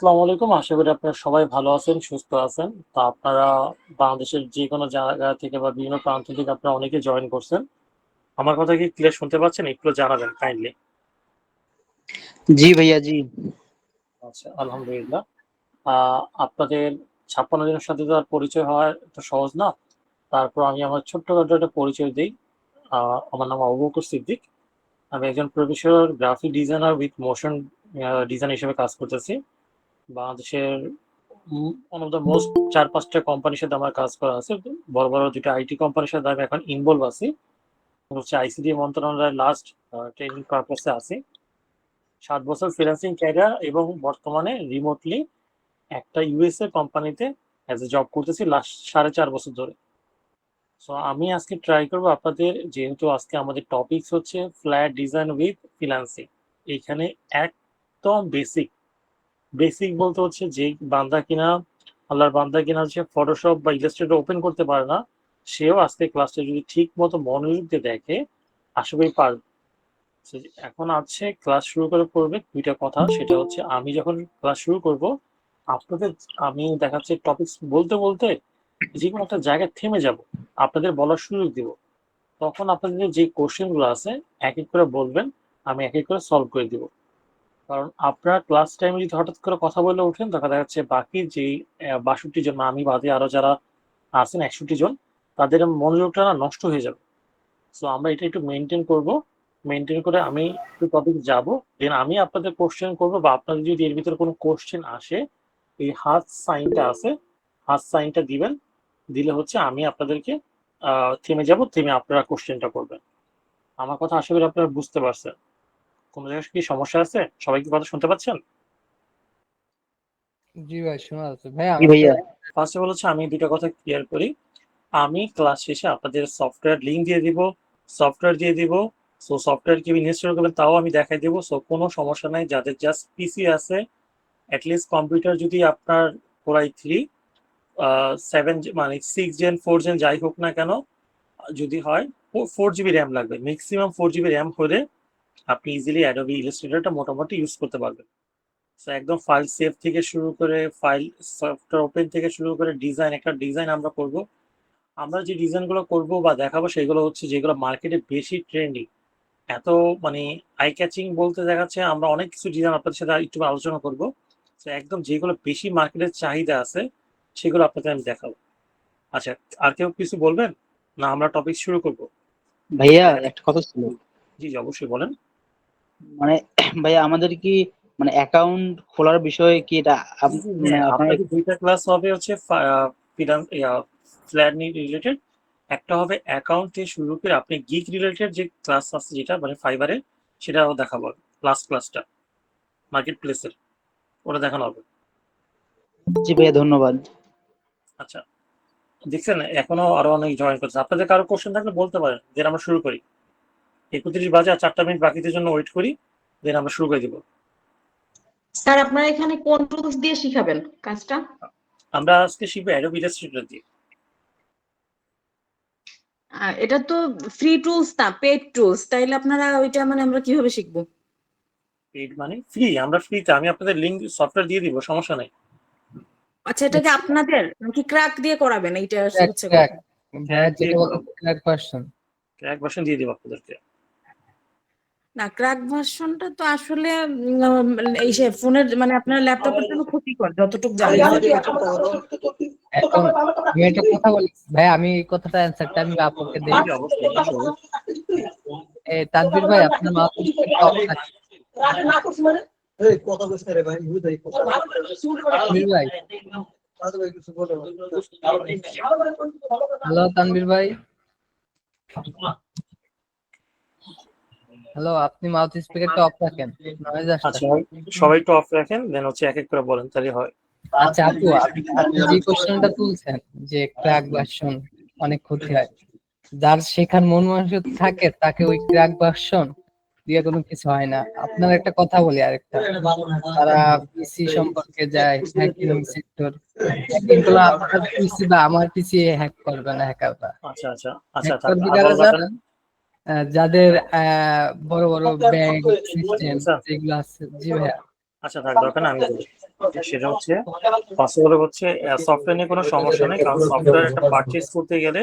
আসসালামু আলাইকুম। আশা করি আপনারা সবাই ভালো আছেন, সুস্থ আছেন। তো আপনারা বাংলাদেশের যে কোনো জায়গা থেকে বা বিভিন্ন প্রান্ত থেকে আপনারা অনেকে জয়েন করছেন। আমার কথা কি ক্লিয়ার শুনতে পাচ্ছেন? একটু জানাবেন কাইন্ডলি। জি ভাইয়া, জি। আচ্ছা, আলহামদুলিল্লাহ। আপনাদের 56 জনের সাথে তো আর পরিচয় হওয়া এত সহজ না। তারপর আমি আমার ছোট্টখাটো একটা পরিচয় দেই। আমার নাম আবু বকর সিদ্দিক। আমি একজন professional graphic designer with motion design হিসেবে কাজ করতেছি। বাংলাদেশের ওয়ান অফ দ্য মোস্ট 4-5টা কোম্পানির সাথে আমার কাজ করা আছে। বড় বড় দুটো আইটি কোম্পানির সাথে আমি এখন ইনভলভ আছি। হচ্ছে আইসিটি মন্ত্রণালয়ের লাস্ট ট্রেনিং পারপাসে আছি। 7 বছর ফ্রিল্যান্সিং ক্যারিয়ার এবং বর্তমানে রিমোটলি একটা ইউএসএ কোম্পানিতে অ্যাজ এ জব করতেছি লাস্ট 4.5 বছর ধরে। সো আমি আজকে ট্রাই করবো আপনাদের, যেহেতু আজকে আমাদের টপিকস হচ্ছে ফ্ল্যাট ডিজাইন উইথ ফ্রিল্যান্সিং। এইখানে একদম বেসিক বেসিক বলতে হচ্ছে যে বান্দা কিনা আল্লাহর বান্দা কিনা হচ্ছে ফটোশপ বা ইলাস্ট্রেটর ওপেন করতে পারে না, সেও আজকে ক্লাসটা যদি ঠিক মতো মনোযোগ দিয়ে দেখে আশা করি পারবে। So, এখন আছে ক্লাস শুরু করে পড়বে দুইটা কথা, সেটা হচ্ছে আমি যখন ক্লাস শুরু করব আপনাদের, আমি দেখাচ্ছি টপিকস বলতে বলতে যে কোনো একটা জায়গায় থেমে যাব, আপনাদের বলার সুযোগ দিব। তখন আপনাদের যে কোশ্চেন গুলো আছে এক এক করে বলবেন, আমি এক এক করে সলভ করে দিব। কারণ আপনারা ক্লাস টাইমে যদি হঠাৎ করে কথা বলে ওঠেন তখন দেখা যাচ্ছে বাকি যেই 62 জন বা আমি বাদে আরো যারা আছেন 61 জন, তাদের মনোযোগটা না নষ্ট হয়ে যাবে। সো আমরা এটা একটু মেনটেন করব। মেনটেন করে আমি একটু টপিক যাব, দেন আমি আপনাদের কোশ্চেন করব, বা আপনাদের যদি এর ভিতরে কোনো কোশ্চেন আসে এই হাত সাইনটা আছে, হাত সাইনটা দিবেন। দিলে হচ্ছে আমি আপনাদেরকে থেমে যাব, থেমে আপনারা কোশ্চেনটা করবেন। আমার কথা আশা করি আপনারা বুঝতে পারছেন। কোনো জায়গায় কি সমস্যা আছে? সবাই কি কথা শুনতে পাচ্ছেন? জি ভাই, শোনা যাচ্ছে ভাই। জি আমার তো ভাইয়া। ফার্স্ট অফ অল হচ্ছে আমি দুটো কথা ক্লিয়ার করি। আমি ক্লাস শেষে আপনাদের সফটওয়্যার লিঙ্ক দিয়ে দিব, সফটওয়্যার দিয়ে দিব। সো সফটওয়্যার কিভাবে ইনস্টল করবেন তাও আমি দেখাই দেবো। সো কোনো সমস্যা নাই, যাদের জাস্ট পিসি আছে, অ্যাটলিস্ট কম্পিউটার যদি আপনার কোর i3 7 মানে 6 জেন 4 জেন যাই হোক না কেন, যদি হয় 4 জিবি র্যাম লাগবে, ম্যাক্সিমাম 4 জিবি র্যাম হলে আপনি ইজিলি অ্যাডোবি ইলাস্ট্রেটরটা মোটামুটি ইউজ করতে পারবেন। তো একদম ফাইল সেভ থেকে শুরু করে ফাইল সফটওয়্যার ওপেন থেকে শুরু করে ডিজাইন, একটা ডিজাইন আমরা করব। আমরা যে ডিজাইনগুলো করব বা দেখাবো সেগুলো হচ্ছে যেগুলো মার্কেটে বেশি ট্রেন্ডিং, এত মানে আই ক্যাচিং বলতে দেখাচ্ছে। আমরা অনেক কিছু ডিজাইন আপনাদের সাথে একটু আলোচনা করব। তো একদম যেগুলো বেশি মার্কেটের চাহিদা আছে সেগুলো আপনাদের আমি দেখাবো। আচ্ছা, আর কেউ কিছু বলবেন না আমরা টপিক শুরু করব? ভাইয়া, একটা কথা ছিল। জি জি, অবশ্যই বলেন। মানে ভাইয়া, আমাদের কি মানে অ্যাকাউন্ট খোলার বিষয়ে কি এটা জি জি, মানে হ্যাঁ, আপনারা আপনাদের দুইটা ক্লাস হবে হচ্ছে ফ্ল্যাট রিলেটেড। একটা হবে অ্যাকাউন্ট থেকে শুরু করে আপনি গিগ রিলেটেড যে ক্লাস আছে যেটা মানে ফাইবারে, সেটাও দেখাবো। লাস্ট ক্লাসটা মার্কেট প্লেসের, ওটা দেখানো হবে। জি ভাইয়া, ধন্যবাদ। আচ্ছা, দেখছেন এখনো আরো অনেক জয়েন করছে। আপনাদের কারো কোশ্চেন থাকলে বলতে পারেন, দেন আমরা শুরু করি। 31 বাজে, আর 4টা মিনিট বাকিদের জন্য ওয়েট করি, দেন আমরা শুরু করে দিব। স্যার, আপনারা এখানে কোন টুলস দিয়ে শিখাবেন কাজটা? আমরা আজকে শিখবো অ্যাডোবি ইলাস্ট্রেটর দিয়ে। এটা তো ফ্রি টুলস না, পেড টুলস, তাইলে আপনারা ওইটা মানে আমরা কিভাবে শিখবো? পেইড মানে ফ্রি, আমরা ফ্রিতে, আমি আপনাদের লিঙ্ক সফটওয়্যার দিয়ে দিব, সমস্যা নেই। আচ্ছা, এটা কি আপনাদের নাকি ক্র্যাক দিয়ে করাবেন? এইটা ক্র্যাক হচ্ছে ক্র্যাক কথা। ভাইয়া দিয়ে যেটা বলে করাবো, ক্র্যাক ভার্সন। এক ভার্সন দিয়ে দিব আপনাদেরকে। না, ক্র্যাক ভার্সনটা তো আসলে এই সে ফোনের মানে আপনার ল্যাপটপের জন্য ক্ষতিকর যতটুকু জানি। এখন আমি একটা কথা বলি ভাই, আমি এই কথাটা অ্যান্সারটা আমি আপুকে জি দেই। জি, অবশ্যই অবশ্যই। তানভীর ভাই, আপনার মাউথ অফ থাকে। তানভীর ভাই, হ্যালো তানভীর ভাই, হ্যালো, আপনি মাউথ স্পিকারটা অফ রাখেন, নয়েজ আচ্ছা, আসছে। সবাই একটু অফ রাখেন, দেন হচ্ছে এক এক করে বলেন, তাহলে হয়। আচ্ছা আপু, আপনি যে কোশ্চেনটা তুলছেন যে ক্র্যাক ভার্সন অনেক ক্ষতি হয়, যার শেখার মন মানসিকতা থাকে তাকে ওই ক্র্যাক ভার্সন দিয়ে কোনো কিছু হয় না। আপনার একটা কথা বলি, আরেকটা, তারা পিসি সম্পর্কে যায়, হ্যাকিং সেক্টর, হ্যাকিং গুলো আপনার পিসি বা আমার পিসি হ্যাক করবে না হ্যাকাররা। আচ্ছা আচ্ছা আচ্ছা, হ্যাক থাক করবে আর কারা বলা যাবে না। জানেন? যাদের বড় বড় ব্যাংক সিস্টেম আচ্ছা, যেগুলো আছে। জি ভাইয়া। আচ্ছা থাক দরকার না, আমি বলি। সেটা হচ্ছে পসিবল হচ্ছে সফটওয়্যার নিয়ে কোনো সমস্যা নেই, কারণ সফটওয়্যার একটা পারচেজ করতে গেলে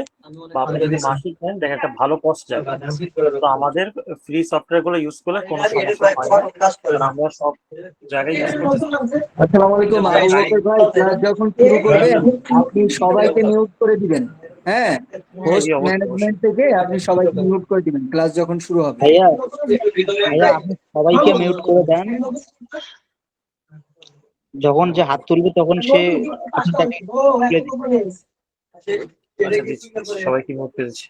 বা আপনি যদি মাসিক নেন দেখেন একটা ভালো কস্ট যায়। তো আমাদের ফ্রি সফটওয়্যার গুলো ইউজ করলে কোনো সমস্যা হয় না, কারণ আমরা সব জায়গায় ইউজ করতেছি। আসসালামু আলাইকুম আবু বকর ভাই, ক্লাস যখন শুরু করবেন আপনি সবাইকে মিউট করে দিবেন। হ্যাঁ, হ্যাঁ জি হোস্ট অবশ্যই অবশ্যই। ম্যানেজমেন্ট থেকে আপনি সবাইকে মিউট করে দিবেন ক্লাস যখন শুরু হবে। ভাইয়া ভাইয়া আপনি সবাইকে মিউট করে দেন, যখন যে হাত তুলবে তখন সে আপনি তাকে তুলে দিন। আচ্ছা দিচ্ছি দিচ্ছি, সবাইকে নোট পেয়েছি।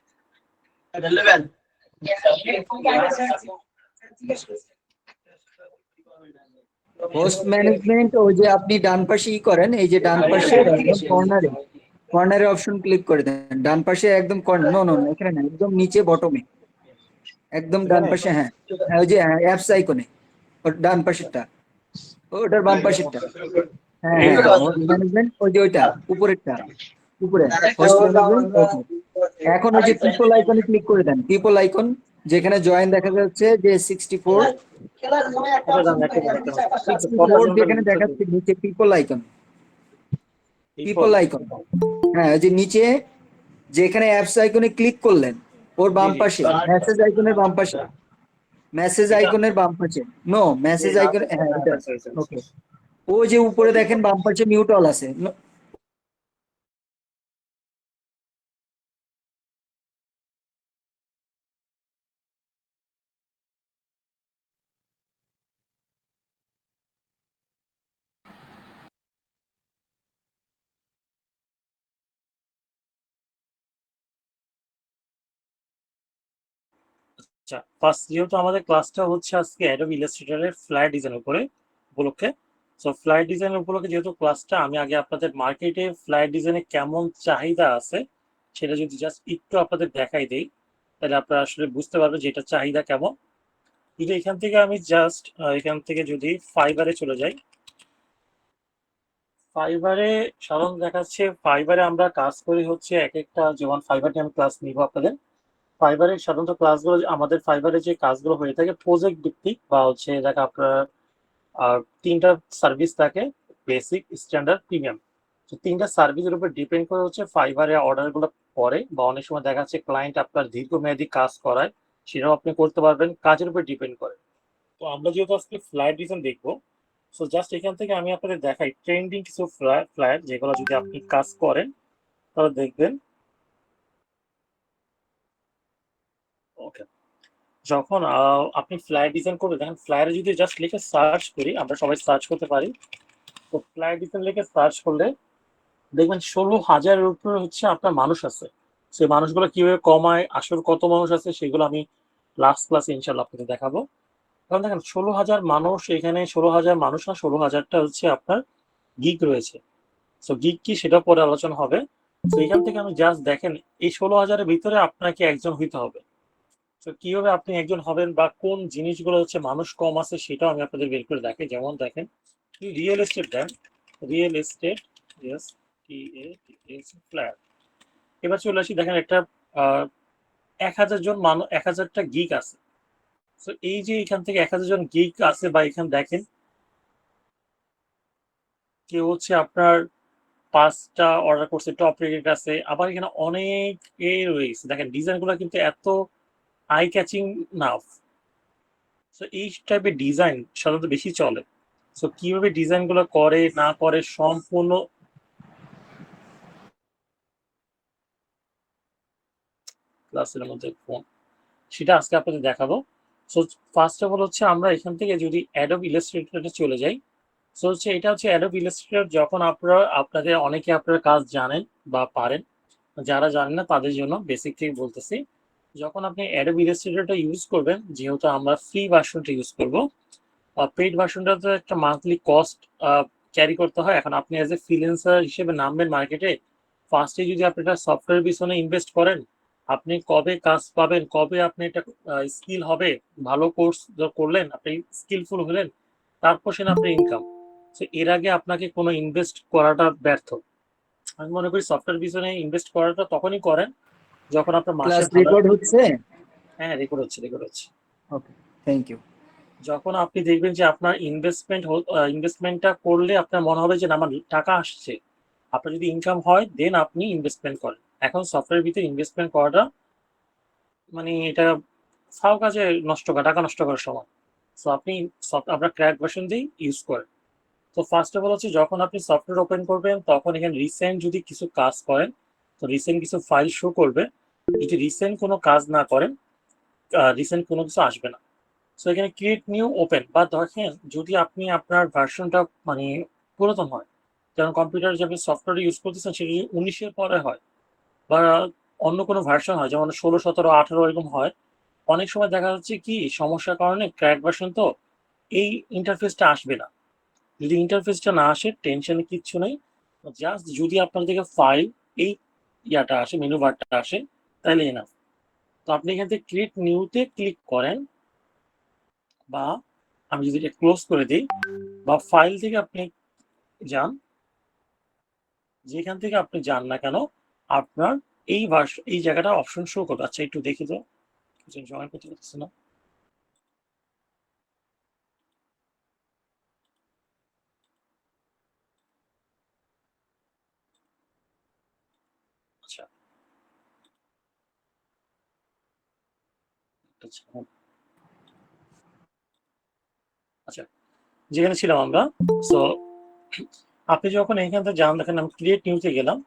হোস্ট ম্যানেজমেন্ট ওই যে আপনি ডান পাশে করেন, এই যে ডান পাশে একদম কর্নারে কর্নারে অপশন ক্লিক করে দেন, ডান পাশে একদম কর্নার, নো নো এখানে না, একদম নিচে বটমে, একদম ডান পাশে। হ্যাঁ হ্যাঁ, ওই যে অ্যাপস আইকনে ডান পাশেরটা, ওটার বাম পাশেরটা। হ্যাঁ হ্যাঁ, হোস্ট ম্যানেজমেন্ট ওই যে ওইটা উপরেরটা, উপরে হোস্ট ম্যানেজমেন্ট। ওকে, এখন ওই যে পিপল আইকনে ক্লিক করে দেন, পিপল আইকন যেখানে জয়েন দেখা যাচ্ছে যে 64 এটা জান একটা জান একটা আচ্ছা কথা 64 শুনবেন যেখানে বিষয়টা দেখাচ্ছে নিচে people icon, people. People icon. হ্যাঁ, ওই যে নিচে যেখানে অ্যাপস আইকনে ক্লিক করলেন ওর জি বাম জি পাশে মেসেজ আইকনের বাম পাশে, মেসেজ এটা আইকনের বাম পাশে, নো জি মেসেজ না আইকন, হ্যাঁ হ্যাঁ এটা। আচ্ছা আচ্ছা আচ্ছা। ওকে, ও যে উপরে দেখেন বাম পাশে মিউট অল আছে। আচ্ছা ফার্স্ট যেহেতু আমাদের ক্লাসটা হচ্ছে আজকে অ্যাডোব ইলাস্ট্রেটরের ফ্ল্যাট ডিজাইন উপরে উপলক্ষে, সো ফ্ল্যাট ডিজাইন উপলক্ষে যেহেতু ক্লাসটা, আমি আগে আপনাদের মার্কেটে ফ্ল্যাট ডিজাইনে কেমন চাহিদা আছে সেটা যদি জাস্ট একটু আপনাদের দেখাই দেই, তাহলে আপনারা আসলে বুঝতে পারবেন যে এটা চাহিদা কেমন। যদি এখান থেকে আমি জাস্ট এখান থেকে যদি ফাইবারে চলে যাই, ফাইবারে সাধারণত দেখাচ্ছে ফাইবারে আমরা কাজ করি হচ্ছে এক একটা, যেমন ফাইবারে আমি ক্লাস নিব আপনাদের। ফাইবারে সাধারণত ক্লাসগুলো আমাদের ফাইবারে যে কাজগুলো হয়ে থাকে প্রজেক্ট ভিত্তিক, বা হচ্ছে দেখা আপনার তিনটা সার্ভিস থাকে, বেসিক, স্ট্যান্ডার্ড, প্রিমিয়াম। তো তিনটা সার্ভিসের উপর ডিপেন্ড করে হচ্ছে ফাইবারে অর্ডারগুলো পড়ে, বা অনেক সময় দেখা যাচ্ছে ক্লায়েন্ট আপনার দীর্ঘমেয়াদী কাজ করায়, সেটাও আপনি করতে পারবেন, কাজের উপর ডিপেন্ড করে। তো আমরা যেহেতু আজকে ফ্ল্যাট ডিজাইন দেখবো, সো জাস্ট এখান থেকে আমি আপনাদের দেখাই ট্রেন্ডিং কিছু ফ্ল্যাট যেগুলো যদি আপনি কাজ করেন তাহলে দেখবেন। ওকে, যখন আপনি ফ্ল্যাট ডিজাইন করবেন, দেখেন ফ্ল্যাটে যদি জাস্ট লিখে সার্চ করি, আমরা সবাই সার্চ করতে পারি। তো ফ্ল্যাট ডিজাইন লিখে সার্চ করলে দেখবেন 16,000-এর উপরে হচ্ছে আপনার মানুষ আছে। সেই মানুষগুলো কিভাবে কমায়, আসলে কত মানুষ আছে সেগুলো আমি লাস্ট ক্লাসে ইনশাল্লাহ আপনাদের দেখাবো। কারণ দেখেন 16,000 মানুষ, এখানে 16,000 মানুষ না, 16,000টা হচ্ছে আপনার গিগ রয়েছে। সো গিগ কি সেটা পরে আলোচনা হবে। তো এখান থেকে আমি জাস্ট দেখেন এই 16,000-এর ভিতরে আপনাকে একজন হইতে হবে। তো কিভাবে আপনি একজন হবেন বা কোন জিনিসগুলো হচ্ছে মানুষ কম আছে সেটাও আমি আপনাদের বের করে দেখাই। যেমন দেখেন রিয়েল এস্টেট দেন, রিয়েল এস্টেট, ইয়েস, ফ্ল্যাট। এবার চলে আসি, দেখেন একটা 1,000 জন মানুষ, 1,000টা গিগ আছে। তো এই যে এখান থেকে 1,000 জন গিগ আছে, বা এখানে দেখেন কেউ হচ্ছে আপনার 5টা অর্ডার করছে, টপ রেটেড আছে, আবার এখানে অনেক রয়েছে। দেখেন ডিজাইন গুলো কিন্তু এত আই ক্যাচিং না। তো এই টাইপের ডিজাইন সাধারণত বেশি চলে। তো কিভাবে ডিজাইন গুলো করে না করে সম্পূর্ণ ক্লাসের মধ্যে ফোন, সেটা আজকে আপনাদের দেখাবো। সো ফার্স্ট অফ অল হচ্ছে আমরা এখান থেকে যদি অ্যাডোব ইলাস্ট্রেটরে চলে যাই, সো হচ্ছে এটা হচ্ছে অ্যাডোব ইলাস্ট্রেটর। যখন আপনারা আপনাদের অনেকে আপনারা কাজ জানেন বা পারেন, যারা জানেন না তাদের জন্য বেসিক থেকে বলতেছি। যখন আপনি অ্যাডোব ইলাস্ট্রেটরটা ইউজ করবেন, যেহেতু আমরা ফ্রি ভার্সনটা ইউজ করব, পেইড ভার্সনটাতে একটা মান্থলি কস্ট ক্যারি করতে হয়। এখন আপনি অ্যাজ এ ফ্রিল্যান্সার হিসেবে নামবেন মার্কেটে, ফার্স্টে যদি আপনি একটা সফটওয়্যার পিছনে ইনভেস্ট করেন, আপনি কবে কাজ পাবেন, কবে আপনি এটা স্কিল হবে, ভালো কোর্স করলেন, আপনি স্কিলফুল হলেন, তারপর সেটা আপনার ইনকাম। তো এর আগে আপনাকে কোনো ইনভেস্ট করাটা ব্যর্থ। আমি মনে করি সফটওয়্যার পিছনে ইনভেস্ট করাটা তখনই করেন যখন আপনার মাসে ক্লাস ভালো। রেকর্ড হচ্ছে? হ্যাঁ রেকর্ড হচ্ছে, রেকর্ড হচ্ছে। ওকে, থ্যাংক ইউ। যখন আপনি দেখবেন যে আপনার ইনভেস্টমেন্টটা করলে আপনার মনে হবে যে না আমার টাকা আসছে, আপনার যদি ইনকাম হয় দেন আপনি ইনভেস্টমেন্ট করেন। এখন সফটওয়্যার ভিতরে ইনভেস্টমেন্ট করাটা মানে এটা ফাও কাজে টাকা নষ্ট করার সমান। সো আপনি আপনার ক্র্যাক ভার্সন দিয়েই ইউজ করেন। তো ফার্স্ট অফ অল হচ্ছে যখন আপনি সফটওয়্যার ওপেন করবেন তখন এখানে রিসেন্ট যদি কিছু কাজ করেন তো রিসেন্ট কিছু ফাইল শো করবে। যদি রিসেন্ট কোনো কাজ না করেন রিসেন্ট কোনো কিছু আসবে না। সো এখানে ক্রিয়েট নিউ ওপেন বা দেখেন যদি আপনি আপনার ভার্সনটা মানে পুরাতন হয়, যেমন কম্পিউটার যে আপনি সফটওয়্যার ইউজ করতেছেন সেটা যদি 19-এর পরে হয় বা অন্য কোনো ভার্সন হয় যেমন 16, 17, 18 এরকম হয়, অনেক সময় দেখা যাচ্ছে কি সমস্যার কারণে ক্র্যাক ভার্সন তো এই ইন্টারফেসটা আসবে না। যদি ইন্টারফেসটা না আসে টেনশনে কিচ্ছু নেই, জাস্ট যদি আপনার দিকে ফাইল এই ইয়াটা আসে মেনু বারটা আসে তাহলে এনাফ। তো আপনি এখান থেকে ক্রিয়েট নিউতে ক্লিক করেন বা আমি যদি এটা ক্লোজ করে দিই বা ফাইল থেকে আপনি যান, যেখান থেকে আপনি যান না কেন আপনার এই জায়গাটা অপশন শো করবে। আচ্ছা একটু দেখি তো জয়েন করতে পারতেছে না। আচ্ছা আচ্ছা আচ্ছা যেখানে ছিলাম আমরা। সো আপনি যখন এইখান থেকে যান দেখেন আমি ক্রিয়েট নিউতে গেলাম।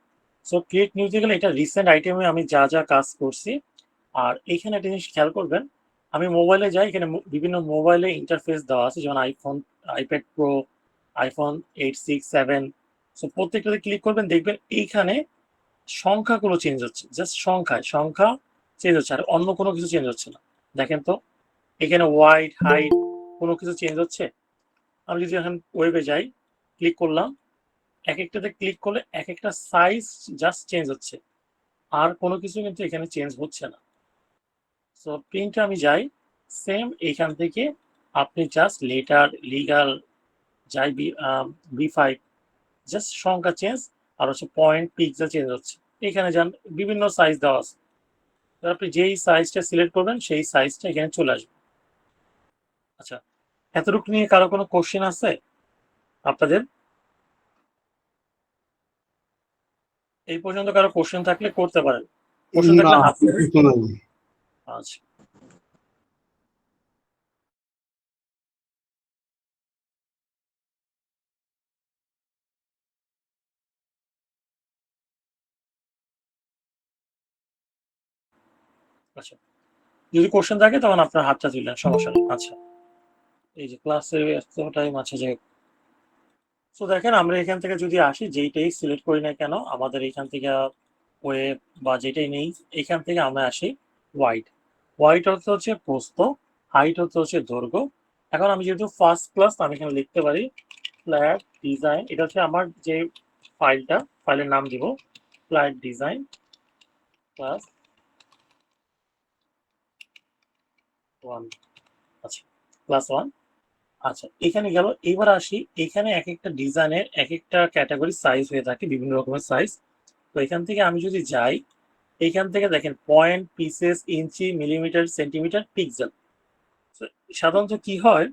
সো ক্রিয়েট নিউতে গেলে এটা রিসেন্ট আইটেমে আমি যা যা কাজ করছি। আর এইখানে একটা জিনিস খেয়াল করবেন, আমি মোবাইলে যাই এখানে বিভিন্ন মোবাইলে ইন্টারফেস দেওয়া আছে যেমন iPhone, iPad Pro, iPhone 8, 6, 7। So প্রত্যেকটাতে ক্লিক করবেন দেখবেন এইখানে সংখ্যাগুলো চেঞ্জ হচ্ছে, জাস্ট সংখ্যা চেঞ্জ হচ্ছে আর অন্য কোনো কিছু চেঞ্জ হচ্ছে না। দেখেন তো এখানে ওয়াইড হাইট কোনো কিছু চেঞ্জ হচ্ছে? আমি যদি এখন ওয়েবে যাই ক্লিক করলাম, এক একটাতে ক্লিক করলে এক একটা সাইজ জাস্ট চেঞ্জ হচ্ছে, আর কোনো কিছু কিন্তু এখানে চেঞ্জ হচ্ছে না। সো প্রিন্টে আমি যাই, সেম এখান থেকে আপনি জাস্ট লেটার লিগাল যাই B5 জাস্ট সংখ্যা চেঞ্জ আর হচ্ছে পয়েন্ট পিক্সেল চেঞ্জ হচ্ছে। এখানে যান বিভিন্ন সাইজ দেওয়া আছে, আপনি যেই সাইজটা সিলেক্ট করবেন সেই সাইজটা এখানে চলে আসবে। আচ্ছা এতটুকু নিয়ে কারো কোনো কোশ্চেন আছে আপনাদের? এই পর্যন্ত কারো কোশ্চেন থাকলে করতে পারেন, কোশ্চেন না থাকলে হাত কিছু নাই। আচ্ছা আচ্ছা যদি কোশ্চেন থাকে তখন আপনার হাতটা তুললেন, সমস্যা নেই। আচ্ছা এই যে ক্লাসের এত টাইম আছে যে, তো দেখেন আমরা এখান থেকে যদি আসি যেইটাই সিলেক্ট করি না কেন আমাদের এখান থেকে ওয়েব বা যেটাই নেই এখান থেকে আমরা আসি ওয়াইড। ওয়াইড অর্থ হচ্ছে প্রস্থ, হাইট অর্থ হচ্ছে দৈর্ঘ্য। এখন আমি যেহেতু ফার্স্ট ক্লাস আমি এখানে লিখতে পারি ফ্ল্যাট ডিজাইন, এটা হচ্ছে আমার যে ফাইলের নাম দিব ফ্ল্যাট ডিজাইন ক্লাস 1। আচ্ছা ক্লাস 1। আচ্ছা এখানে গেল, এবার আসি এখানে এক একটা ডিজাইনের এক একটা ক্যাটাগরি সাইজ হয়ে থাকে, বিভিন্ন রকমের সাইজ। তো এখান থেকে আমি যদি যাই এইখান থেকে দেখেন পয়েন্ট পিসেস ইঞ্চি মিলিমিটার সেন্টিমিটার পিক্সেল। সাধারণত কি হয়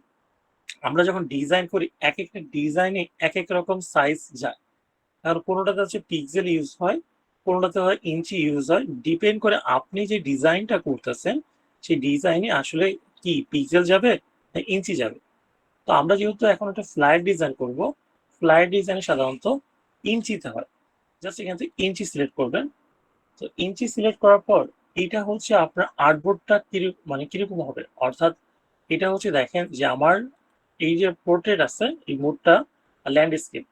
আমরা যখন ডিজাইন করি এক একটা ডিজাইনে এক এক রকম সাইজ যায়, আর কোনোটাতে হচ্ছে পিক্সেল ইউজ হয়, কোনোটাতে হয় ইঞ্চি ইউজ হয়, ডিপেন্ড করে আপনি যে ডিজাইনটা করতেছেন সেই ডিজাইনে আসলে কি পিক্সেল যাবে না ইঞ্চি যাবে। তো আমরা যেহেতু এখন একটা ফ্ল্যাট ডিজাইন করব, ফ্ল্যাট ডিজাইনে সাধারণত ইঞ্চিতে হয়। জাস্ট এখান থেকে ইঞ্চি সিলেক্ট করবেন। তো ইঞ্চি সিলেক্ট করার পর এটা হচ্ছে আপনার আর্টবোর্ডটা কিরকম হবে, অর্থাৎ এটা হচ্ছে দেখেন যে আমার এই যে পোর্ট্রেট আছে এই মোডটা ল্যান্ডস্কেপ।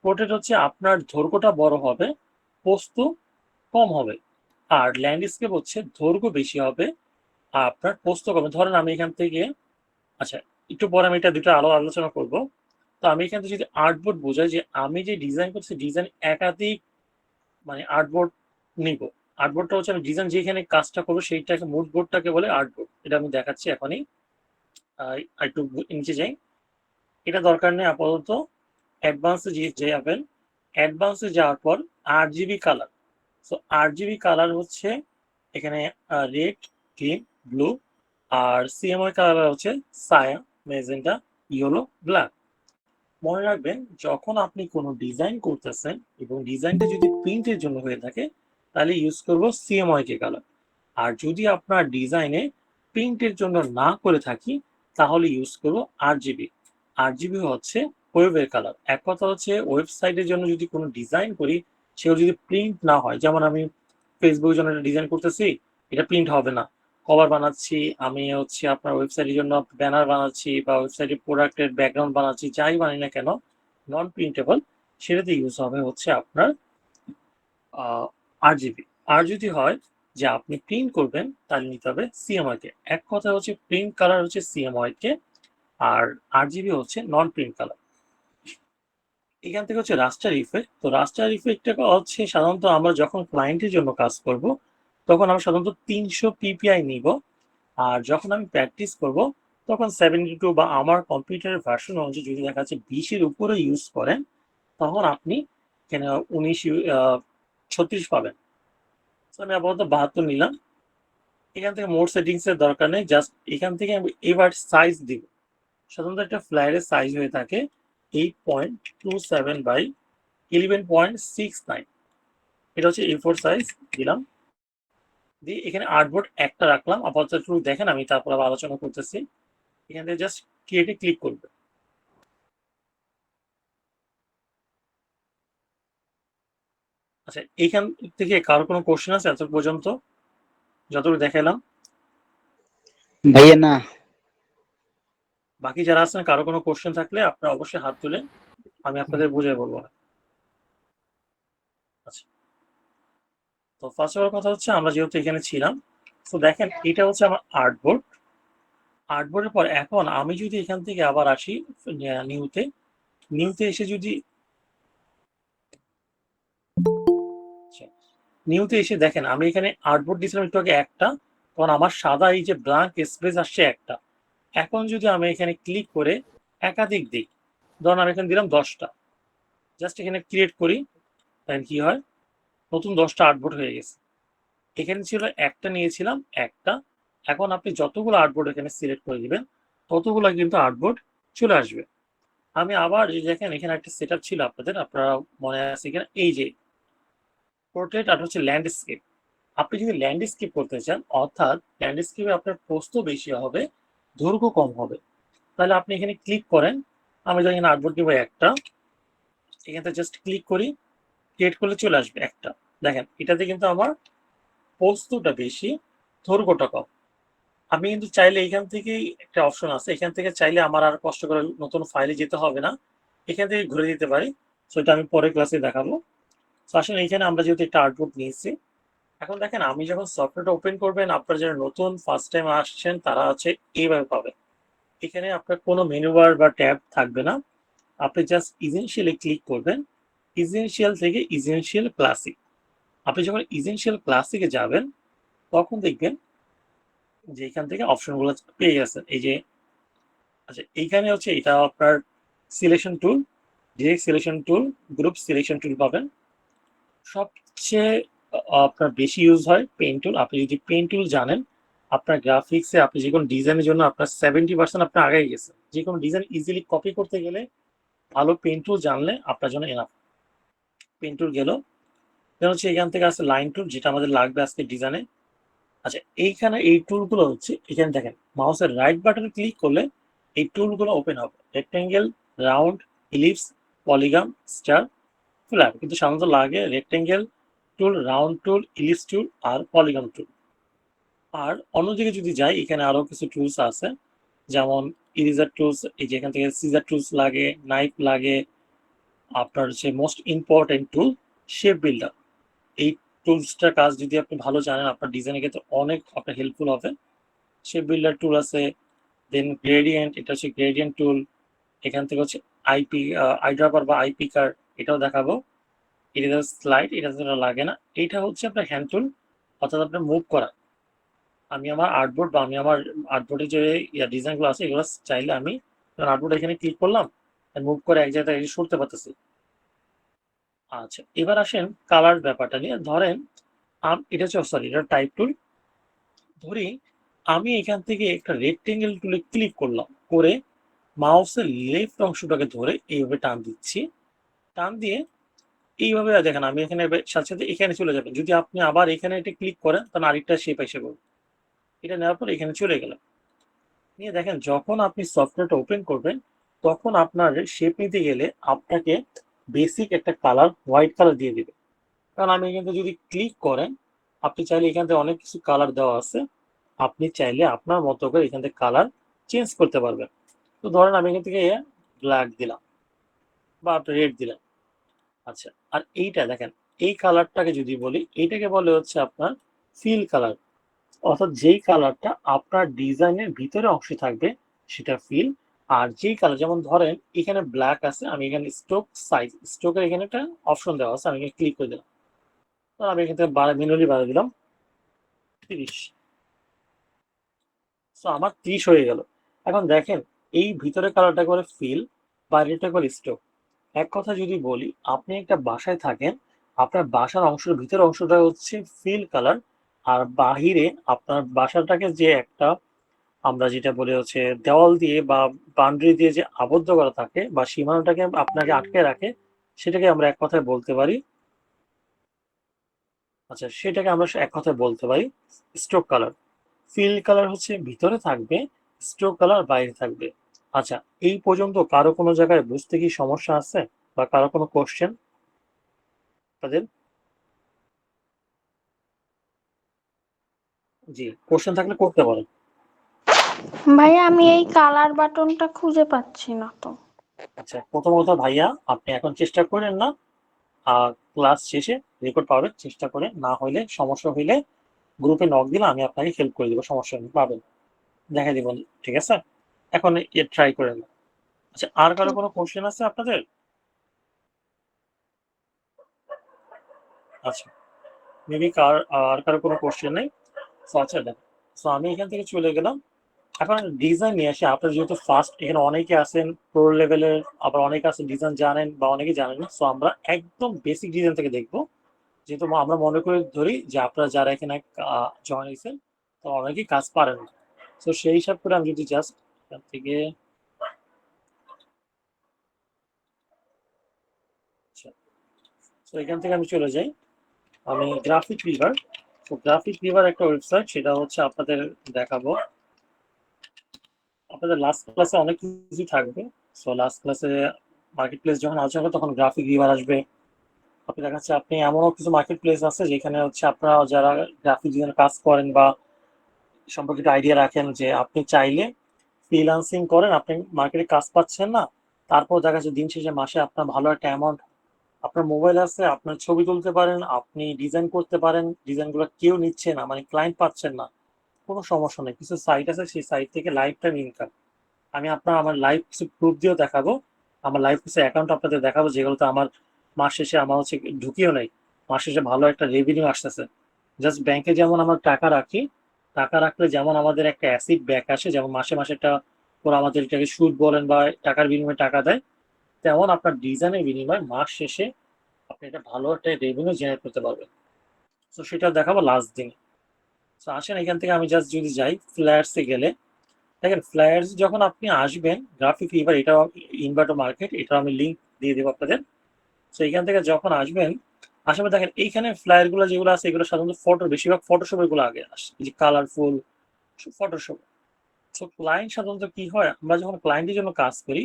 পোর্ট্রেট হচ্ছে আপনার দৈর্ঘ্যটা বড় হবে, পোস্ত কম হবে, আর ল্যান্ডস্কেপ হচ্ছে দৈর্ঘ্য বেশি হবে আর আপনার পোস্ত কমে। ধরেন আমি এখান থেকে, আচ্ছা একটু পরে আমি এটা দুটো আলোচনা করব। তো আমি এখান থেকে যদি আর্টবোর্ড বোঝাই যে আমি যে ডিজাইন করছি ডিজাইন একাধিক আর্টবোর্ড নিব। আর্টবোর্ডটা হচ্ছে আমি ডিজাইন যেখানে কাজটা করবো সেইটাকে মুড বোর্ডটাকে বলে আর্টবোর্ড। এটা আমি দেখাচ্ছি এখনই, একটু নিচে যাই। এটা দরকার নেই আপাতত, অ্যাডভান্সে যে যাবেন, অ্যাডভান্সে যাওয়ার পর RGB colour. So RGB colour হচ্ছে এখানে রেড, গ্রিন, ব্লু, আর CMY কালার হচ্ছে সায়া মেজেন্টা, ইয়েলো, ব্ল্যাক। মনে রাখবেন যখন আপনি কোনো ডিজাইন করতেছেন এবং ডিজাইনটা যদি প্রিন্টের জন্য হয়ে থাকে তাহলে ইউজ করব সিএমওয়াইকে কালার। আর যদি আপনার ডিজাইনে প্রিন্টের জন্য না করে থাকি তাহলে ইউজ করব আরজিবি। আরজিবি হচ্ছে ওয়েবের কালার। এক কথা হচ্ছে ওয়েবসাইটের জন্য যদি কোনো ডিজাইন করি সেগুলো যদি প্রিন্ট না হয়, যেমন আমি ফেসবুকের জন্য একটা ডিজাইন করতেছি, এটা প্রিন্ট হবে না। কভার বানাচ্ছি, আমি হচ্ছে আপনার ওয়েবসাইটের জন্য ব্যানার বানাচ্ছি বা ওয়েবসাইটের প্রোডাক্টের ব্যাকগ্রাউন্ড বানাচ্ছি, যাই বানাই না কেন নন প্রিন্টেবল, সেটাতে ইউজ হবে হচ্ছে আপনার আরজিবি। আর যদি হয় যে আপনি প্রিন্ট করবেন তাহলে নিতে হবে সিএমওয়াই কে। এক কথা হচ্ছে প্রিন্ট কালার হচ্ছে সিএমওয়াই কে, আর আরজিবি হচ্ছে নন প্রিন্ট কালার। এখান থেকে হচ্ছে রাস্টার ইফেক্ট। তো রাস্টার ইফেক্টটা হচ্ছে সাধারণত আমরা যখন ক্লায়েন্টের জন্য কাজ করব তখন আমরা সাধারণত 300 পিপিআই নিব, আর যখন আমি প্র্যাকটিস করব তখন 72 বা আমার কম্পিউটারের ভার্সন অনুযায়ী যদি দেখা যাচ্ছে 20-এর উপরে ইউজ করেন তখন আপনি এখানে 36 পাবেন। তো আমি আপাতত 72 নিলাম। এখান থেকে মোড সেটিংস এর দরকার নেই, জাস্ট এখান থেকে আমি এবার সাইজ দিব। সাধারণত একটা ফ্লায়ারের সাইজ হয়ে থাকে 8.27 বাই 11.69। এটা হচ্ছে A4 সাইজ দিলাম, দিয়ে এখানে আর্টবোর্ড একটা রাখলাম। আপাতত একটু দেখেন, আমি তারপর আবার আলোচনা করতেছি। এখান থেকে জাস্ট ক্রিয়েটে ক্লিক করবে। আচ্ছা, এইখান থেকে কারো কোনো কোশ্চেন আছে এত পর্যন্ত যতটুকু দেখালাম? ভাইয়া না। বাকি যারা আছেন কারো কোনো কোশ্চেন থাকলে আপনারা অবশ্যই হাত তুলেন, আমি আপনাদের বুঝিয়ে বলবো না। আচ্ছা, তো ফার্স্ট অফ অল কথা হচ্ছে আমরা যেহেতু এখানে ছিলাম, তো দেখেন এটা হচ্ছে আমার আর্টবোর্ড। আর্টবোর্ডের পর এখন আমি যদি এখান থেকে আবার আসি নিউতে, নিউতে এসে যদি নিউতে এসে দেখেন আমি এখানে আর্টবোর্ড দিয়েছিলাম একটু আগে একটা, তখন আমার সাদা এই যে ব্ল্যাঙ্ক স্পেস আসছে একটা। এখন যদি আমি এখানে ক্লিক করে একাধিক দিই, ধরুন আমি এখানে দিলাম 10টা, জাস্ট এখানে ক্রিয়েট করি, তাহলে কি হয় নতুন 10টা আর্টবোর্ড হয়ে গেছে। এখানে ছিল একটা, নিয়েছিলাম একটা। এখন আপনি যতগুলো আর্টবোর্ড এখানে সিলেক্ট করে দিবেন ততগুলো কিন্তু আর্টবোর্ড চলে আসবে। আমি আবার যে দেখেন এখানে একটা সেট ছিল আপনাদের, আপনারা মনে আছে এখানে এই যে পোর্ট্রেট আর হচ্ছে ল্যান্ডস্কেপ। আপনি যদি ল্যান্ডস্কেপ করতে চান, অর্থাৎ ল্যান্ডস্কেপে আপনার প্রস্থ বেশি হবে, দৈর্ঘ্য কম হবে, তাহলে আপনি এখানে ক্লিক করেন। আমি যখন এখানে আর্টবোর্ড দিব একটা, এখানে জাস্ট ক্লিক করি, ক্রিয়েট করলে চলে আসবে একটা। দেখেন এটাতে কিন্তু আমার প্রস্থটা বেশি, দৈর্ঘ্যটা কম। আমি কিন্তু চাইলে এখান থেকেই একটা অপশন আছে, এখান থেকে চাইলে আমার আর কষ্ট করে নতুন ফাইলে যেতে হবে না, এখান থেকে ঘুরে দিতে পারি। সো এটা আমি পরের ক্লাসে দেখাবো। তো আসলে এখানে আমরা যেহেতু একটা আর্টবোর্ড নিয়েছি, এখন দেখেন আমি যখন সফটওয়্যারটা ওপেন করবেন, আপনারা যারা নতুন ফার্স্ট টাইম আসছেন তারা হচ্ছে এইভাবে পাবেন। এখানে আপনার কোনো মেনু বার বা ট্যাব থাকবে না, আপনি জাস্ট ইসেনশিয়ালে ক্লিক করবেন। ইসেনশিয়াল থেকে ইসেনশিয়াল ক্লাসিক, আপনি যখন ইসেনশিয়াল ক্লাসিকে যাবেন তখন দেখবেন যে এখান থেকে অপশনগুলো পেয়ে গেছেন। এই যে আচ্ছা, এইখানে হচ্ছে এটা আপনার selection tool, direct selection tool, group selection tool পাবেন। সবচেয়ে আপনার বেশি ইউজ হয় পেন টুল। আপনি যদি পেন টুল জানেন, আপনার গ্রাফিক্সে আপনি যে কোনো ডিজাইনের জন্য আপনার 70% আপনার আগে গেছে। যে কোনো ডিজাইন ইজিলি কপি করতে গেলে ভালো পেন টুল জানলে আপনার জন্য এনাফ। পেন টুল গেল, হচ্ছে এখান থেকে আছে লাইন টুল, যেটা আমাদের লাগবে আজকে ডিজাইনে। আচ্ছা, এইখানে এই টুলগুলো হচ্ছে, এখানে দেখেন মাউসের রাইট বাটনে ক্লিক করলে এই টুলগুলো ওপেন হবে। Rectangle, round, ellipse, polygon, star, flat. কিন্তু সাধারণত লাগে রেক্টেঙ্গেল টুল, রাউন্ড টুল, ইলিপস টুল আর পলিগন টুল। আর অন্যদিকে যদি যাই, এখানে আরো কিছু টুলস আছে, যেমন ইরেজার টুলস, এই যে এখান থেকে সিজার টুলস লাগে, নাইফ লাগে। আপনার হচ্ছে মোস্ট ইম্পর্টেন্ট টুল শেপ বিল্ডার। এই টুলসটার কাজ যদি আপনি ভালো জানেন, আপনার ডিজাইনের ক্ষেত্রে অনেক আপনার হেল্পফুল হবে। শেপ বিল্ডার টুল আছে, দেন গ্রেডিয়েন্ট, এটা হচ্ছে গ্রেডিয়েন্ট টুল। এখান থেকে হচ্ছে আইপি আইড্রাপার বা আইপি কার্ড, এটাও দেখাবো। এটা স্লাইড, এটা লাগে না। এটা হচ্ছে আপনার হ্যান্ড টুল, অর্থাৎ আপনার মুভ করা। আমি আমার আর্টবোর্ড বা আমি আমার আর্টবোর্ডে যে ডিজাইনগুলো আছে এগুলো চাইলে আমি আর্টবোর্ড এখানে ক্লিক করলাম, মুভ করে এক জায়গায় সরতে পারতেছি। আচ্ছা, এবার আসেন কালার ব্যাপারটা নিয়ে। ধরেন এটা হচ্ছে সরি, এটা টাইপ টুল। ধরি আমি এখান থেকে একটা রেক্টেঙ্গেল টুলে ক্লিক করলাম, করে মাউসের লেফট অংশটাকে ধরে এইভাবে টান দিচ্ছি, টান দিয়ে এইভাবে দেখেন আমি এখানে সাথে সাথে এখানে চলে যাবেন। যদি আপনি আবার এখানে এটা ক্লিক করেন তাহলে আরেকটা শেপ এসে পড়বে। এটা নেওয়ার পর এখানে চলে গেলাম, নিয়ে দেখেন যখন আপনি সফটওয়্যারটা ওপেন করবেন তখন আপনার শেপ নিতে গেলে আপনাকে বেসিক একটা কালার হোয়াইট কালার দিয়ে দিবে। কারণ আমি এখান থেকে যদি ক্লিক করেন, আপনি চাইলে এখান থেকে অনেক কিছু কালার দেওয়া আছে, আপনি চাইলে আপনার মতো করে এখান থেকে কালার চেঞ্জ করতে পারবেন। তো ধরেন আমি এখান থেকে ব্ল্যাক দিলাম বা রেড দিলাম। আচ্ছা, আর এইটা দেখেন, এই কালারটাকে যদি বলি, এইটাকে বলে হচ্ছে আপনার ফিল কালার, অর্থাৎ যেই কালারটা আপনার ডিজাইনের ভিতরে অংশে থাকবে সেটা ফিল। আর যেই কালার, যেমন ধরেন এখানে ব্ল্যাক আছে, আমি এখানে স্ট্রোক সাইজ, স্ট্রোকের এখানে একটা অপশন দেওয়া আছে, আমি এখানে ক্লিক করে দিলাম, তো আমি এখান থেকে ম্যানুয়ালি বাড়িয়ে দিলাম 30। তো আমার 30 হয়ে গেল। এখন দেখেন এই ভিতরে কালারটা করে ফিল, বাইরেটা করে স্ট্রোক। এক কথা যদি বলি, আপনি একটা বাসায় থাকেন, আপনার বাসার অংশের ভিতরের অংশটা হচ্ছে ফিল কালার, আর বাহিরে আপনার বাসাটাকে যে একটা আমরা যেটা বলি হচ্ছে দেওয়াল দিয়ে বা বাউন্ডারি দিয়ে যে আবদ্ধ করা থাকে বা সীমানাটাকে আপনাকে আটকে রাখে, সেটাকে আমরা এক কথায় বলতে পারি, আচ্ছা সেটাকে আমরা এক কথায় বলতে পারি স্ট্রোক কালার। ফিল কালার হচ্ছে ভিতরে থাকবে, স্ট্রোক কালার বাইরে থাকবে। আচ্ছা, এই পর্যন্ত কারো কোনো জায়গায় বুঝতে কি সমস্যা আছে বা কারো কোনো কোশ্চেন তাদের? জি, কোশ্চেন থাকলে করতে পারেন। ভাইয়া আমি এই কালার বাটনটা খুঁজে পাচ্ছি না তো। আচ্ছা, প্রথমত ভাইয়া আপনি এখন চেষ্টা করেন না, ক্লাস শেষে রেকর্ড পাবেন, চেষ্টা করে, না হইলে সমস্যা হইলে গ্রুপে নক দিলে আমি আপনাকে হেল্প করে দিব, সমস্যা নেই, পাবেন, দেখা দিব, ঠিক আছে? এখন ট্রাই করেন। আচ্ছা, আর কারো কোনো কোশ্চেন আছে আপনাদের? আচ্ছা, মেবি আর কারো কোনো কোশ্চেন নেই। তো আচ্ছা দেখ, তো আমি এখান থেকে চলে গেলাম। এখন ডিজাইন নিয়ে আসি। আপনার যেহেতু ফার্স্ট, এখানে অনেকে আছেন প্রো লেভেলের, আবার অনেকে আছেন ডিজাইন জানেন বা অনেকে জানেন না। সো আমরা একদম বেসিক ডিজাইন থেকে দেখবো, যেহেতু আমরা মনে করে ধরি যে আপনারা যারা এখানে জয়েন হয়েছেন তো অনেকেই কাজ পারেন না। তো সেই হিসাব করে আমি যদি জাস্ট এখান থেকে, আচ্ছা, তো এখান থেকে আমি চলে যাই, আমি গ্রাফিক রিভার। তো গ্রাফিক রিভার একটা ওয়েবসাইট, সেটা হচ্ছে আপনাদের দেখাবো। আপনাদের লাস্ট ক্লাসে অনেক কিছু থাকবে। সো লাস্ট ক্লাসে মার্কেট প্লেস যখন আলোচনা হবে তখন গ্রাফিক রিভার আসবে। আপনি দেখাচ্ছে আপনি এমনও কিছু মার্কেট প্লেস আছে যেখানে হচ্ছে আপনারা যারা গ্রাফিক ডিজাইনের কাজ করেন বা সম্পর্কিত আইডিয়া রাখেন, যে আপনি চাইলে ফ্রিল্যান্সিং করেন, আপনি মার্কেটে কাজ পাচ্ছেন না, তারপর দেখা যাচ্ছে দিন শেষে মাসে আপনার ভালো একটা অ্যামাউন্ট, আপনার মোবাইল আছে, আপনার ছবি তুলতে পারেন, আপনি ডিজাইন করতে পারেন, ডিজাইনগুলো কেউ নিচ্ছে না, মানে ক্লায়েন্ট পাচ্ছেন না, কোনো সমস্যা নেই, কিছু সাইট আছে, সেই সাইট থেকে লাইফ টাইম ইনকাম। আমি আমার লাইভ কিছু প্রুফ দিয়েও দেখাবো, আমার লাইভ কিছু অ্যাকাউন্ট আপনাদের দেখাবো যেগুলোতে আমার মাস শেষে আমার হচ্ছে ঢুকিও নেই, মাস শেষে ভালো একটা রেভিনিউ আসতেছে। জাস্ট ব্যাংকে যেমন আমরা টাকা রাখি, টাকা রাখলে যেমন আমাদের একটা অ্যাসিড ব্যাক আসে, যেমন মাসে মাসে একটা ওরা আমাদের এটাকে সুদ বলেন বা টাকার বিনিময়ে টাকা দেয়, তেমন আপনার ডিজাইনের বিনিময়ে মাস শেষে আপনি একটা ভালো একটা রেভিনিউ জেনারেট করতে পারবেন। তো সেটা দেখাবো লাস্ট দিন। তো আসেন এখান থেকে আমি জাস্ট যদি যাই ফ্ল্যাটসে গেলে, দেখেন ফ্লায়ার্স যখন আপনি আসবেন, গ্রাফিক রিভার এটা ইনভার্টার মার্কেট, এটা আমি লিঙ্ক দিয়ে দেবো আপনাদের। তো এখান থেকে যখন আসবেন, আসামে দেখেন এইখানে ফ্লায়ার গুলো যেগুলো আছে এগুলো সাধারণত ফটো, বেশিরভাগ ফটোশপ এগুলো আগে আসে, এই যে কালারফুল ফটোশপ। তো ক্লায়েন্ট সাধারণত কি হয়, আমরা যখন ক্লায়েন্টের জন্য কাজ করি,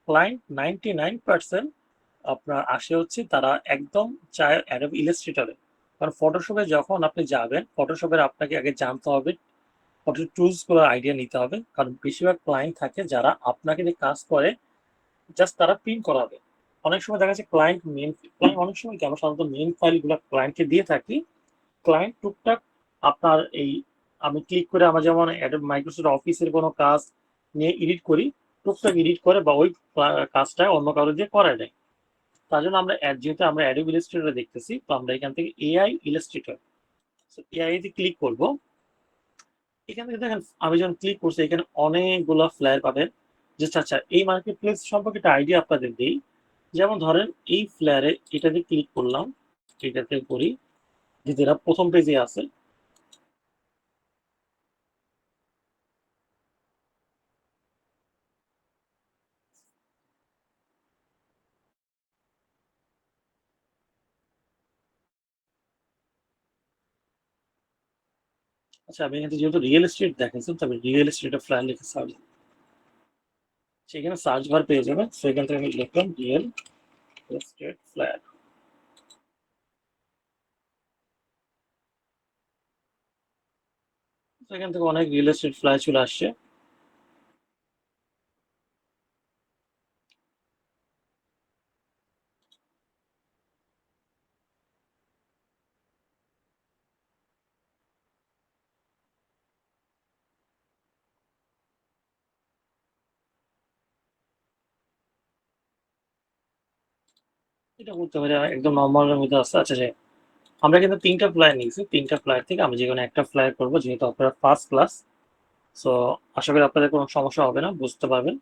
ক্লায়েন্ট 99% আপনার আসে হচ্ছে তারা একদম চায় অ্যাডোব ইলাস্ট্রেটরে। কারণ ফটোশপে যখন আপনি যাবেন, ফটোশপের আপনাকে আগে জানতে হবে, ফটো টুলস গুলোর আইডিয়া নিতে হবে, কারণ বেশিরভাগ ক্লায়েন্ট থাকে যারা আপনাকে যে কাজ করে জাস্ট তারা প্রিন্ট করাবে। অনেক সময় দেখা যাচ্ছে ক্লায়েন্ট অনেক সময় কি আমরা সাধারণত মেন ফাইল গুলো ক্লায়েন্টকে দিয়ে থাকি, ক্লায়েন্ট টুকটাক আপনার এই, আমি ক্লিক করে আমার যেমন মাইক্রোসফট অফিসের কোনো কাজ নিয়ে এডিট করি, টুকটাক এডিট করে বা ওই কাজটা অন্য কারো দিয়ে করায় দেয়। তার জন্য আমরা যেহেতু আমরা অ্যাডোব ইলাস্ট্রেটর দেখতেছি, তো আমরা এখান থেকে এআই ইলাস্ট্রেটর, এআই তে ক্লিক করব। এখান থেকে দেখেন আমি যখন ক্লিক করছি এখানে অনেকগুলো ফ্লায়ার পাবেন। জাস্ট আচ্ছা, এই মার্কেট প্লেস সম্পর্কে একটা আইডিয়া আপনাদের দিই। যেমন ধরেন এই ফ্লায়ারে এটাতে ক্লিক করলাম, এটাতে করি, যেটা প্রথম পেজে আছে, আচ্ছা, আমি এখানে যেহেতু রিয়েল এস্টেট দেখাচ্ছেন, তবে রিয়েল এস্টেট ফ্ল্যাট লিখে সার্চ, সেখানে সার্চ বার পেয়ে যাবেন। সেখান থেকে আমি লিখলাম রিয়েল এস্টেট ফ্ল্যাট। সেখান থেকে অনেক রিয়েল এস্টেট ফ্ল্যাট চলে আসছে। এটা করতে পারি, একদম নর্মালের মধ্যে আছে। আচ্ছা, যে আমরা কিন্তু 3টা ফ্লায়ার নিয়েছি, 3টা ফ্লায়ার থেকে আমি যে কোনো একটা ফ্লায়ার করবো, যেহেতু আপনারা ফার্স্ট ক্লাস। সো আশা করি আপনাদের কোনো সমস্যা হবে না, বুঝতে পারবেন।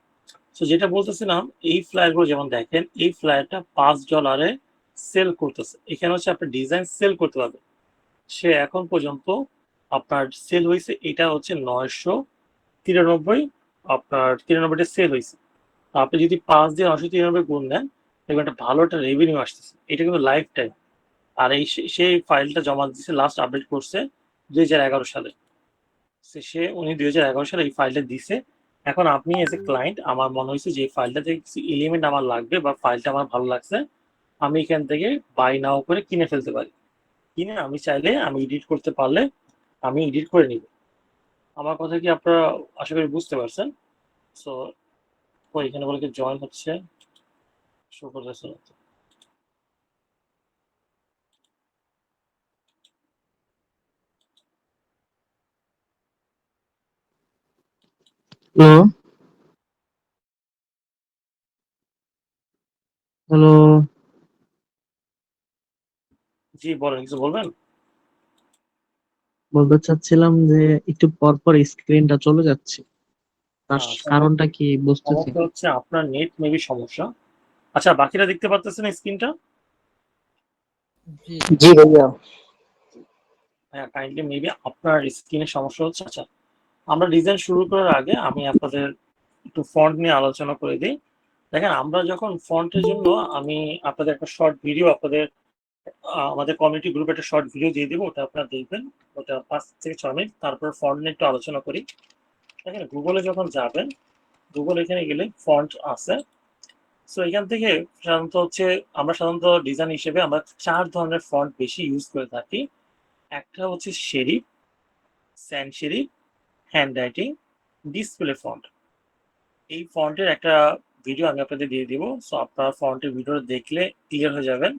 সো যেটা বলতেছিলাম, এই ফ্লায়ার গুলো যেমন দেখেন, এই ফ্লায়ারটা $5 সেল করতেছে। এখানে হচ্ছে আপনি ডিজাইন সেল করতে পারবেন। সে এখন পর্যন্ত আপনার সেল হয়েছে, এটা হচ্ছে 993, আপনার 93টা সেল হয়েছে। আপনি যদি 5 দিয়ে 993 গুণ দেন, দেখবেন একটা ভালো একটা রেভিনিউ আসতেছে। এটা কিন্তু লাইফ টাইম। আর এই সেই ফাইলটা জমা দিচ্ছে, লাস্ট আপডেট করছে 2011 সালে। উনি 2011 সালে এই ফাইলটা দিছে। এখন আপনি এজ এ ক্লায়েন্ট, আমার মনে হয়েছে যে এই ফাইলটা থেকে কিছু এলিমেন্ট আমার লাগবে বা ফাইলটা আমার ভালো লাগছে, আমি এখান থেকে বাই নাও করে কিনে ফেলতে পারি। কিনে আমি চাইলে, আমি এডিট করতে পারলে আমি এডিট করে নিব। আমার কথা কি আপনারা আশা করি বুঝতে পারছেন? সো এখানে বলে জয়েন হচ্ছে, শো করতেছে না তো। Hello, hello. জি বলেন, কিছু বলবেন? বলতে চাচ্ছিলাম যে একটু পর পর স্ক্রিনটা চলে যাচ্ছে, তার কারণটা কি বুঝতেছি সমস্যা না। হচ্ছে আপনার নেট মেবি সমস্যা। আচ্ছা, বাকিরা দেখতে পারতেছেন স্ক্রিনটা? জি জি ভাইয়া। হ্যাঁ, কাইন্ডলি মেবি আপনার স্ক্রিনের সমস্যা হচ্ছে। আচ্ছা, আমরা ডিজাইন শুরু করার আগে আমি আপনাদের একটু ফন্ট নিয়ে আলোচনা করে দিই। দেখেন, আমরা যখন ফন্টের জন্য, আমি আপনাদের একটা শর্ট ভিডিও, আপনাদের আমাদের কমিউনিটি গ্রুপে একটা শর্ট ভিডিও দিয়ে দেবো, ওটা আপনারা দেখবেন। ওটা 5 থেকে 6 মিনিট। তারপর ফন্ট নিয়ে একটু আলোচনা করি। দেখেন, গুগলে যখন যাবেন, গুগল এখানে গেলে ফন্ট আছে। সো এখান থেকে আমরা সাধারণত ডিজাইন হিসেবে আমরা 4 ধরনের ফন্ট বেশি ইউজ করে থাকি। একটা হচ্ছে serif, sans serif, hand writing, display font. এই ফন্টের একটা ভিডিও আমি আপনাদের দিয়ে দিব। সো আপনারা ফন্টের ভিডিওটা দেখলে ক্লিয়ার হয়ে যাবেন।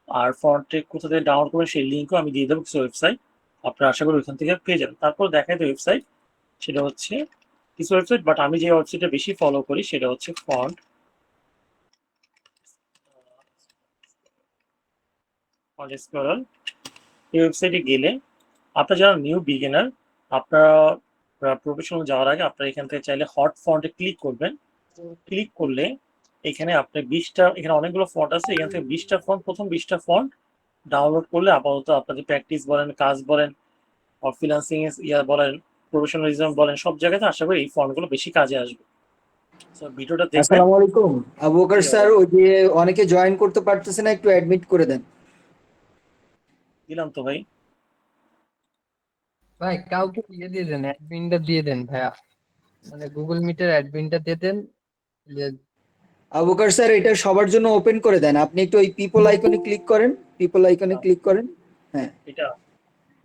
আর ফন্টে কোথা থেকে ডাউনলোড করবেন সেই লিঙ্কও আমি দিয়ে দেবো, কিছু ওয়েবসাইট। আপনারা আশা করি ওইখান থেকে পেয়ে যাবেন। তারপর দেখাই তো ওয়েবসাইট, সেটা হচ্ছে কিছু ওয়েবসাইট, বাট আমি যে ওয়েবসাইটটা বেশি ফলো করি সেটা হচ্ছে ফন্ট এক্সপ্লোরার। এই ওয়েবসাইটে গেলে আপনারা যারা নিউ বিগিনার, আপনারা প্রফেশনাল যাওয়ার আগে আপনারা এখান থেকে চাইলে হট ফন্টে ক্লিক করবেন। ক্লিক করলে এখানে আপনি 20টা, এখানে অনেকগুলো ফন্ট আছে, এখান থেকে 20টা ফন্ট, প্রথম 20টা ফন্ট ডাউনলোড করলে আপাতত আপনাদের প্র্যাকটিস বলেন, কাজ বলেন, ফ্রিল্যান্সিং বলেন, প্রফেশনালিজম বলেন, সব জায়গাতে আশা করি এই ফন্টগুলো বেশি কাজে আসবে। সো ভিডিওটা দেখবেন। আসসালামু আলাইকুম আবু বকর স্যার, ওই যে অনেকে জয়েন করতে পারতেছে না, একটু অ্যাডমিট করে দেন। দিলাম তো ভাই। ভাই, কাউকে দিয়ে দেন, অ্যাডমিনটা দিয়ে দেন ভাইয়া, মানে গুগল মিটের অ্যাডমিনটা দিয়ে দেন। যে আবু বকর স্যার, এটা সবার জন্য ওপেন করে দেন। আপনি একটু ওই পিপল আইকনে ক্লিক করেন, পিপল আইকনে ক্লিক করেন। হ্যাঁ, এটা,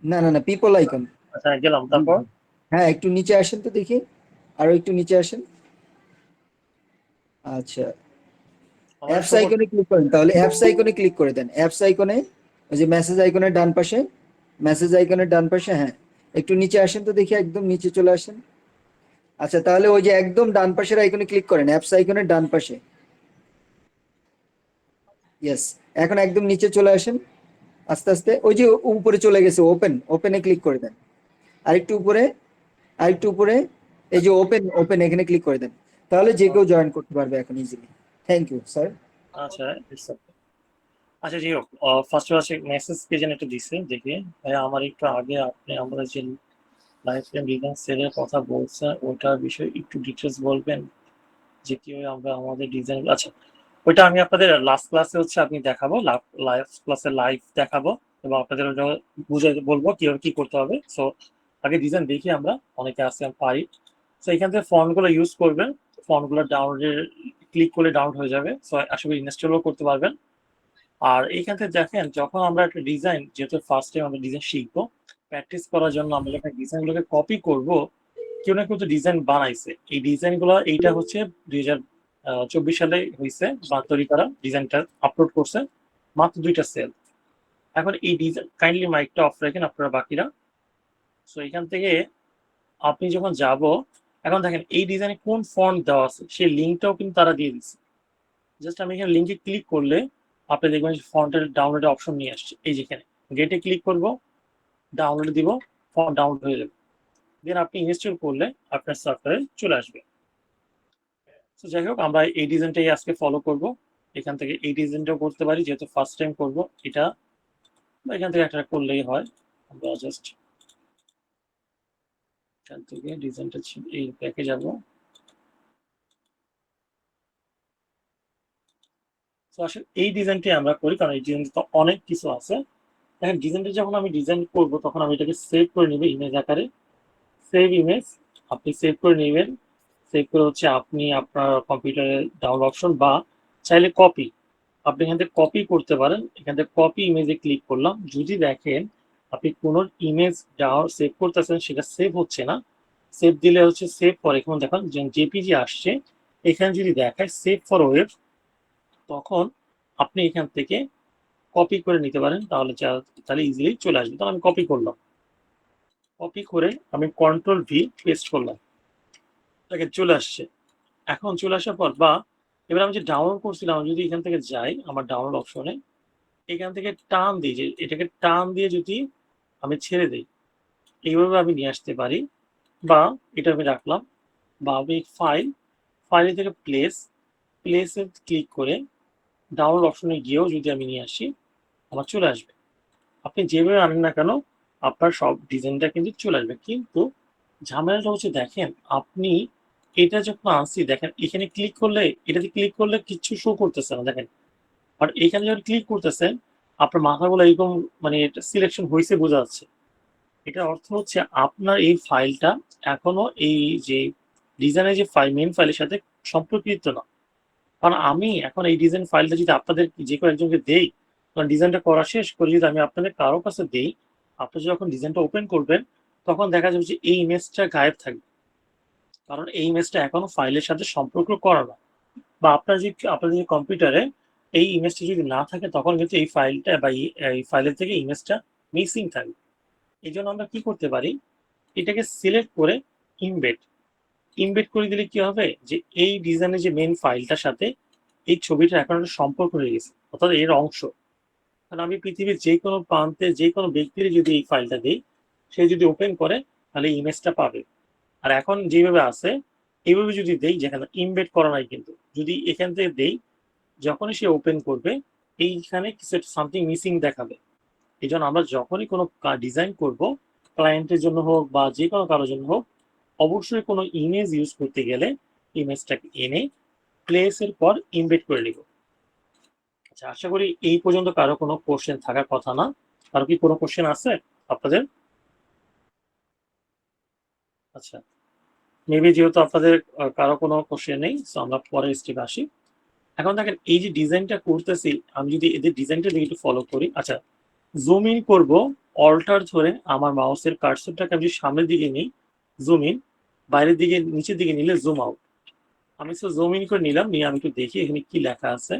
না না না, পিপল আইকন। আচ্ছা গেলাম। তারপর হ্যাঁ, একটু নিচে আসেন তো দেখি, আরো একটু নিচে আসেন। আচ্ছা, আমার অ্যাপস আইকনে ক্লিক করেন, তাহলে অ্যাপস আইকনে ক্লিক করে দেন। অ্যাপস আইকনে, ওই যে মেসেজ আইকনের ডান পাশে, মেসেজ আইকনের ডান পাশে, হ্যাঁ একটু নিচে আসেন তো দেখি, একদম নিচে চলে আসেন। আচ্ছা, তাহলে ওই যে একদম ডান পাশের আইকনে ক্লিক করেন, অ্যাপস আইকনের ডান পাশে। ইয়েস, এখন একদম নিচে চলে আসেন আস্তে আস্তে, ওই যে উপরে চলে গেছে ওপেন, ওপেনে ক্লিক করে দেন। আরেকটু উপরে, আরেকটু উপরে, এই যে ওপেন, ওপেন এখানে ক্লিক করে দেন। তাহলে যে কেউ জয়েন করতে পারবে এখন ইজিলি। Thank you sir. আচ্ছা, আচ্ছা যাই হোক, ফার্স্ট আছে মেসেজ পেজে একটা দিছে, দেখে ভাই আমার একটু আগে আপনি আমরা যে লাইফ টাইম ডিজাইন সেলের কথা বলছেন, ওটার বিষয়ে একটু ডিটেলস বলবেন, যে কিভাবে আমরা আমাদের ডিজাইন। আচ্ছা, ওইটা আমি আপনাদের লাস্ট ক্লাসে হচ্ছে আপনি দেখাবো, লাস্ট ক্লাসে লাইভ দেখাবো, এবং আপনাদের বুঝে বলবো কিভাবে কি করতে হবে। সো আগে ডিজাইন দেখি আমরা, অনেকে আছে আমি পারি। তো এখান থেকে ফন্টগুলো ইউজ করবেন, ফন্টগুলো ডাউনলোডের ক্লিক করলে ডাউনলোড হয়ে যাবে, সো আশা করি ইনস্টলও করতে পারবেন। আর এইখান থেকে দেখেন, যখন আমরা একটা ডিজাইন, যেহেতু ফার্স্ট টাইম আমরা ডিজাইন শিখবো, প্র্যাকটিস করার জন্য আমরা যখন ডিজাইনগুলোকে কপি করব, কেউ না কেউ তো ডিজাইন বানাইছে। এই ডিজাইনগুলো, এইটা হচ্ছে 2024 সালে হয়েছে বা তৈরি করা, ডিজাইনটা আপলোড করছে মাত্র 2টা সেল। এখন এই ডিজাইন, কাইন্ডলি মাইকটা অফ রাখেন আপনারা বাকিরা। সো এখান থেকে আপনি যখন যাব, এখন দেখেন এই ডিজাইনে কোন ফন্ট দেওয়া আছে সেই লিঙ্কটাও কিন্তু তারা দিয়ে দিচ্ছে। জাস্ট আমি এখানে লিঙ্কে ক্লিক করলে আপনি দেখবেন ফন্টের ডাউনলোডের অপশন নিয়ে আসছে। এই যেখানে গেটে ক্লিক করব, ডাউনলোড দিব, ফন্ট ডাউনলোড হয়ে যাবে। দেন আপনি ইনস্টল করলে আপনার সফটওয়্যারে চলে আসবে। তো যাই হোক, আমরা এই ডিজাইনটাই আজকে ফলো করব। এখান থেকে এই ডিজাইনটাও করতে পারি, যেহেতু ফার্স্ট টাইম করব এটা, এখান থেকে একটা করলেই হয়। আমরা জাস্ট এখান থেকে ডিজাইনটা এই ব্যাকে যাব। তো আসলে এই ডিজাইনটাই আমরা করি, কারণ এই ডিজাইনটা তো অনেক কিছু আছে। দেখেন ডিজাইনটা যখন আমি ডিজাইন করব, তখন আমি এটাকে সেভ করে নেব ইমেজ আকারে। সেভ ইমেজ আপনি সেভ করে নেবেন। সেভ করে হচ্ছে আপনি আপনার কম্পিউটারে ডাউনলোড অপশন, বা চাইলে কপি, আপনি এখান থেকে কপি করতে পারেন। এখান থেকে কপি ইমেজে ক্লিক করলাম। যদি দেখেন আপনি কোনো ইমেজ সেভ করতেছেন, সেটা সেভ হচ্ছে না, সেভ দিলে হচ্ছে সেভ ফর, এখন দেখেন জেপিজি আসছে, এখানে যদি দেখায় সেভ ফর ওয়েব, তখন আপনি এখান থেকে কপি করে নিতে পারেন, তাহলে ইজিলি চলে আসবে। তাহলে আমি কপি করলাম, কপি করে আমি কন্ট্রোল ভি পেস্ট করলাম, দেখেন চলে আসছে। এখন চলে আসার পর, বা এবার আমি যে ডাউনলোড করছিলাম, আমি যদি এখান থেকে যাই আমার ডাউনলোড অপশনে, এখান থেকে টান দিই, যে এটাকে টান দিয়ে যদি আমি ছেড়ে দিই, এইভাবে আমি নিয়ে আসতে পারি। বা এটা আমি রাখলাম, বা আমি ফাইল থেকে প্লেসে ক্লিক করে ডাউনলোড অপশনে গিয়েও যদি আমি নিয়ে আসি, আমার চলে আসবে। আপনি যেভাবে আনেন না কেন, আপনার সব ডিজাইনটা কিন্তু চলে আসবে। কিন্তু ঝামেলাটা হচ্ছে, দেখেন আপনি এটা যখন আনছি, দেখেন এখানে ক্লিক করলে, এটাতে ক্লিক করলে কিচ্ছু শো করতেছে না, দেখেন। আর এখানে যখন ক্লিক করতেছেন, আপনার মাথাগুলো এরকম, মানে এটা সিলেকশন হয়েছে বোঝা যাচ্ছে। এটার অর্থ হচ্ছে আপনার এই ফাইলটা এখনো এই যে ডিজাইনের যে মেইন ফাইলের সাথে সম্পর্কিত না। কারণ আমি এখন এই ডিজাইন ফাইলটা যদি আপনাদের যে কোনো একজনকে দেই, কারণ ডিজাইনটা করা শেষ করে যদি আমি আপনাদের কারো কাছে দেই, আপনারা যখন ডিজাইনটা ওপেন করবেন, তখন দেখা যাবে যে এই ইমেজটা গায়েব থাকবে, কারণ এই ইমেজটা এখনো ফাইলের সাথে সম্পর্ক করা না। বা আপনাদের যে কম্পিউটারে এই ইমেজটা যদি না থাকে, তখন কিন্তু এই ফাইলটা বা এই ফাইলের থেকে ইমেজটা মিসিং থাকবে। এই জন্য আমরা কি করতে পারি, এটাকে সিলেক্ট করে ইমবেড করে দিলে কি হবে, যে এই ডিজাইনের যে মেইন ফাইলটার সাথে এই ছবিটা এখন একটা সম্পর্ক হয়ে গেছে, অর্থাৎ এর অংশ। কারণ আমি পৃথিবীর যে কোনো প্রান্তে যে কোনো ব্যক্তির যদি এই ফাইলটা দিই, সে যদি ওপেন করে, তাহলে ইমেজটা পাবে। আর এখন যেভাবে আছে এইভাবে যদি দেই, যেখানে ইমবেড করা নাই, কিন্তু যদি এখান থেকে দেই, যখনই সে ওপেন করবে, এইখানে কিছু সামথিং মিসিং দেখাবে। এই জন্য আমরা যখনই কোনো ডিজাইন করব, ক্লায়েন্টের জন্য হোক বা যে কোনো কারোর জন্য হোক, অবশ্যই কোনো ইমেজ ইউজ করতে গেলে ইমেজটাকে এনে প্লেসের পর ইমবেড করে নিব। আচ্ছা, আশা করি এই পর্যন্ত কারো কোনো কোশ্চেন থাকার কথা না। কারো কি কোনো কোশ্চেন আছে আপনাদের? আচ্ছা, মেবি যেহেতু আপনাদের কারো কোনো কোশ্চেন নেই, তো আমরা পরের স্টেপে আসি। এখন দেখেন এই যে ডিজাইনটা করতেছি, আমি যদি এদের ডিজাইনটা দিকে একটু ফলো করি। আচ্ছা, জুম ইন করবো, অল্টার ধরে আমার মাউসের কার্সরটাকে আমি সামনের দিকে নিই, জুম ইন, বাইরের দিকে নিচের দিকে নিলে জুম আউট। আমি তো জুম ইন করে নিলাম, নিয়ে আমি একটু দেখি এখানে কি লেখা আছে।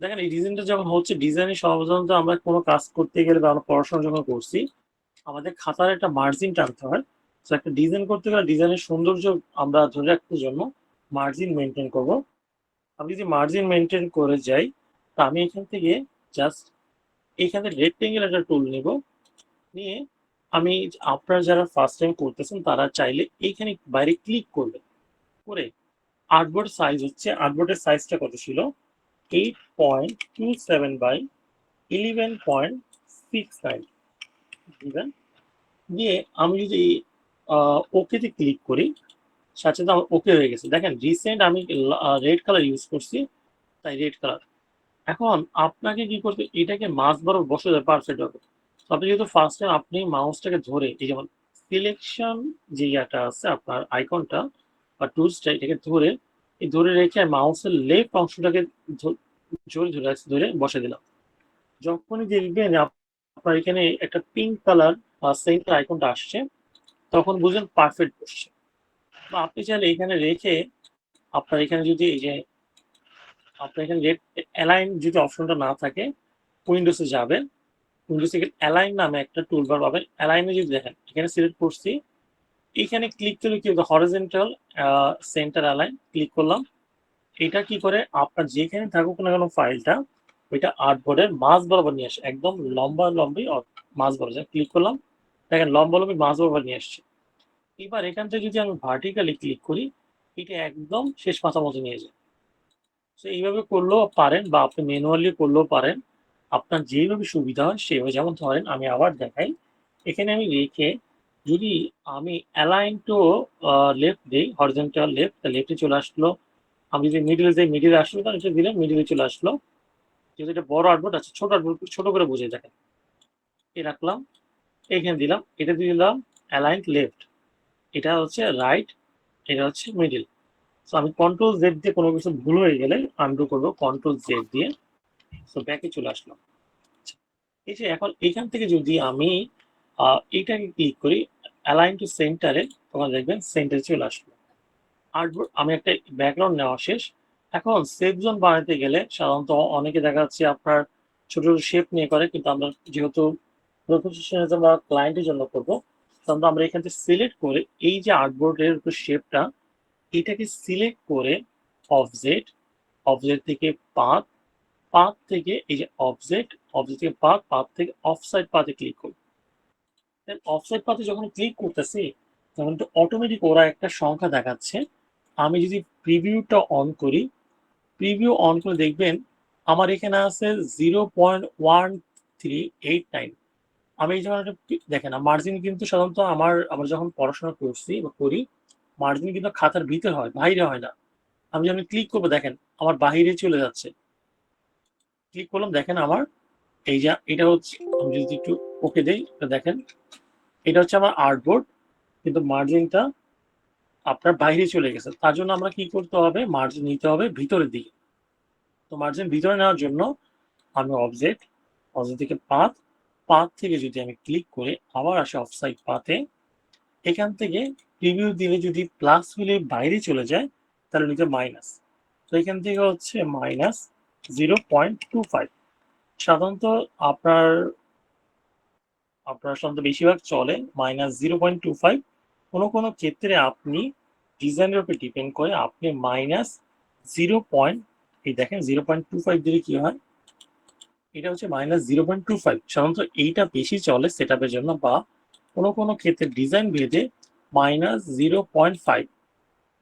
দেখেন এই ডিজাইনটা যখন হচ্ছে, ডিজাইনে সাধারণত আমরা কোনো কাজ করতে গেলে বা আমরা পড়াশোনা যখন করছি, আমাদের খাতার একটা মার্জিন টানতে হয়। তো একটা ডিজাইন করতে গেলে ডিজাইনের সৌন্দর্য আমরা ধরে রাখতে জন্য মার্জিন মেনটেন করব। আমি যদি মার্জিন মেনটেন করে যাই, তা আমি এখান থেকে জাস্ট এইখানে রেক্টেঙ্গেল একটা টুল নিব, নিয়ে আমি, আপনারা যারা ফার্স্ট টাইম করতেছেন তারা চাইলে এইখানে বাইরে ক্লিক করবে, করে আর্টবোর্ড সাইজ হচ্ছে, আর্টবোর্ডের সাইজটা কত ছিল, 8.27 বাই 11.65 দিবেন। দিয়ে আমি যদি ওকেতে ক্লিক করি, সাথে সাথে আমার ওকে হয়ে গেছে। দেখেন রিসেন্ট আমি রেড কালার ইউজ করছি, তাই রেড কালার। এখন আপনাকে কি করতে, এটাকে মাছ বরাবর বসে যায় পারফেক্ট হবে। আপনি যেহেতু ফার্স্ট টাইম আপনি মাউসটাকে ধরে, এই যেমন সিলেকশন যে ইয়াটা আছে আপনার আইকনটা বা টুলসটা, এটাকে ধরে রেখে মাউসের লেফট অংশটাকে ধরে বসে দিলাম। যখনই দেখবেন আপনার এখানে একটা পিঙ্ক কালার সেন্টার আইকনটা আসছে, তখন বুঝবেন পারফেক্ট বসছে। বা আপনি চাইলে এখানে রেখে আপনার এখানে যদি এই যে আপনার এখানে অ্যালাইন যদি অপশনটা না থাকে, উইন্ডোজে যাবেন, উইন্ডোজ থেকে অ্যালাইন নামে একটা টুলবার পাবেন। অ্যালাইনে যদি দেখেন এখানে সিলেক্ট করছি, এখানে ক্লিক করলে কি হরিজন্টাল সেন্টার অ্যালাইন ক্লিক করলাম। এটা কি করে আপনার যেখানে থাকুক না কেন ফাইলটা, ওইটা আর্টবোর্ডের মাঝ বরাবর নিয়ে আসে, একদম লম্বি মাঝ বরাবর ক্লিক করলাম, দেখেন লম্বি মাঝ বরাবর নিয়ে আসছে। এবার এখান থেকে যদি আমি ভার্টিক্যালি ক্লিক করি, এটা একদম শেষ মাথা মতো নিয়ে যায়। তো এইভাবে করলেও পারেন বা আপনি ম্যানুয়ালি করলেও পারেন, আপনার যেভাবে সুবিধা হয় সেভাবে। যেমন ধরেন আমি আবার দেখাই, এখানে আমি রেখে যদি আমি অ্যালাইন টু লেফট দিই, হরিজন্টাল লেফট, লেফটে চলে আসলো। আমি যদি মিডিলে যাই, মিডিলে আসলো, কারণ এটা দিলে মিডিলে চলে আসলো। যেহেতু এটা বড় আর্টবোর্ড আছে, ছোট আর্টবোর্ড ছোট করে বুঝে দেখেন, এ রাখলাম, এখানে দিলাম, এটা দিয়ে দিলাম অ্যালাইন লেফট, এটা হচ্ছে রাইট, এটা হচ্ছে মিডিল। সো আমি কন্ট্রোল জেড দিয়ে কোনো কিছু ভুল হয়ে গেলে আনডু করবো কন্ট্রোল জেড দিয়ে। সো ব্যাকে চলে আসলাম। এই যে এখন এখান থেকে যদি আমি এইটাকে ক্লিক করি অ্যালাইন টু সেন্টারে, তখন দেখবেন সেন্টারে চলে আসলো আর্টবোর্ড। আমি একটা ব্যাকগ্রাউন্ড নেওয়া শেষ। এখন সেফ জোন বানাতে গেলে সাধারণত অনেকে দেখা যাচ্ছে আপনার ছোট ছোট শেপ নিয়ে করে, কিন্তু আমরা যেহেতু প্রফেশনাল বা ক্লায়েন্টের জন্য করবো, তখন আমরা এখান থেকে সিলেক্ট করে এই যে আর্টবোর্ডের উপর শেপটা, এটাকে সিলেক্ট করে অবজেক্ট, অবজেক্ট থেকে পাথ থেকে এই যে অবজেক্ট থেকে পাথ থেকে অফসাইড পাথে ক্লিক করব। দেন অফসাইড পাথে যখন ক্লিক করতেছি, তখন তো অটোমেটিক ওরা একটা সংখ্যা দেখাচ্ছে। আমি যদি প্রিভিউটা অন করি, প্রিভিউ অন করে দেখবেন আমার এখানে আছে 0.1389। আমি যখন দেখেন মার্জিন কিন্তু সাধারণত আমরা যখন পড়াশোনা করছি বা করি, মার্জিন কিন্তু খাতার ভিতরে হয়, বাইরে হয় না। আমি যখন ক্লিক করবো দেখেন আমার বাহিরে চলে যাচ্ছে। ক্লিক করলাম, দেখেন আমার এই যে এটা হচ্ছে, আমি যদি একটু ওকে দেই, দেখেন এটা হচ্ছে আমার আর্টবোর্ড, কিন্তু মার্জিনটা আপনার বাইরে চলে গেছে। তার জন্য আমরা কি করতে হবে, মার্জিন নিতে হবে ভিতরের দিকে। তো মার্জিন ভিতরে নেওয়ার জন্য আমি অবজেক্ট থেকে পাথ থেকে যদি আমি ক্লিক করে আবার আসে অফসাইড পাথে, এখান থেকে প্রিভিউ দিলে যদি প্লাস হলে বাইরে চলে যায়, তাহলে নিচে মাইনাস। তো এখান থেকে হচ্ছে -0.25। সাধারণত আপনার সাধারণত বেশিরভাগ চলে -0.25। কোনো ক্ষেত্রে আপনি ডিজাইনের উপর ডিপেন্ড করে আপনি -0. এই দেখেন 0.25 দিলে কি হয়, এটা হচ্ছে -0.25। সাধারণত এইটা বেশি চলে সেটআপের জন্য, বা কোনো ক্ষেত্রে ডিজাইন ভেদে -0.5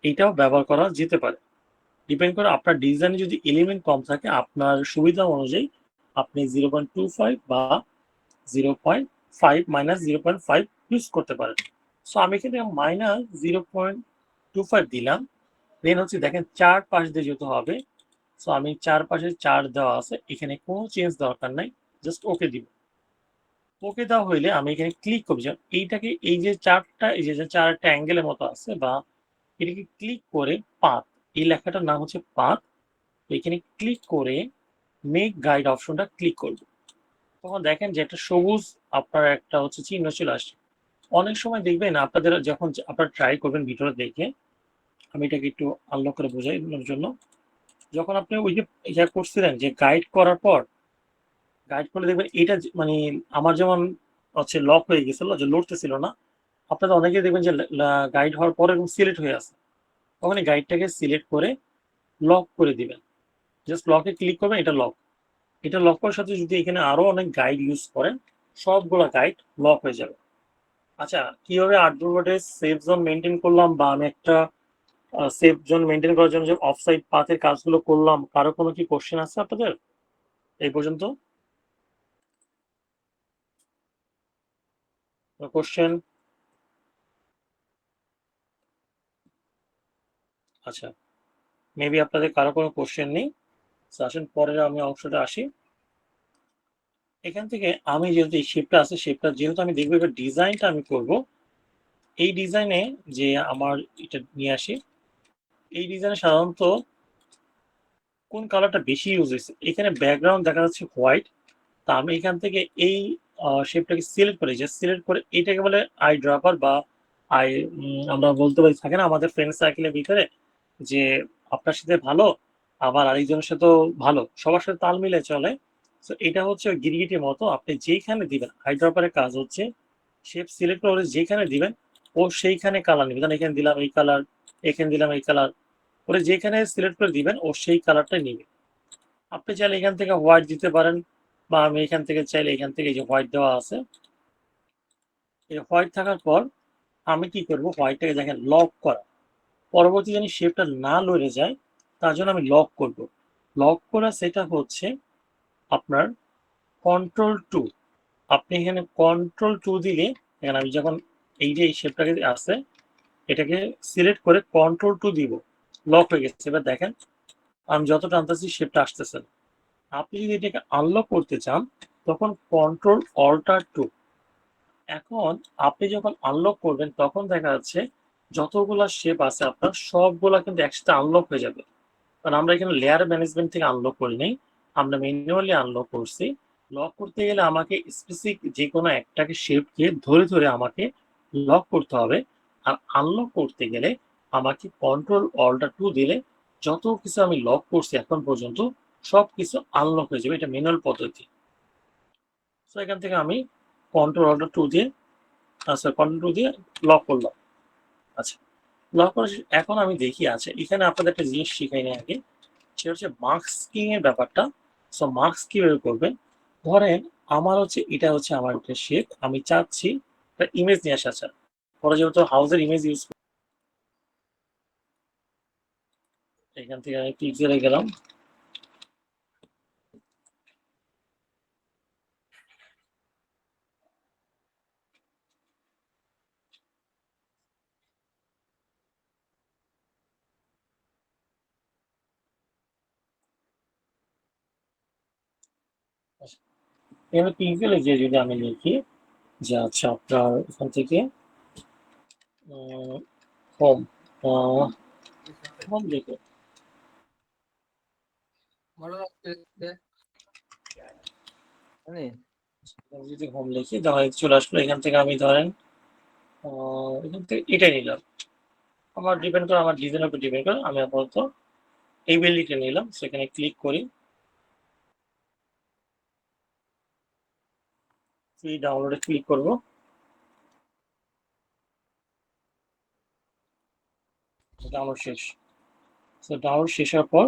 এইটাও ব্যবহার করা যেতে পারে। ডিপেন্ড করে আপনার ডিজাইনে যদি এলিমেন্ট কম থাকে, আপনার সুবিধা অনুযায়ী আপনি 0.25 বা 0.5 -0.5 ইউজ করতে পারেন। সো আমি এখানে -0.25 দিলাম। দেন হচ্ছে দেখেন চারপাশ দিয়ে যেতে হবে। সো আমি চারপাশে 4 দেওয়া আছে, এখানে কোনো চেঞ্জ দরকার নাই, জাস্ট ওকে দিব। ওকে দেওয়া হইলে আমি এখানে ক্লিক করবো, এইটাকে এই যে চারটা, এই যে চারটা অ্যাঙ্গেলের মতো আছে, বা এটাকে ক্লিক করে পাথ, এই লেখাটার নাম হচ্ছে পাথ। এখানে ক্লিক করে মেক গাইড অপশনটা ক্লিক করব। তখন দেখেন যে একটা সবুজ আপনার একটা হচ্ছে চিহ্ন চলে আসছে। অনেক সময় দেখবেন আপনাদের যখন আপনারা ট্রাই করবেন ভিডিও দেখে, আমি এটাকে একটু আনলক করে বোঝানোর জন্য, যখন আপনি ওই যে ইয়া করছিলেন যে গাইড করার পর, গাইড করলে দেখবেন এটা মানে আমার যেমন হচ্ছে লক হয়ে গেছিল, যে লড়তেছিল না। আপনাদের অনেকে দেখবেন যে গাইড হওয়ার পরে সিলেক্ট হয়ে আছে, তখন এই গাইডটাকে সিলেক্ট করে লক করে দিবেন। জাস্ট লকে ক্লিক করবেন, এটা লক। এটা লক করার সাথে যদি এখানে আরো অনেক গাইড ইউজ করেন, সবগুলো গাইড লক হয়ে যাবে। আচ্ছা, কিভাবে আর্টবোর্ডে সেফ জোন মেনটেন করলাম, বা আমি একটা সেফ জোন মেনটেন করার জন্য যে অফসাইড পাথের কাজগুলো করলাম, কারো কোনো কি কোশ্চেন আছে আপনাদের এই পর্যন্ত? কোশ্চেন? আচ্ছা, মেবি আপনাদের কারো কোনো কোশ্চেন নেই। আসেন পরের আমি অংশটা আসি। এখান থেকে আমি যেহেতু এই শেপটা আছে, শেপটা যেহেতু আমি দেখবো এবার ডিজাইনটা আমি করব, এই ডিজাইনে যে আমার এটা নিয়ে আসি, এই ডিজাইনে সাধারণত কোন কালারটা বেশি ইউজ হয়েছে, এখানে ব্যাকগ্রাউন্ড দেখা যাচ্ছে হোয়াইট। তা আমি এখান থেকে এই শেপটাকে সিলেক্ট করে, যে সিলেক্ট করে এটাকে বলে আই ড্রপার বা আই, আমরা বলতে পারি থাকে না আমাদের ফ্রেন্ড সার্কেলের ভিতরে যে আপনার সাথে ভালো আবার আরেকজনের সাথেও ভালো, সবার সাথে তাল মিলে চলে। তো এটা হচ্ছে গিরগিটির মতো, আপনি যেইখানে দিবেন, আই ড্রপারের কাজ হচ্ছে শেপ সিলেক্ট করে যেখানে দিবেন ও সেইখানে কালার নেবে। যেমন এখানে দিলাম এই কালার, এখানে দিলাম এই কালার, করে যেখানে সিলেক্ট করে দিবেন ও সেই কালারটাই নিবে। আপনি চাইলে এখান থেকে হোয়াইট দিতে পারেন, বা আমি এখান থেকে চাইলে এখান থেকে যে হোয়াইট দেওয়া আছে, এই হোয়াইট থাকার পর আমি কি করব, হোয়াইটটাকে দেখেন লক করা, পরবর্তী যেন শেপটা না লড়ে যায় তার জন্য আমি লক করব। লক করা সেটা হচ্ছে আপনার কন্ট্রোল 2। আপনি এখানে কন্ট্রোল 2 দিলে, এখানে আমি যখন এই যে এই শেপটাকে আছে এটাকে সিলেক্ট করে কন্ট্রোল 2 দিব, লক হয়ে গেছে। এবার দেখেন আমি যত টানতেছি শেপটা আসতেছে না। আপনি যদি এটাকে আনলক করতে চান তখন কন্ট্রোল-অল্টার-2। এখন আপনি যখন আনলক করবেন তখন দেখা যাচ্ছে যতগুলা শেপ আছে আপনার সবগুলা কিন্তু একসাথে আনলক হয়ে যাবে। কারণ আমরা এখানে লেয়ার ম্যানেজমেন্ট থেকে আনলক করি নাই, আমরা ম্যানুয়ালি আনলক করছি। লক করতে গেলে আমাকে স্পেসিফিক যে কোনো একটাকে শেপকে ধরে ধরে আমাকে লক করতে হবে। আর আনলক করতে গেলে আমাকে কন্ট্রোল-অল্টার-2 দিলে যত কিছু আমি লক করছি এখন পর্যন্ত সব কিছু আনলক হয়ে যাবে। এটা ম্যানুয়াল পদ্ধতি। তো এখান থেকে আমি কন্ট্রোল-অল্টার-2 দিয়ে, আচ্ছা কন্ট্রোল 2 দিয়ে লক করলাম। আচ্ছা, লক করা এখন আমি দেখি, আছে এখানে আপনাদের একটা জিনিস শিখাই না আগে, সেটা হচ্ছে মাস্কিং এর ব্যাপারটা। সো মাস্ক কিভাবে করবেন, ধরেন আমার হচ্ছে এটা হচ্ছে আমার একটা শেপ, আমি চাচ্ছি একটা ইমেজ নিয়ে আসা। আচ্ছা, পরে যেহেতু হাউসের ইমেজ ইউজ, এখান থেকে আমি পিক্সেলে গেলাম। এখানে পিক্সেলে যে যদি আমি লিখি যে আচ্ছা আপনার এখান থেকে হোম, হোম লিখে যদি হোম লিখি তাহলে চলে আসলো। এখান থেকে আমি ধরেন এখান থেকে এটাই নিলাম। আমার ডিপেন্ড করে, আমার ডিজাইনের উপর ডিপেন্ড করে, আমি আপাতত এই বিল্ডিংটা নিলাম। সেখানে ক্লিক করি, ফ্রি ডাউনলোডে ক্লিক করব। ডাউনলোড শেষ। তো ডাউনলোড শেষ হওয়ার পর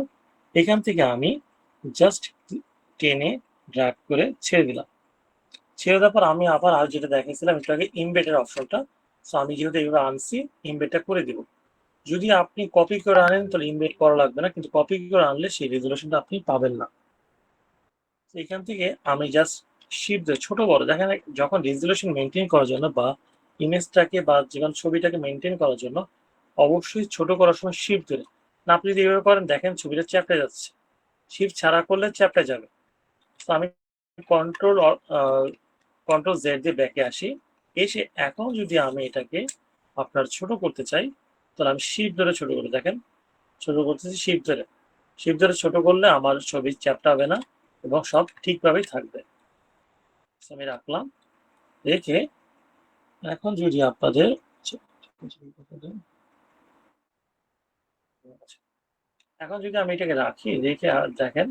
এখান থেকে আমি জাস্ট টেনে ড্র্যাগ করে ছেড়ে দিলাম। ছেড়ে দেওয়ার পর আমি আবার আর যেটা দেখাইছিলাম একটু আগে, ইমবেডের অপশনটা। সো আমি যেহেতু এইভাবে আনছি, ইমবেডটা করে দিব। যদি আপনি কপি করে আনেন তাহলে ইমবেড করা লাগবে না, কিন্তু কপি করে আনলে সেই রেজুলেশনটা আপনি পাবেন না। এখান থেকে আমি জাস্ট শিফট ছোট বড় দেখেন, যখন রেজুলেশন মেনটেন করার জন্য বা ইমেজটাকে বা যেমন ছবিটাকে মেনটেন করার জন্য অবশ্যই ছোট করার সময় শিফট ধরে, না আপনি যদি এইভাবে করেন দেখেন ছবিটা চ্যাপটে যাচ্ছে, শিফট ছাড়া করলে চ্যাপটে যাবে। তো আমি কন্ট্রোল কন্ট্রোল-Z দিয়ে ব্যাকে আসি, এসে এখন যদি আমি এটাকে আপনার ছোট করতে চাই তাহলে আমি শিফট ধরে ছোট করে, দেখেন ছোট করতেছি শিফট ধরে। শিফট ধরে ছোট করলে আমার ছবি চ্যাপটা হবে না এবং সব ঠিকভাবেই থাকবে। আমি রাখলাম, রেখে এখন যদি আপনাদের এখন যদি আমি এটাকে রাখি, রেখে দেখেন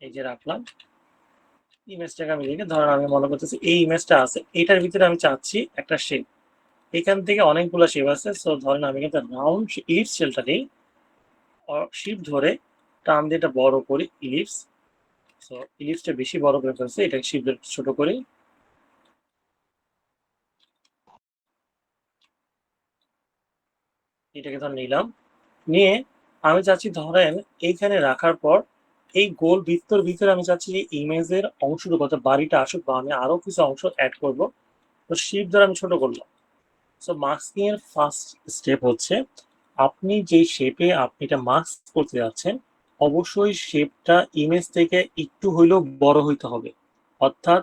এই যে রাখলাম ইমেজটাকে, আমি রেখে ধরেন আমি মনে করতেছি এই ইমেজটা আছে, এটার ভিতরে আমি চাচ্ছি একটা শেপ। এখান থেকে অনেকগুলো শেপ আছে। সো ধরেন আমি কিন্তু রাউন্ড ইলিপস শেলটা দিই, শিফট ধরে টান দিয়ে এটা বড় করি ইলিপস। সো ইলিপসটা বেশি বড় করে ফেলছে, এটাকে শিফট ধরে ছোট করি। এটাকে ধর নিলাম, নিয়ে আমি চাচ্ছি ধরেন এইখানে রাখার পর এই গোল বৃত্তর ভিতরে আমি চাচ্ছি যে ইমেজের অংশটুকু অর্থাৎ বাড়িটা আসুক, বা আমি আরো কিছু অংশ অ্যাড করব। তো শিফট ধরে আমি ছোট করলাম। সো মাস্কিং এর ফার্স্ট স্টেপ হচ্ছে আপনি যে শেপে আপনি এটা মাস্ক করতে যাচ্ছেন অবশ্যই শেপটা ইমেজ থেকে একটু হইলেও বড় হইতে হবে। অর্থাৎ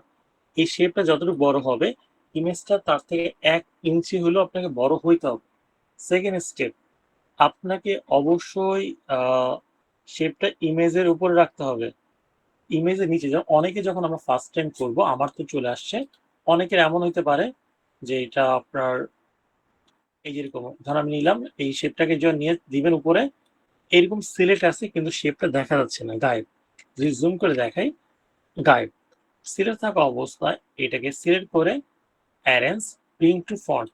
এই শেপটা যতটুকু বড় হবে ইমেজটা তার থেকে 1 ইঞ্চি হলেও আপনাকে বড় হইতে হবে। সেকেন্ড স্টেপ, আপনাকে অবশ্যই শেপটা ইমেজের উপরে রাখতে হবে, ইমেজের নিচে। অনেকে যখন আমরা ফার্স্ট টাইম করব, আমার তো চলে আসছে, অনেকের এমন হইতে পারে যে এটা আপনার এই যেরকম ধর আমি নিলাম, এই শেপটাকে যখন নিয়ে দিবেন উপরে, এরকম সিলেক্ট আছে কিন্তু শেপটা দেখা যাচ্ছে না, গায়েব। যদি জুম করে দেখাই, গায়েব। সিলেক্ট থাকা অবস্থায় এটাকে সিলেক্ট করে অ্যারেঞ্জ ব্রিং টু ফন্ট,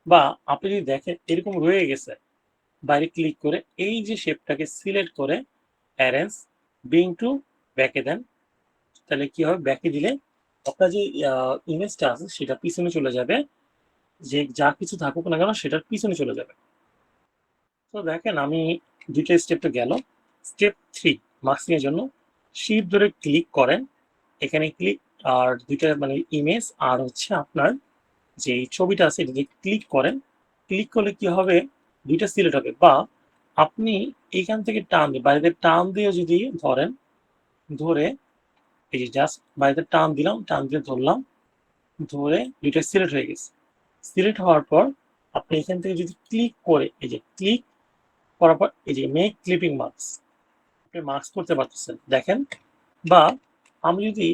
বা আপনি যদি দেখেন এরকম রয়ে গেছে, বাইরে ক্লিক করে এই যে শেপটাকে সিলেক্ট করে অ্যারেঞ্জ ব্রিং টু ব্যাকে দেন, তাহলে কি হবে, ব্যাকে দিলে আপনার যে ইমেজটা আছে সেটা পিছনে চলে যাবে, যে যা কিছু থাকুক না কেন সেটার পিছনে চলে যাবে। তো দেখেন আমি দুইটা স্টেপটা গেল। স্টেপ 3 মার্কসিং এর জন্য শিফট ধরে ক্লিক করেন, এখানে ক্লিক, আর দুইটা মানে ইমেজ আর হচ্ছে আপনার যে ছবিটা আছে এটাতে ক্লিক করেন। ক্লিক করলে কি হবে, দুইটা সিলেক্ট হবে, বা আপনি এইখান থেকে টান দিয়ে বাইরে টান দিয়ে যদি ধরেন, ধরে এই যে জাস্ট বাইরে টান দিলাম, টান দিয়ে ধরলাম, ধরে দুইটা সিলেক্ট হয়ে গেছে। সিলেক্ট হওয়ার পর আপনি এখান থেকে যদি ক্লিক করে, এই যে ক্লিক করার পর এই যে মেক ক্লিপিং মার্কস, আপনি মার্কস করতে পারতেছেন দেখেন। বা আমি যদি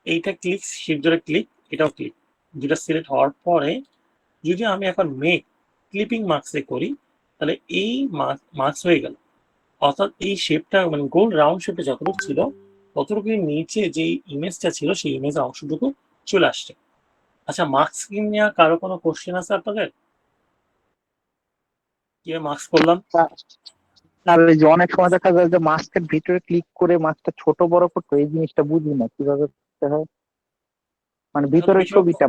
এইটা ক্লিক, শিফট ধরে ক্লিক, এটাও ক্লিক, দুটা সিলেক্ট হওয়ার পরে যদি আমি এখন মেক ক্লিপিং মার্কসে করি, তাহলে এই মার্কস হয়ে গেল। অর্থাৎ এই শেপটা মানে গোল রাউন্ড শেপটা যতটুকু ছিল ততটুকু নিচে যে ইমেজটা ছিল সেই ইমেজের অংশটুকু চলে আসছে। আচ্ছা, মার্কস নিয়ে কারো কোনো কোশ্চেন আছে আপনাদের? কিভাবে মার্কস করলাম? আর এই যে অনেক সময় দেখা যায় যে মাস্কের ভিতরে ক্লিক করে মাস্কটা ছোট বড় করতে, এই জিনিসটা বুঝি না কিভাবে করতে হয়। মানে ভিতরের ছবিটা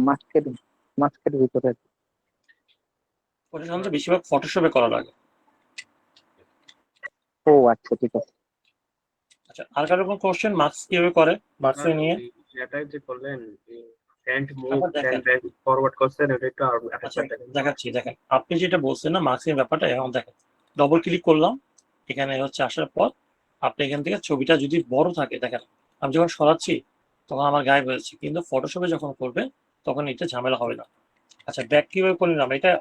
মাস্কের ভিতরে। ওটা সাধারণত বেশিরভাগ ফটোশপে করা লাগে। ও আচ্ছা, ঠিক আছে। আচ্ছা, আর কারো কোনো কোশ্চেন মার্কস কিভাবে করে, মার্কস নিয়ে? যেটাই যে করলেন সেন্ড মুভ আবার দেখেন, সেন্ড ব্যাক ফরওয়ার্ড করছেন, এটা একটু আচ্ছা দেখাচ্ছি, দেখেন আপনি যেটা বলছেন না মার্কসের ব্যাপারটা, এখন দেখেন ডবল ক্লিক করলাম, এখানে হচ্ছে আসার পর আপনি এখান থেকে ছবিটা যদি বড় থাকে, দেখেন আমি যখন সরাচ্ছি তখন আমার গায়েব হয়েছে, কিন্তু ফটোশপে যখন করবে তখন এটা ঝামেলা হবে না। আচ্ছা, ব্যাক কিভাবে করে নিলাম, এটা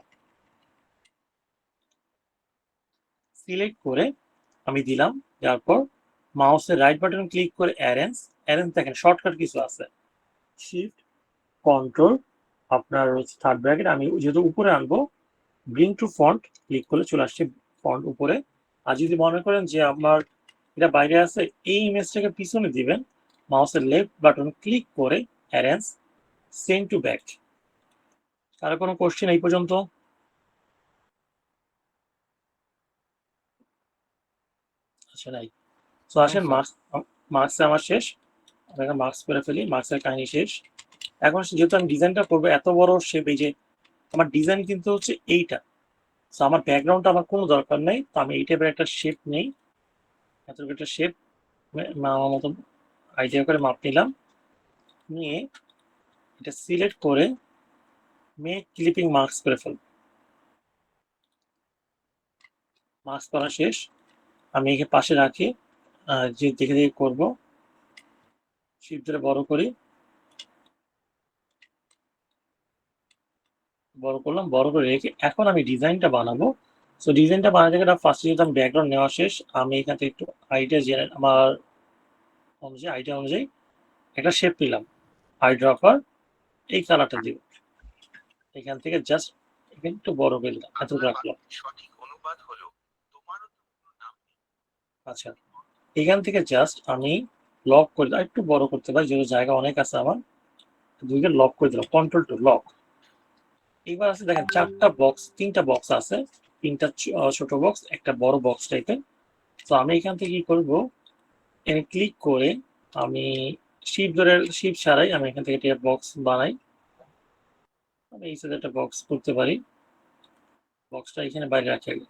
সিলেক্ট করে আমি দিলাম, দেওয়ার পর মাউসের রাইট বাটন ক্লিক করে অ্যারেঞ্জ, অ্যারেঞ্জ দেখেন শর্টকাট কিছু আছে, শিফট কন্ট্রোল আপনার হচ্ছে থার্ড ব্র্যাকেট, আমি যেহেতু উপরে আনবো ব্রিং টু ফন্ট ক্লিক করলে চলে আসছে ফন্ট উপরে। আর যদি মনে করেন যে আমার এটা বাইরে আছে, এই ইমেজটাকে পিছনে দিবেন, মাউসের লেফট বাটন ক্লিক করে অ্যারেঞ্জ সেন্ড টু ব্যাক। কারো কোনো কোশ্চেন এই পর্যন্ত? আচ্ছা নাই। তো আসেন মার্কসে আমার শেষ, আমরা মার্কস করে ফেলি, মার্কসের কাহিনী শেষ। এখন যেহেতু আমি ডিজাইনটা করবো এত বড় শেপ, এই যে আমার ডিজাইন কিন্তু হচ্ছে এইটা, তো আমার ব্যাকগ্রাউন্ডটা আমার কোনো দরকার নেই, তো আমি এই টাইপের একটা শেপ নেই, এতটুকু একটা শেপ আমার মতো আইডিয়া করে মাপ নিলাম, নিয়ে এটা সিলেক্ট করে মেক ক্লিপিং মার্কস করে ফেলব। মার্কস করা শেষ, আমি একে পাশে রাখি, যে দেখে দেখে করবো, শিফট ধরে বড় করি, বড় করলাম, বড় করে রেখে এখন আমি ডিজাইনটা বানাবো। সো ডিজাইনটা বানাতে গেলে ফার্স্টে যেহেতু আমি ব্যাকগ্রাউন্ড নেওয়া শেষ, আমি এখান থেকে একটু আইডিয়া জেনে আমার অনুযায়ী আইডিয়া অনুযায়ী একটা শেপ নিলাম, আইড্রপার এই কালারটা দিব, এখান থেকে জাস্ট এখানে একটু বড় করে দিলাম, এতটুকু রাখলাম। আচ্ছা, এখান থেকে জাস্ট আমি লক করে দিলাম, একটু বড় করতে পারি যেহেতু জায়গা অনেক আছে আমার, দুইকে লক করে দিলাম, কন্ট্রোল টু লক। এবার আছে দেখেন তিনটা বক্স আছে, তিনটা ছোট বক্স, একটা বড় বক্স টাইপের। তো আমি এখান থেকে কি করবো, এখানে ক্লিক করে আমি শিপ ছাড়াই আমি এখান থেকে একটা বক্স বানাই, আমি এই সাইডে একটা বক্স করতে পারি, বক্সটা এখানে বাইরে রাখি আগে।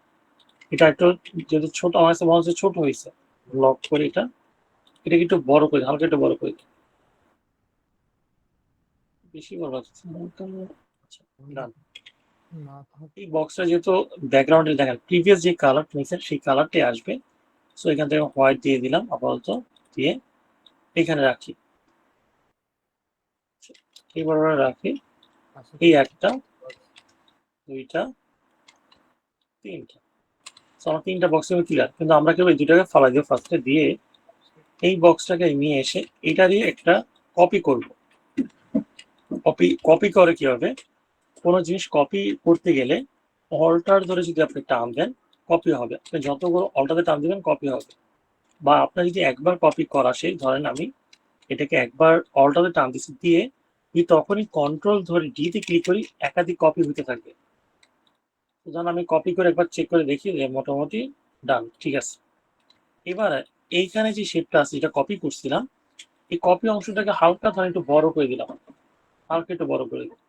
এটা একটু যেহেতু ছোট আমার কাছে মনে হচ্ছে ছোট হয়েছে, লক করে এটাকে একটু বড় করে, হালকা একটু বড় করে বেশি বড় লাগছে। আচ্ছা, ডান। এই বক্সটা যেহেতু ব্যাকগ্রাউন্ডে দেখেন প্রিভিয়াস যে কালার নিয়েছেন সেই কালারটাই আসবে, সো এখান থেকে হোয়াইট দিয়ে দিলাম আপাতত, দিয়ে এখানে রাখি, এইবার রাখি, এই একটা, দুইটা, তিনটা। আমার 3টা বক্সে ক্লিয়ার, কিন্তু আমরা কেবল এই 2টাকে ফালাই দিয়ে ফার্স্টে দিয়ে এই বক্সটাকে নিয়ে এসে এটা দিয়ে একটা কপি করব। কপি করে কি হবে, কোনো জিনিস কপি করতে গেলে অল্টার ধরে যদি আপনি টান দেন কপি হবে, আপনি যতগুলো অল্টারে টান দিবেন কপি হবে। বা আপনার যদি একবার কপি করা শেষ, ধরেন আমি এটাকে একবার অল্টারে টান দিচ্ছি দিয়ে তখনই কন্ট্রোল ধরে ডিতে ক্লিক করি, একাধিক কপি হতে থাকবে। ধরুন আমি কপি করে একবার চেক করে দেখি যে মোটামুটি ডান, ঠিক আছে। এবার এইখানে যে শেপটা আছে যেটা কপি করছিলাম, এই কপি অংশটাকে হালকা ধরেন একটু বড় করে দিলাম, হালকা একটু বড় করে দিলাম।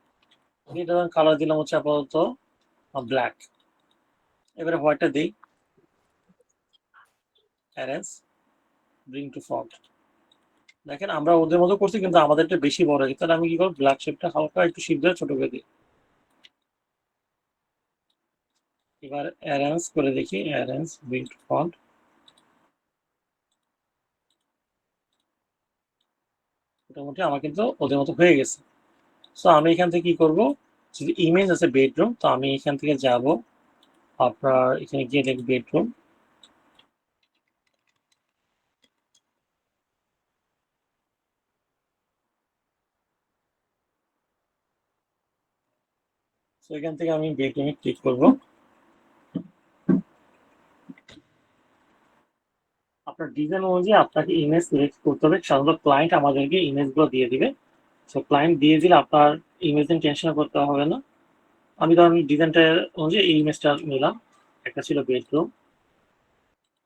এটা কালার দিলাম হচ্ছে আপাতত ব্ল্যাক। এবারে হোয়াইটটা দিই, অ্যারেঞ্জ, ব্রিং টু ফ্রন্ট। দেখেন আমরা ওদের মতো করছি কিন্তু আমাদেরটা বেশি বড় হয়ে গেছে। তাহলে আমি কি করবো, ব্ল্যাক শেপটা হালকা একটু শিপ ধরে ছোট করে দিই। এবার অ্যারেঞ্জ করে দেখি, অ্যারেঞ্জ, ব্রিং টু ফ্রন্ট। মোটামুটি আমার কিন্তু ওদের মতো হয়ে গেছে। সো আমি এখান থেকে কি করবো, যদি ইমেজ আছে বেডরুম, তো আমি এখান থেকে যাব আপনার এখানে গিয়ে দেখি বেডরুম। তো এখান থেকে আমি বেডরুমে ক্লিক করব। আপনার ডিজাইন অনুযায়ী আপনাকে ইমেজ সিলেক্ট করতে হবে। সাধারণত ক্লায়েন্ট আমাদেরকে ইমেজগুলো দিয়ে দিবে। সো ক্লায়েন্ট দিয়ে দিলে আপনার ইমেজ নিয়ে টেনশন করতে হবে না। আমি ধরেন ডিজাইনটা অনুযায়ী এই ইমেজটা নিলাম। একটা ছিল বেডরুম,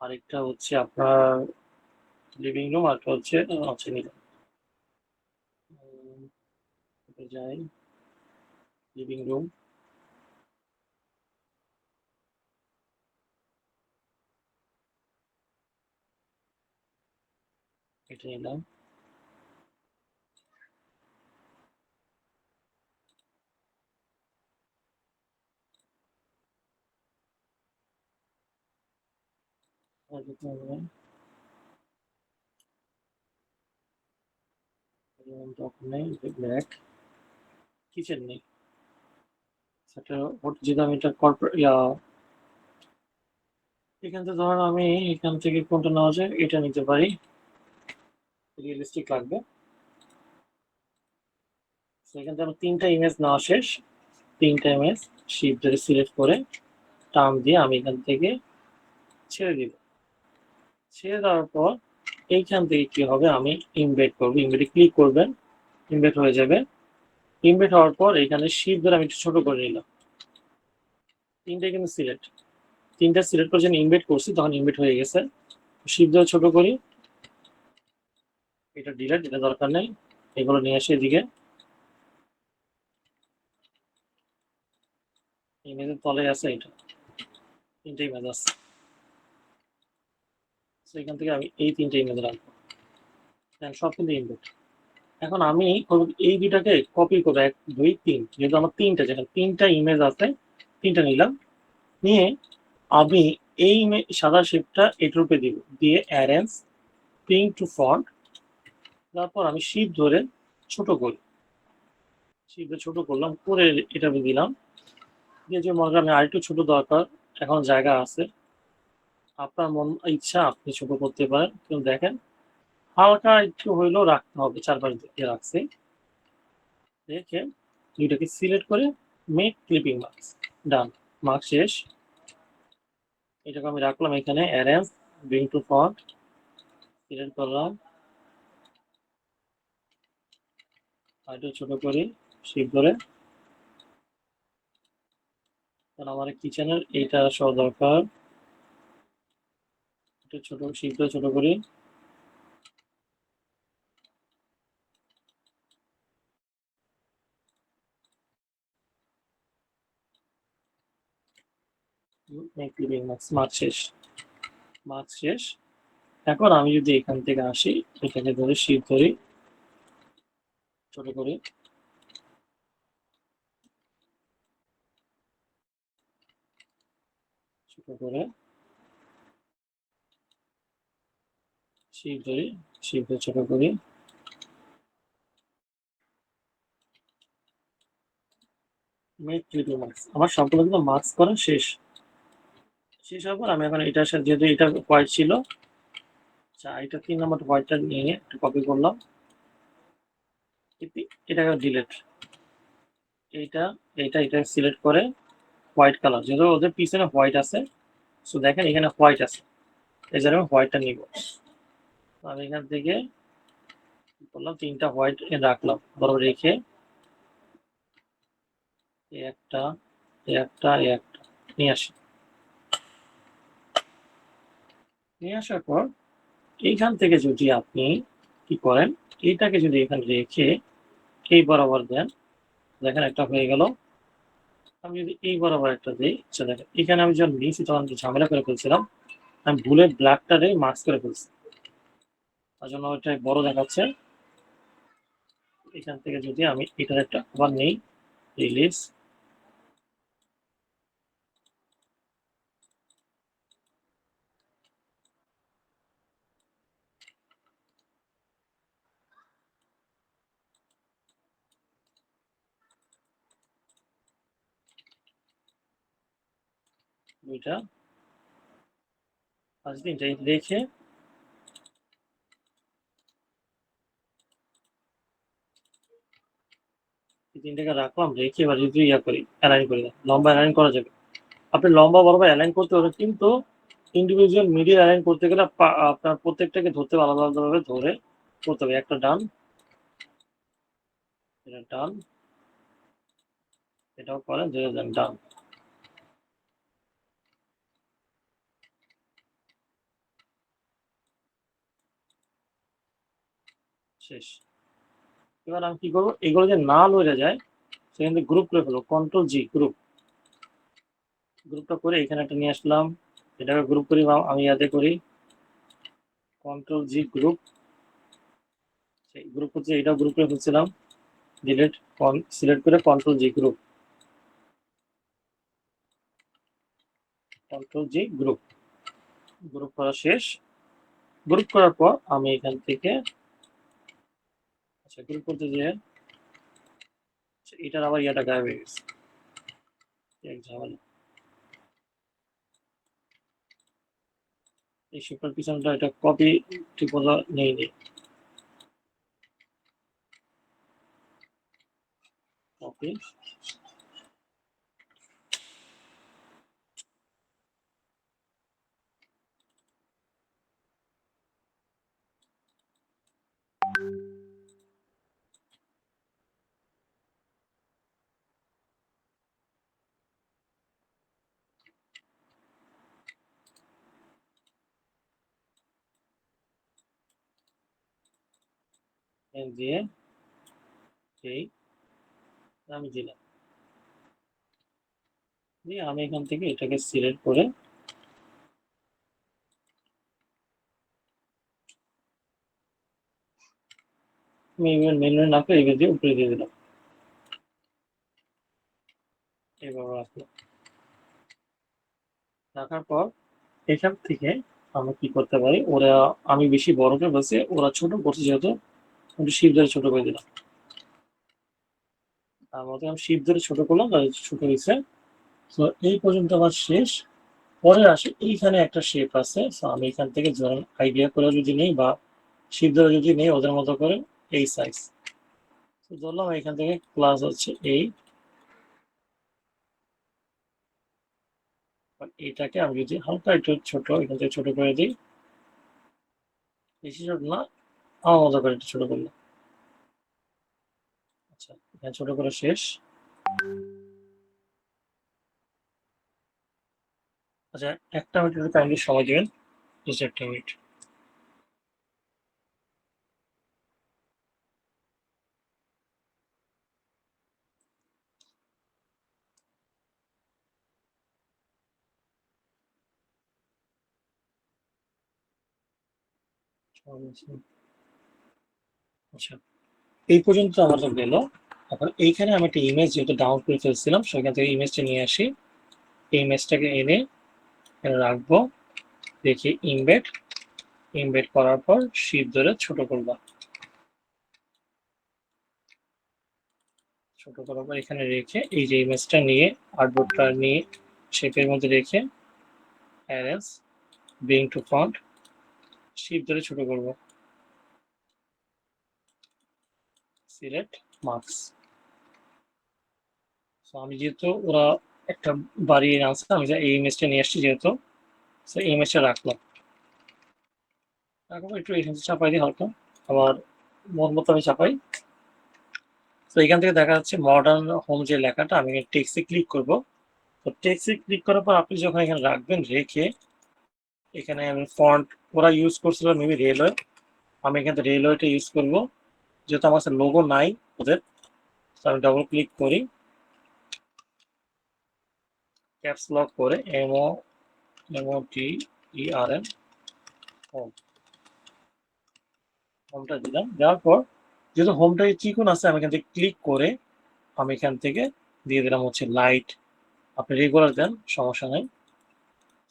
আরেকটা হচ্ছে আপনার লিভিং রুম, আরেকটা হচ্ছে নিলাম যাই লিভিং রুম। এটা নিলাম। ব্ল্যাক, কিচেন নেই। সেটা যেটা আমি এটা এখান থেকে ধরেন আমি এখান থেকে কোনটা নেওয়া যায়, এটা নিতে পারি, রিয়েলিস্টিক লাগবে। এখান থেকে আমার 3টা ইমেজ নেওয়া শেষ। 3টা ইমেজ শিফট ধরে সিলেক্ট করে টার্ম দিয়ে আমি এখান থেকে ছেড়ে দিব। ছেড়ে দেওয়ার পর এইখান থেকে কি হবে, আমি ইমবেড করবো। ইমবেডে ক্লিক করবেন, ইমবেড হয়ে যাবে। ইমবেড হওয়ার পর এখানে শিফট ধরে আমি একটু ছোট করে নিলাম। 3টা কিন্তু সিলেক্ট, 3টা সিলেক্ট করে যখন ইমবেড করছি তখন ইমবেড হয়ে গেছে। শিফট ধরে ছোট করি, এটা ডিলেট, এটা দরকার নেই। এগুলো নিয়ে আসে এদিকে, ইমেজের তলে আছে এটা, 3টা ইমেজ আছে। এখান থেকে আমি এই 3টা ইমেজ রাখবো, সব কিন্তু ইমবেড। এখন আমি এই দুটাকে কপি করবো, 1 2 3, যেহেতু আমার 3টা, যেখানে 3টা ইমেজ আছে 3টা নিলাম। নিয়ে আমি এই সাদা শেপটা এটার উপরে দিব, দিয়ে অ্যারেঞ্জ, ব্রিং টু ফ্রন্ট। তারপর আমি শিফট ধরে ছোট করি, শিফট ছোট করলাম করে এটা দিলাম। দিয়ে যে মনে করেন আমি আরেকটু ছোট দরকার, এখন জায়গা আছে, আপনার মন ইচ্ছা আপনি ছোট করতে পারেন। কিন্তু দেখেন হালকা একটু হইলেও রাখতে হবে, চারপাশ দিয়ে রাখছি। রেখে দুইটাকে সিলেক্ট করে মেক ক্লিপিং মার্কস, ডান, মার্ক শেষ। এটাকে আমি রাখলাম এখানে, arrange, bring two front, select করলাম, আরেকটু ছোট করি শিফট ধরে। কারণ আমার কিচেনের এইটা সহ দরকার, একটু ছোট শিফট ধরে ছোট করি। মেক ক্লিপিং মার্কস, মার্ক শেষ, মার্ক শেষ। এখন আমি যদি এখান থেকে আসি, এখানে ধরে শিফট ধরি, ছোট করি, ছোট করে শিফট ধরি, শিফট ধরে ছোট করি। মেক টু মার্কস, আমার সবগুলো কিন্তু মার্কস করা শেষ। শেষ হওয়ার পর আমি এখন এটার সাথে, যেহেতু এটা হোয়াইট ছিল, আচ্ছা এটা 3 নম্বর হোয়াইটটা নিয়ে একটু কপি করলাম, এটাকে ডিলিট, এইটা এইটা এটা সিলেক্ট করে হোয়াইট কালার, যেহেতু ওদের পিছনে হোয়াইট আছে, সো দেখেন এখানে হোয়াইট আছে, এই জন্য আমি হোয়াইটটা নিব। আমি এখান থেকে কি করলাম, 3টা হোয়াইট রাখলাম, বরাবর রেখে একটা একটা একটা নিয়ে আসি। নিয়ে আসার পর এইখান থেকে যদি আপনি কি করেন, এইটাকে যদি এখানে রেখে এই বরাবর দেন, দেখেন একটা হয়ে গেল। আমি যদি এই বরাবর একটা দিই, আচ্ছা দেখেন এখানে আমি যখন নিয়েছি তখন ঝামেলা করে ফেলছিলাম, আমি ভুলে ব্ল্যাকটারে মার্কস করে ফেলছি, তার জন্য ওইটা বড় দেখাচ্ছে। এখান থেকে যদি আমি এটার একটা আবার নেই, রিলিজ, দুইটা পাঁচ তিনটা রেখে এই তিনটাকে রাখলাম, রেখে এবার যদি ইয়া করি, অ্যালাইন করি, লম্বা অ্যালাইন করা যাবে। আপনি লম্বা বরাবর অ্যালাইন করতে পারবেন, কিন্তু ইন্ডিভিজুয়াল মিডিল অ্যালাইন করতে গেলে আপনার প্রত্যেকটাকে ধরতে হবে, আলাদা আলাদাভাবে ধরে করতে হবে। একটা ডান, এটা ডান, এটাও করেন, ধরে দেন ডান, শেষ। এবার আমি কি করবো, এগুলো যে না লড়ে যায় সেখান থেকে গ্রুপ করে ফেলবো, কন্ট্রোল জি গ্রুপ, গ্রুপটা করে এখানে একটা নিয়ে আসলাম, এটাকে গ্রুপ করি, আমি ইয়াতে করি কন্ট্রোল জি গ্রুপ, সেই গ্রুপ হচ্ছে এটাও গ্রুপ করে ফেলছিলাম, ডিলিট, সিলেক্ট করে কন্ট্রোল জি গ্রুপ, কন্ট্রোল জি গ্রুপ, গ্রুপ করা শেষ। গ্রুপ করার পর আমি এখান থেকে, আচ্ছা গ্রুপ করতে যেয়ে এটার আবার ইয়াটা গায়েব হয়ে গেছে, এক ঝামেলা। এই সুপার পিছনটা এটা কপি ঠিক মতো নেই, কপি, দিয়ে এই আমি দিলাম, দিয়ে আমি এখান থেকে এটাকে সিলেক্ট করে আমি মেনু না করে এগুলো দিয়ে উপরে দিয়ে দিলাম, এভাবে রাখলাম। রাখার পর এখান থেকে আমি কি করতে পারি, ওরা আমি বেশি বড় করে বলছি, ওরা ছোট করছে যেহেতু একটু শিপ ধরে ছোট করে দিলাম, তার মধ্যে আমি শিপ ধরে ছোট করলাম, তাহলে ছোট হয়েছে। তো এই পর্যন্ত আমার শেষ। পরে আসে এইখানে একটা শেপ আছে, তো আমি এখান থেকে ধরেন আইডিয়া করে যদি নেই বা শিপ ধরে যদি নেই, ওদের মতো করে এই সাইজ, তো ধরলাম এখান থেকে ক্লাস হচ্ছে এই, এটাকে আমি যদি হালকা একটু ছোট এখান থেকে ছোট করে দিই, বেশি ছোট না, আমার মতো করে একটু ছোট করলাম। আচ্ছা এখানে ছোট করে শেষ। আচ্ছা একটা মিনিট একটু কাইন্ডলি সময় দিবেন, জাস্ট একটা মিনিট। আচ্ছা এই পর্যন্ত আমাদের গেল। এখন এইখানে আমি একটা ইমেজ যেহেতু ডাউনলোড করে ফেলছিলাম, সেখান থেকে ইমেজটা নিয়ে আসি, এই ইমেজটাকে এনে এখানে রাখবো, দেখি ইমবেড, ইমবেড করার পর শিপ ধরে ছোট করবো, ছোট করার পর এখানে রেখে এই যে ইমেজটা নিয়ে আর্টবোর্ডটা নিয়ে শেপের মধ্যে রেখে arrange bring to front shift ধরে ছোট করব, সিলেক্ট মার্কস। সো আমি যেহেতু ওরা একটা বাড়িয়ে আনছে, আমি এই ইমেজটা নিয়ে আসছি যেহেতু, সো এই ইমেজটা রাখলাম। তারপর একটু এখানে চাপাই দিই হালকা, আবার মন মতো আমি চাপাই। তো এখান থেকে দেখা যাচ্ছে মডার্ন হোম যে লেখাটা, আমি টেক্সটে ক্লিক করব। তো টেক্সটে ক্লিক করার পর আপনি যখন এখানে রাখবেন, রেখে এখানে আমি ফন্ট ওরা ইউজ করছিল মেবি রেলওয়ে, আমি এখান থেকে রেলওয়েটা ইউজ করব যেহেতু আমার কাছে লোগো নাই ওদের। তো আমি ডাবল ক্লিক করি, ক্যাপস লক করে MOTERN হোম, হোমটা দিলাম। দেওয়ার পর যেহেতু হোমটায় চিকন আছে, আমি এখান থেকে ক্লিক করে আমি এখান থেকে দিয়ে দিলাম হচ্ছে লাইট। আপনি রেগুলার দেন, সমস্যা নেই।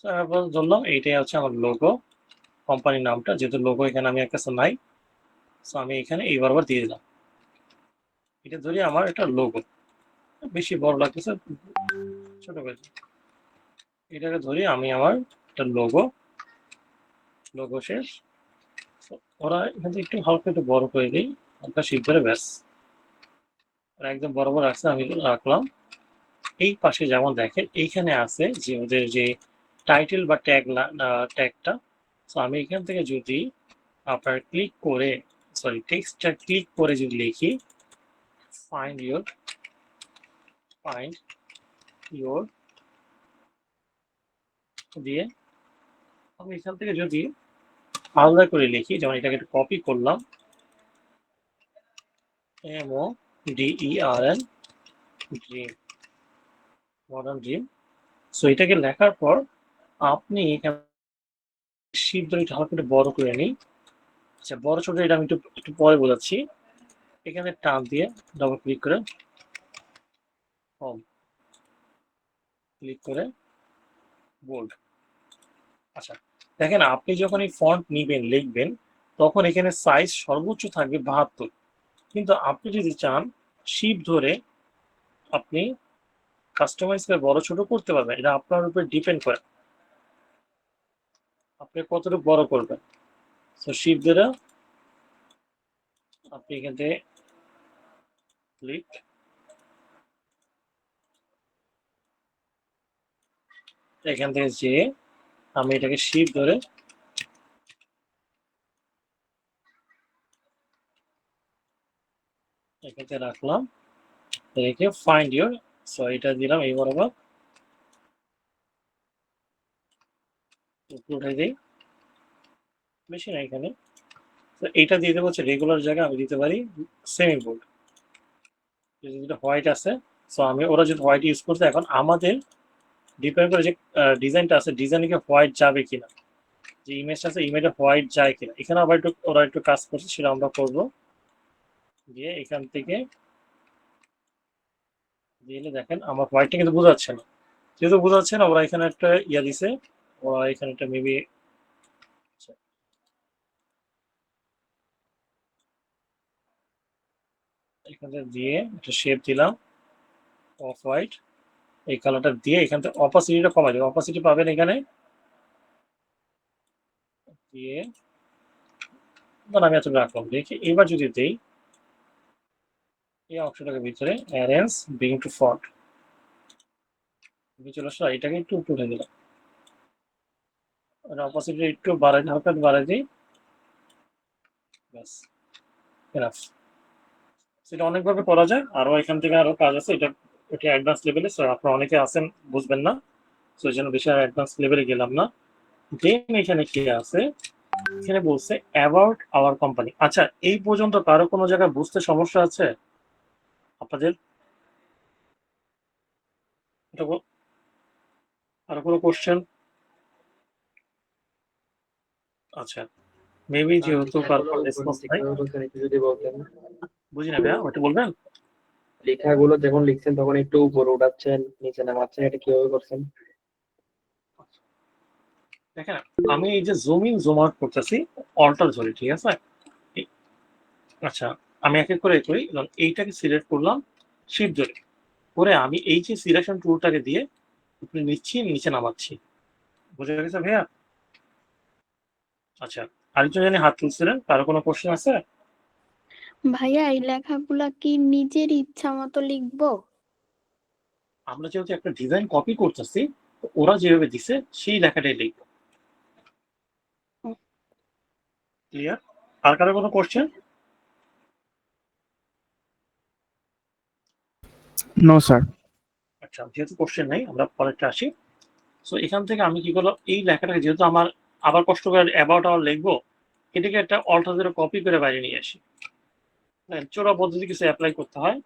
তারপর ধরলাম এইটাই হচ্ছে আমার লোগো, কোম্পানির নামটা, যেহেতু লোগো এখানে আমি কাছে নাই, সো আমি এখানে এইবার আবার দিয়ে দিলাম। এটা ধরি আমার একটা লোগো, বেশি বড় লাগতেছে, ছোট করে এটাকে ধরি আমি আমার একটা লোগো শেষ। ওরা এখান থেকে একটু হালকা একটু বড় করে দিই, হালকা শিপ ধরে, ব্যাস ওরা একদম বরাবর রাখছে, আমি রাখলাম। এই পাশে যেমন দেখেন এইখানে আছে যে ওদের যে টাইটেল বা ট্যাগটা, তো আমি এখান থেকে যদি আপনার ক্লিক করে টেক্সটটা ক্লিক করে যদি লিখি ফাইন্ড ইয়োর দিয়ে আমি এখান থেকে যদি আলাদা করে লিখি, যেমন এটাকে একটু কপি করলাম, MODERN dream, modern dream. So এটাকে লেখার পর আপনি এখানে শিপ ধরে হালকা একটু বড় করে নিই। আচ্ছা, বড় ছোট এটা আমি একটু পরে বোঝাচ্ছি। এখানে টান দিয়ে ডাবল ক্লিক করে হোম, ক্লিক করে বোল্ড। আচ্ছা দেখেন, আপনি যখন এই ফন্ট নিবেন লিখবেন, তখন এখানে সাইজ সর্বোচ্চ থাকবে 72, কিন্তু আপনি যদি চান শিপ ধরে আপনি কাস্টমাইজ করে বড় ছোট করতে পারবেন। এটা আপনার উপর ডিপেন্ড করে আপনি কতটুকু বড় করবেন। তো শিপ ধরে আপনি এখান থেকে ক্লিক, এখান থেকে যে আমি এটাকে শিপ ধরে এখান থেকে রাখলাম, রেখে ফাইন্ড ইয়োর, সো এটা দিলাম এই বরাবর, উঠাই দিই, বেশি না এখানে। তো এইটা দিয়ে দেবো হচ্ছে রেগুলার জায়গায়, আমি দিতে পারি সেমি বোল্ড, যেটা হোয়াইট আছে। সো আমি ওরা যদি হোয়াইট ইউজ করতে, এখন আমাদের ডিপেন্ড করে যে ডিজাইনটা আছে, ডিজাইনকে হোয়াইট যাবে কিনা, যে ইমেজটা আছে ইমেজে হোয়াইট যায় কিনা। এখানে আবার একটু ওরা একটু কাজ করছে, সেটা আমরা করবো। দিয়ে এখান থেকে দিলে দেখেন আমার হোয়াইটটা কিন্তু বোঝা যাচ্ছে না, যেহেতু বোঝা যাচ্ছে না ওরা এখানে একটা ইয়া দিছে, ওরা এখানে একটা মেবি এখানে দিয়ে একটা শেপ দিলাম অফ হোয়াইট, এই কালারটা দিয়ে এখান থেকে অপাসিটিটা কমাই দেবো। অপাসিটি পাবেন এখানে দিয়ে, আমি এত রাখলাম, দেখি এবার যদি দেই এই অংশটাকে ভিতরে অ্যারেঞ্জ ব্রিং টু ফন্ট, চলে আসলো, এটাকে একটু উঠে দিলাম, অপাসিটি একটু বাড়াই, হালকা বাড়াই দিই, ব্যাস এনাফ। সেটা অনেকভাবে করা যায়, আরো এখান থেকে আরো কাজ আছে, এটা অ্যাডভান্স লেভেলে, আপনারা অনেকে আছেন বুঝবেন না, তো এই জন্য বেশি অ্যাডভান্স লেভেলে গেলাম না। দেন এখানে কি আছে, এখানে বলছে অ্যাবাউট আওয়ার কোম্পানি। আচ্ছা, এই পর্যন্ত কারো কোনো জায়গায় বুঝতে সমস্যা আছে আপনাদের? আরো কোনো কোশ্চেন? আচ্ছা, মেবি যেহেতু কারো রেসপন্স নাই, যদি বলতেন বুঝি না ভাইয়া, ওটা বলবেন। লেখাগুলো যখন লিখছেন তখন একটু উপরে উঠাচ্ছেন নিচে নামাচ্ছেন, এটা কিভাবে করছেন? দেখেন আমি এই যে জুম ইন জুম আউট করতেছি অল্টার ধরে, ঠিক আছে। আচ্ছা আমি এক এক করে করি, এইটাকে সিলেক্ট করলাম, শিফট ধরে করে আমি এই যে সিলেকশন টুলটাকে দিয়ে উপরে নিচ্ছি, নিচে নামাচ্ছি। বুঝে গেছে ভাইয়া? আচ্ছা, আরেকজন জানি হাত তুলছিলেন, কারো কোনো কোশ্চেন আছে? ভাইয়া এই লেখাগুলা কি নিজের ইচ্ছা মতো লিখবো? আমরা যেহেতু একটা ডিজাইন কপি করতেছি, তো ওরা যেভাবে দিছে সেই লেখাটাই লিখবো। ক্লিয়ার? আর কারো কোনো কোশ্চেন? No sir. আচ্ছা, যেহেতু কোশ্চেন নেই, আমরা পরেরটা আসি। সো এখান থেকে আমি কি করলাম, এই লেখাটাকে যেহেতু আমার আবার কষ্ট করে অ্যাবাউট আওয়ার লিখবো, এটাকে একটা অল্টার জিরো কপি করে বাইরে নিয়ে আসি। চোরা পদ্ধতি কিছু অ্যাপ্লাই করতে হয়।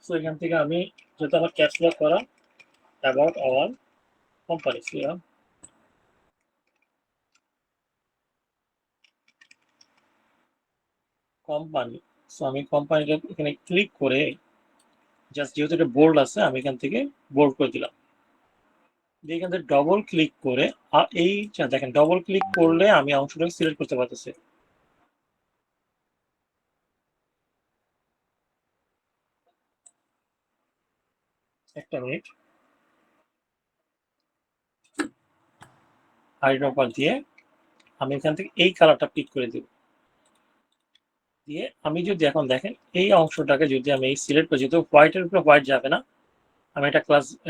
সো এখান থেকে আমি যেহেতু আমার ক্যাপস লক করা about our company, company. So আমি কোম্পানিটা এখানে ক্লিক করে জাস্ট যেহেতু এটা বোল্ড আছে, আমি এখান থেকে বোল্ড করে দিলাম। দিয়ে এখান থেকে ডবল ক্লিক করে এই দেখেন, ডবল ক্লিক করলে আমি অংশটাকে সিলেক্ট করতে পারতেছি। একটা মিনিট, আইড্রপার দিয়ে আমি এখান থেকে এই কালারটা পিক করে দিব। দিয়ে আমি যদি এখন দেখেন এই অংশটাকে যদি আমি সিলেক্ট করি, যেহেতু হোয়াইটের উপরে হোয়াইট যাবে না, আমি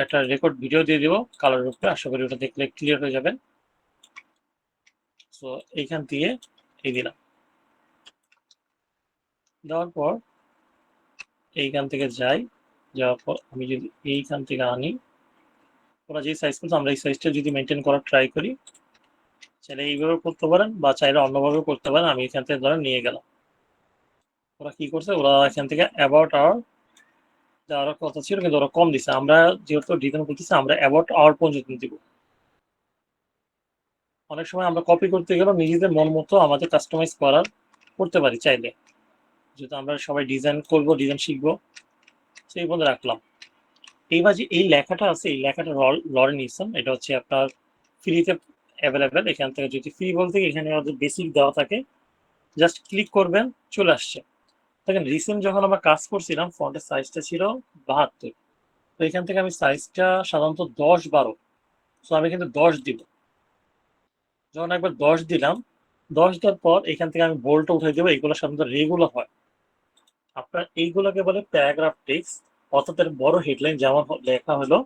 একটা রেকর্ড ভিডিও দিয়ে দেবো কালারের উপরে, আশা করি ওটা দেখলে ক্লিয়ার হয়ে যাবেন। সো এইখান দিয়ে এই দিলাম, দেওয়ার পর এইখান থেকে যাওয়ার পর আমি যদি এইখান থেকে আনি, ওরা যে সাইজ করছে আমরা এই সাইজটা যদি মেনটেন করার ট্রাই করি, চাইলে এইভাবে করতে পারেন বা চাইলে অন্যভাবে করতে পারেন। আমি এখান থেকে ধরেন নিয়ে গেলাম। ওরা কি করছে, ওরা এখান থেকে অ্যাবাউট আওয়ার দেওয়ার কথা ছিল, কিন্তু ওরা কম দিচ্ছে। আমরা যেহেতু ডিজাইন করতেছি, আমরা অ্যাবাউট আওয়ার পর্যন্ত দিব। অনেক সময় আমরা কপি করতে গেলেও নিজেদের মন মতো আমাদের কাস্টমাইজ করতে পারি চাইলে, যেহেতু আমরা সবাই ডিজাইন করবো, ডিজাইন শিখবো, সেই পর্যন্ত রাখলাম। এইবার যে এই লেখাটা আছে, এই লেখাটা লরেন নিসন, এটা হচ্ছে আপনার ফ্রিতে অ্যাভেলেবেল। এখান থেকে যদি ফ্রি বলতে এখানে বেসিক দেওয়া থাকে, জাস্ট ক্লিক করবেন, চলে আসছে। দেখেন রিসেন্ট যখন আমরা কাজ করছিলাম, ফন্টের সাইজটা ছিল 72, তো এখান থেকে আমি সাইজটা সাধারণত 10-12, তো আমি কিন্তু 10 দিব। যখন একবার 10 দিলাম, 10 দেওয়ার পর এখান থেকে আমি বোল্টটা উঠে দেবো। এগুলো সাধারণত রেগুলার হয়। আপনার এইগুলোকে বলে প্যারাগ্রাফ টেক্সট, অর্থাৎ বড় হেডলাইন, যেমন লেখা হলো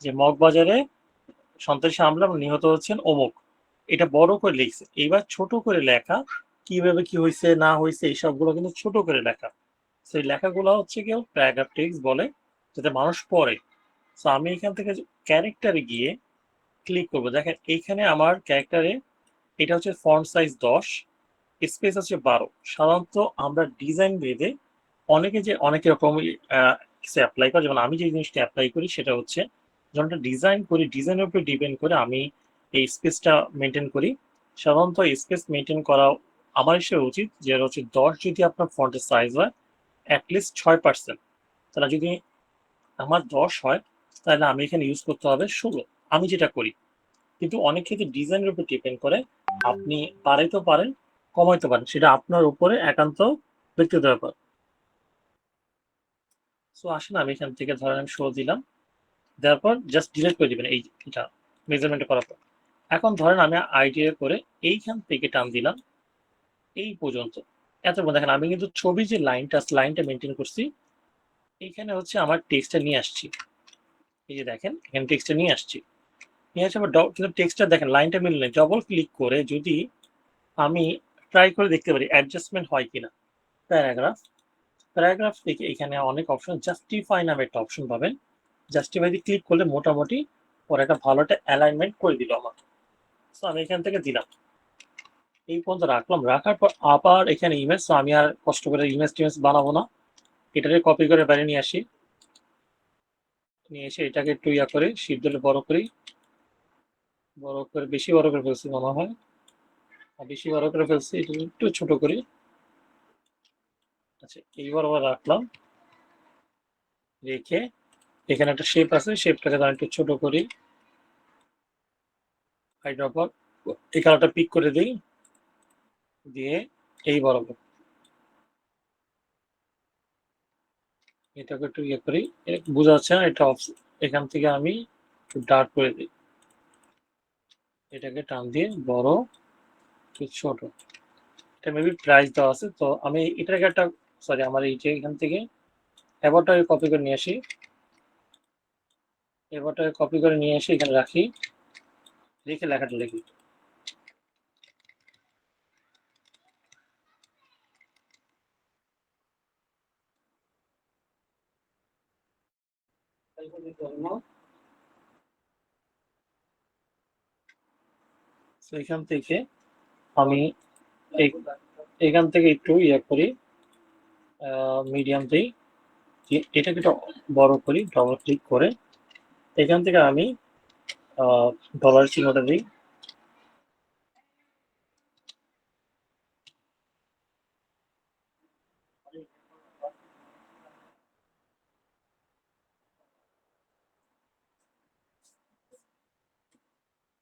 যে মগবাজারে সন্ত্রাসী হামলা নিহত হচ্ছেন অমুক, এটা বড় করে লিখছে। এইবার ছোট করে লেখা, কিভাবে কি হয়েছে না হয়েছে এই সবগুলো কিন্তু ছোট করে লেখা। সেই লেখাগুলো হচ্ছে কেউ প্যারাগ্রাফ টেক্সট বলে, যাতে মানুষ পড়ে। তো আমি এখান থেকে ক্যারেক্টারে গিয়ে ক্লিক করবো। দেখেন এইখানে আমার ক্যারেক্টারে এটা হচ্ছে ফন্ট সাইজ 10, স্পেস হচ্ছে 12। সাধারণত আমরা ডিজাইন ভেদে অনেক রকম কিছু অ্যাপ্লাই করে। যেমন আমি যে জিনিসটা অ্যাপ্লাই করি সেটা হচ্ছে, যখন ডিজাইন করি, ডিজাইনের উপরে ডিপেন্ড করে আমি এই স্পেসটা মেনটেন করি। সাধারণত স্পেস মেনটেন করা আমার হিসেবে উচিত যে হচ্ছে 10 যদি আপনার ফন্টের সাইজ হয় অ্যাটলিস্ট 6%, তাহলে যদি আমার 10 হয় তাহলে আমি এখানে ইউজ করতে হবে 16, আমি যেটা করি। কিন্তু অনেক ক্ষেত্রে ডিজাইনের উপর ডিপেন্ড করে, আপনি বাড়াইতে পারেন, কমাইতে পারেন, সেটা আপনার উপরে একান্ত ব্যক্তিগত ব্যাপার। সো আসেন আমি এখান থেকে ধরেন আমি শো দিলাম, দেওয়ার পর জাস্ট ডিলিট করে দিবেন এটা মেজারমেন্ট করার পর। এখন ধরেন আমি আইডিয়া করে এইখান থেকে টান দিলাম এই পর্যন্ত। এত দেখেন আমি কিন্তু ছবি যে লাইনটা মেনটেন করছি, এইখানে হচ্ছে আমার টেক্সটটা নিয়ে আসছি। এই যে দেখেন এখানে টেক্সটটা নিয়ে আসছি, নিয়ে আসে আবার কিন্তু টেক্সটটা দেখেন লাইনটা মিললে ডবল ক্লিক করে যদি আমি ট্রাই করে দেখতে পারি অ্যাডজাস্টমেন্ট হয় কিনা। প্যারাগ্রাফ থেকে এখানে অনেক অপশন, জাস্টিফাই নামে একটা অপশন পাবেন। জাস্টিফাই দিয়ে ক্লিক করলে মোটামুটি ওর একটা ভালো একটা অ্যালাইনমেন্ট করে দিল আমার। তো আমি এখান থেকে দিলাম, এই পর্যন্ত রাখলাম। রাখার পর আবার এখানে ইমেজ, তো আমি আর কষ্ট করে ইমেজ টিমেজ বানাবো না, এটাকে কপি করে বাইরে নিয়ে আসি। নিয়ে এসে এটাকে একটু করে শিপ দিলে বড় করি, বেশি বড় করে ফেলছি মনে হয়, বেশি বড় করে ফেলছি, এটা একটু ছোট করি। আচ্ছা এইবার আবার রাখলাম, রেখে এখানে একটা শেপ আছে, শেপটাকে আমি একটু ছোট করি, হাইড্রোপর এই কালারটা পিক করে দিই, দিয়ে এই বরাবর এটাকে একটু ইয়ে করি, বোঝা যাচ্ছে না এটা এখান থেকে আমি একটু ডার্ক করে দিই, এটাকে টান দিয়ে বড় একটু ছোট, এটা মেবি প্রাইস দেওয়া আছে, তো আমি এটাকে একটা সরি আমার এই যে এখান থেকে অ্যাভাটার কপি করে নিয়ে আসি, অ্যাভাটার কপি করে নিয়ে এসে এখানে রাখি, রেখে লেখাটা লিখি। তো এখান থেকে আমি এখান থেকে একটু ইয়ে করি, মিডিয়াম দিই, এটাকে একটু বড় করি, ডবল ক্লিক করে এখান থেকে আমি ডলার চিহ্নটা দিই,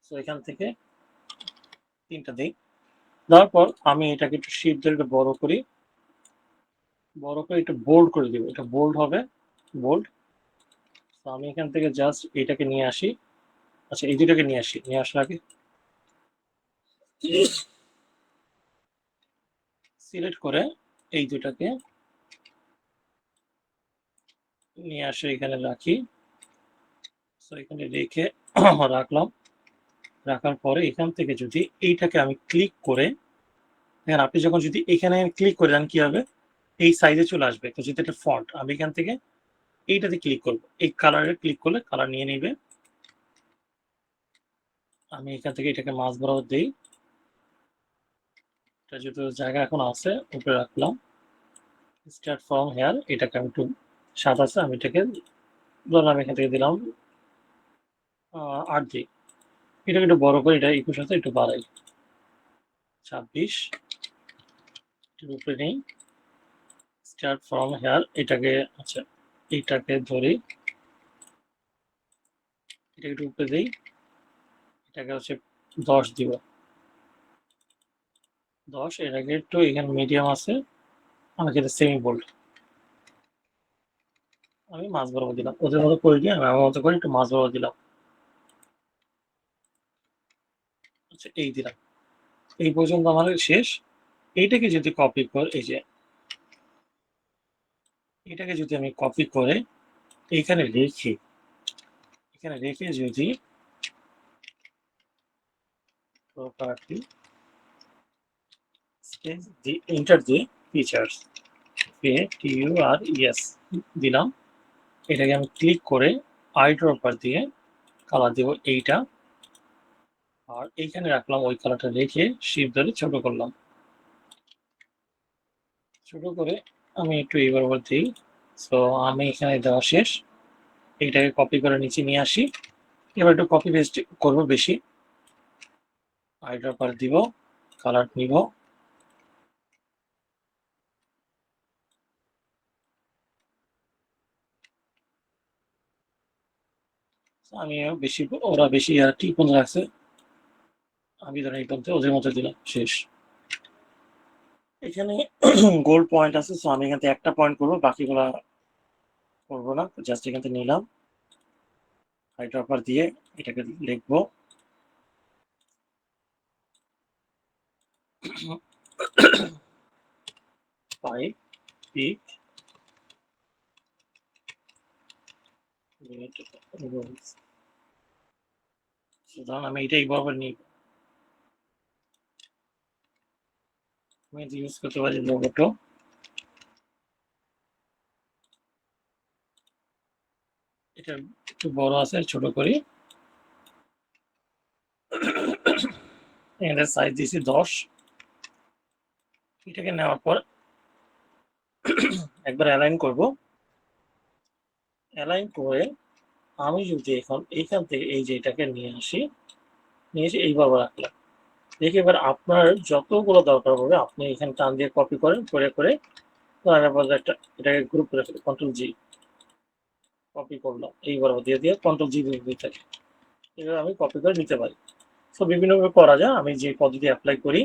তো এখান থেকে 3টা দিই, দেওয়ার পর আমি এটাকে একটু শিফট ধরে একটু বড় করি, বড় করে একটু বোল্ড করে দিব, এটা বোল্ড হবে, বোল্ড। তো আমি এখান থেকে জাস্ট এটাকে নিয়ে আসি, আচ্ছা এই দুটাকে নিয়ে আসি, নিয়ে আসার আগে সিলেক্ট করে এই দুটাকে নিয়ে আসে এখানে রাখি, তো এখানে রেখে রাখলাম, রাখার পরে এখান থেকে যদি এইটাকে আমি ক্লিক করে দেখেন, আপনি যখন যদি এখানে ক্লিক করে দেন কি হবে, এই সাইজে চলে আসবে, তো যেটা একটা ফন্ট, আমি এখান থেকে এইটাতে ক্লিক করব, এই কালারে ক্লিক করলে কালার নিয়ে নেবে, আমি এখান থেকে এটাকে মাঝ বরাবর দিই, এটা যেহেতু জায়গা এখন আছে উপরে রাখলাম, স্টার্ট ফ্রম হেয়ার, এটাকে আমি একটু সাদা আছে, আমি এটাকে ধরুন আমি এখান থেকে দিলাম 8 দিই, এটাকে একটু বড় করে এটা 21 আছে একটু বাড়াই, 26 উপরে নেই, স্টার্ট ফ্রম হেয়ার, এটাকে আচ্ছা এইটাকে ধরি, এটাকে একটু উপরে দিই, এটাকে হচ্ছে 10 দিব, 10, এর আগে একটু এখানে মিডিয়াম আছে, আমাকে এটা সেমি বোল্ড, আমি মাঝ বরাবর দিলাম, ওদের মতো করে দিয়ে আমি আমার মতো করে একটু মাঝ বরাবর দিলাম, আচ্ছা এই দিলাম, এই পর্যন্ত আমার শেষ। এইটাকে যদি কপি করে এই যে এটাকে যদি আমি কপি করে এইখানে রেখে, এখানে রেখে যদি প্রপার্টি স্পেস দি এন্টার দিয়ে ফিচার্স FEATURES দিলাম, এটাকে আমি ক্লিক করে আইড্রপার দিয়ে কালার দেব এইটা, আর এইখানে রাখলাম, ওই কালারটা রেখে শিফট ধরে ছোট করলাম, ছোট করে আমি একটু এই বরাবর দিই, সো আমি এখানে দেওয়া শেষ, এইটাকে কপি করে নিচে নিয়ে আসি, এবার একটু কপি পেস্ট করবো বেশি, আইড্রপার দিব, কালার নিব, আমিও বেশি, ওরা বেশি আর ঠিক মতো রাখছে, আমি ধরেন এই পর্যন্ত ওদের মতো দিলাম, শেষ। এখানে গোল্ড পয়েন্ট আছে, সো আমি এখান থেকে একটা পয়েন্ট করবো, বাকিগুলা করবো না, জাস্ট এখান থেকে নিলাম, হাইড্রপার দিয়ে এটাকে লিখবো 5 feet সুতরাং আমি এটাই বরাবর নিই, আমি ইউজ করতে পারি লোগোটো, এটা একটু বড় আছে, ছোট করি, এখানে সাইজ দিয়েছি 10, এটাকে নেওয়ার পর একবার অ্যালাইন করব, অ্যালাইন করে আমি যদি এখন এইখান থেকে এই যে এটাকে নিয়ে আসি, নিয়ে এসে এইভাবে রাখলাম, দেখি এবার আপনার যতগুলো দরকার হবে আপনি এখানে টান দিয়ে কপি করেন, করে করে একটা এটাকে গ্রুপ করে ফেলি, কন্ট্রোল জি কপি করলাম, এই বরাবর দিয়ে দিয়ে কন্ট্রোল জি দিয়ে থাকি, এভাবে আমি কপি করে নিতে পারি। তো বিভিন্নভাবে করা যায়, আমি যে পদ্ধতি অ্যাপ্লাই করি,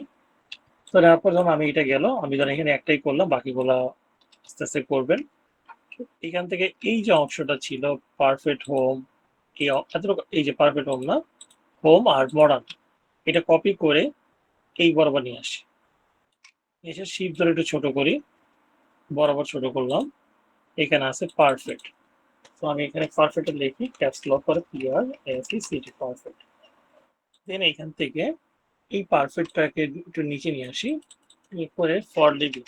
তো তারপর যখন আমি এটা গেল, আমি ধরেন এখানে একটাই করলাম, বাকিগুলা আস্তে আস্তে করবেন, এখান থেকে এই যে অংশটা ছিল পারফেক্ট হোম, এই যে পারফেক্ট হোম না, হোম আর মডার্ন, এটা কপি করে এই বরাবর নিয়ে আসি, এসে শিপ ধরে একটু ছোট করি, বরাবর ছোট করলাম, এখানে আছে পারফেক্ট। তো আমি এখানে পারফেক্ট লিখি, ক্যাপস লক করে PRFECT পারফেক্ট। দেন এখান থেকে এই পারফেক্টটাকে একটু নিচে নিয়ে আসি, এরপরে ফর লিভিং,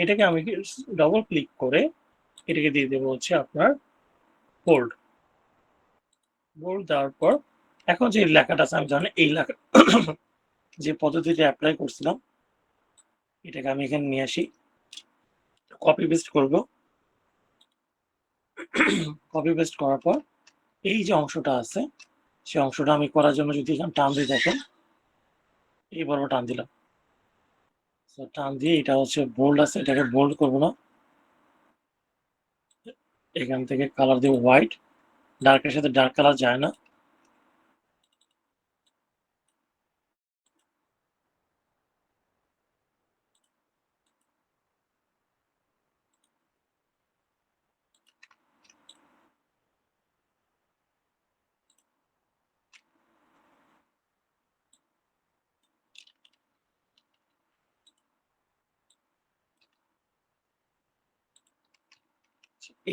এটাকে আমি ডবল ক্লিক করে এটাকে দিয়ে দেবো হচ্ছে আপনার বোল্ড। বোল্ড দেওয়ার পর এখন যে লেখাটা আছে আমি জানি এই লেখা যে পদ্ধতিটা অ্যাপ্লাই করছিলাম এটাকে আমি এখানে নিয়ে আসি, কপি পেস্ট করব। কপি পেস্ট করার পর এই যে অংশটা আছে সেই অংশটা আমি করার জন্য যদি এখানে টান দিয়ে দেখেন, এই বরাবর টান দিলাম, টান দিয়ে এটা হচ্ছে বোল্ড আছে, এটাকে বোল্ড করবো না, এখান থেকে কালার দেবো হোয়াইট, ডার্কের সাথে ডার্ক কালার যায় না।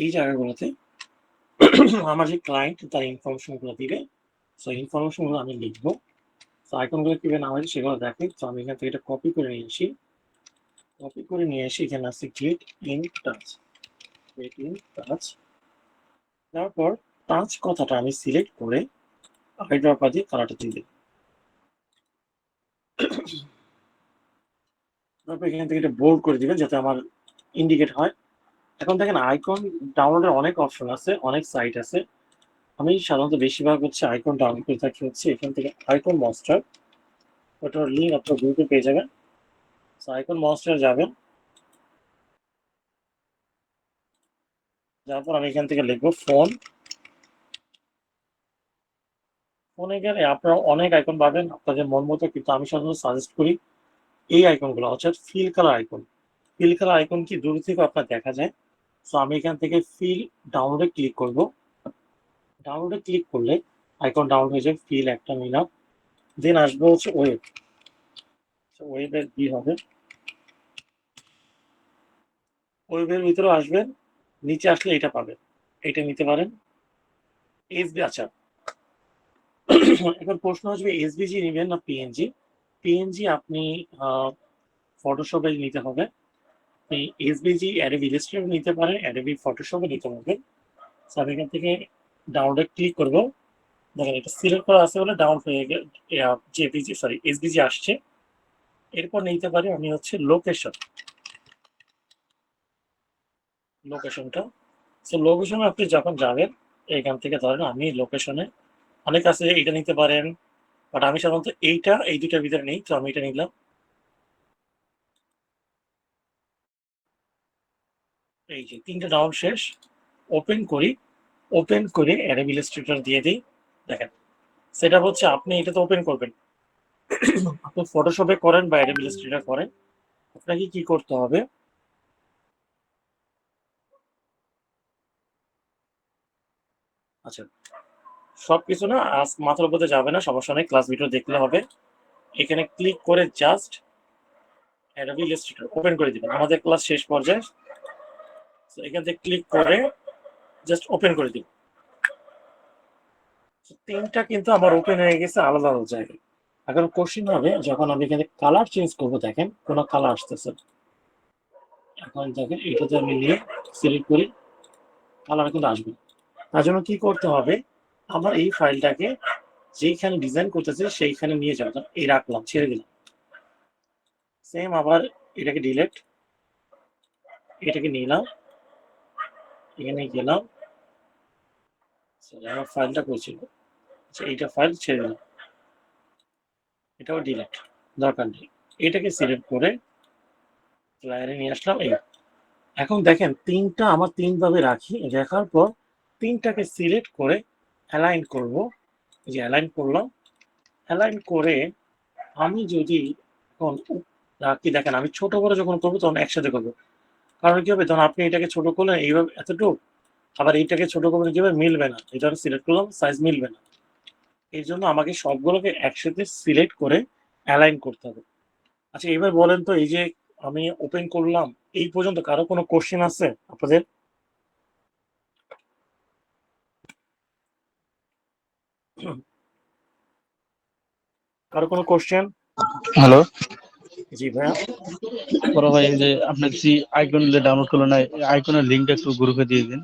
এই জায়গাগুলোতে আমার যে ক্লায়েন্ট তার ইনফরমেশন গুলো দিবে, সো ইনফরমেশন গুলো আমি লিখবো, তো আইকন গুলো কিভাবে নাম আছে সেগুলো দেখে। তো আমি এখান থেকে এটা কপি করে নিয়ে আসি, কপি করে নিয়ে এসে এখানে আছে click in touch, click in touch. তারপর টাচ কথাটা আমি সিলেক্ট করে আইড্রপার দিয়ে কালারটা দিয়ে দিই। তারপর এখান থেকে এটা বোল্ড করে দিবেন যাতে আমার ইন্ডিকেট হয়। এখন দেখেন আইকন ডাউনলোডের অনেক অপশন আছে, অনেক সাইট আছে। আমি সাধারণত বেশিরভাগ হচ্ছে আইকন ডাউনলোড করে থাকি হচ্ছে এখান থেকে আইকন মনস্টার, ওটার লিঙ্ক আপনার গ্রুপে পেয়ে যাবেন। আইকন মনস্টার যাবেন, যারপর আমি এখান থেকে লিখবো ফোন। ফোনে গেলে আপনারা অনেক আইকন পাবেন আপনাদের মন মতো, কিন্তু আমি সাধারণত সাজেস্ট করি এই আইকনগুলো হচ্ছে fill colour icon. Fill colour icon কি দূর থেকে আপনার দেখা যায়। তো আমি এখান থেকে ফিল ডাউনলোডে ক্লিক করব, ডাউনলোডে ক্লিক করলে আইকন ডাউনলোড হয়ে যাবে, ফিল একটা নিলাম। দেন আসবে হচ্ছে ওয়েব, ওয়েবের কি হবে, ওয়েবের ভিতরে আসবেন, নিচে আসলে এটা পাবেন, এটা নিতে পারেন। এসবি, আচ্ছা এখন প্রশ্ন আসবে এসবিজি নেবেন না পিএনজি। পিএনজি আপনি ফটোশপে নিতে হবে, আপনি এসবিজি অ্যাডোবি ইলাস্ট্রেটর নিতে পারেন, অ্যাডোবি ফটোশপে নিতে পারবেন। আমি এখান থেকে ডাউনলোডে ক্লিক করব, দেখেন এটা সিলেক্ট করা আছে বলে ডাউন হয়ে গেল, জেপিজি সরি এসবিজি আসছে। এরপর নিতে পারি আমি হচ্ছে লোকেশন, লোকেশনটা। সো লোকেশনে আপনি যখন যাবেন এখান থেকে ধরেন আমি লোকেশনে অনেক আছে, এইটা নিতে পারেন, বাট আমি সাধারণত এইটা এই দুটার ভিতরে নেই, তো আমি এটা নিলাম। এই যে তিনটা ডাউন শেষ, ওপেন করি, ওপেন করে অ্যাডোবি ইলাস্ট্রেটর দিয়ে দিই। দেখেন সেটা হচ্ছে আপনি এটা তো ওপেন করবেন, আপনি ফটোশপে করেন বা অ্যাডোবি ইলাস্ট্রেটর করেন, আপনাকে কি করতে হবে, আচ্ছা সবকিছু না আজ মাথার উপরে যাবে না, সমস্যা নেই, ক্লাস ভিডিও দেখলে হবে। এখানে ক্লিক করে জাস্ট অ্যাডোবি ইলাস্ট্রেটর ওপেন করে দিবেন, আমাদের ক্লাস শেষ পর্যায়ে। এখান থেকে ক্লিক করে জাস্ট ওপেন করে দিন, তিনটা কিন্তু আমার ওপেন হয়ে গেছে আলাদা আলাদা জায়গায়। এখন কোশ্চিন হবে যখন আমি এখানে কালার চেঞ্জ করবো, দেখেন কোনো কালার আসতেছে, এখন দেখেন এটাতে আমি নিয়ে সিলেক্ট করি, কালার কিন্তু আসবে। তার জন্য কি করতে হবে, আমার এই ফাইলটাকে যেইখানে ডিজাইন করতেছে সেইখানে নিয়ে যাবো, এই রাখলাম, ছেড়ে দিলাম। সেম আবার এটাকে ডিলেট, এটাকে নিলাম, এখানে গেলাম, আমার ফাইলটা করছিল, এইটা ফাইল ছেড়ে দিলাম, এটাও ডিলেট, দরকার নেই। এটাকে সিলেক্ট করে ফ্লায়ারে নিয়ে আসলাম। এই এখন দেখেন তিনটা আমার তিন ভাবে রাখি, রাখার পর তিনটাকে সিলেক্ট করে অ্যালাইন করব, এই যে অ্যালাইন করলাম। অ্যালাইন করে আমি যদি এখন রাখি, দেখেন আমি ছোট বড় যখন করবো তখন একসাথে করবো, কারণ কি হবে, ধরুন আপনি এটাকে ছোট করলেন এইভাবে এতটুকু, আবার এইটাকে ছোট করবেন কিভাবে, মিলবে না, এটা আমি সিলেক্ট করলাম সাইজ মিলবে না। এই জন্য আমাকে সবগুলোকে একসাথে সিলেক্ট করে অ্যালাইন করতে হবে। আচ্ছা এবার বলেন তো, এই যে আমি ওপেন করলাম, এই পর্যন্ত কারো কোনো কোশ্চেন আছে আপনাদের? কারো কোনো কোশ্চেন? হ্যালো জি ভাইয়া। বড় ভাই, এই যে আপনার যে আইকন ডাউনলোড করলেন, আইকনের লিঙ্কটা একটু গ্রুপে দিয়ে দিন।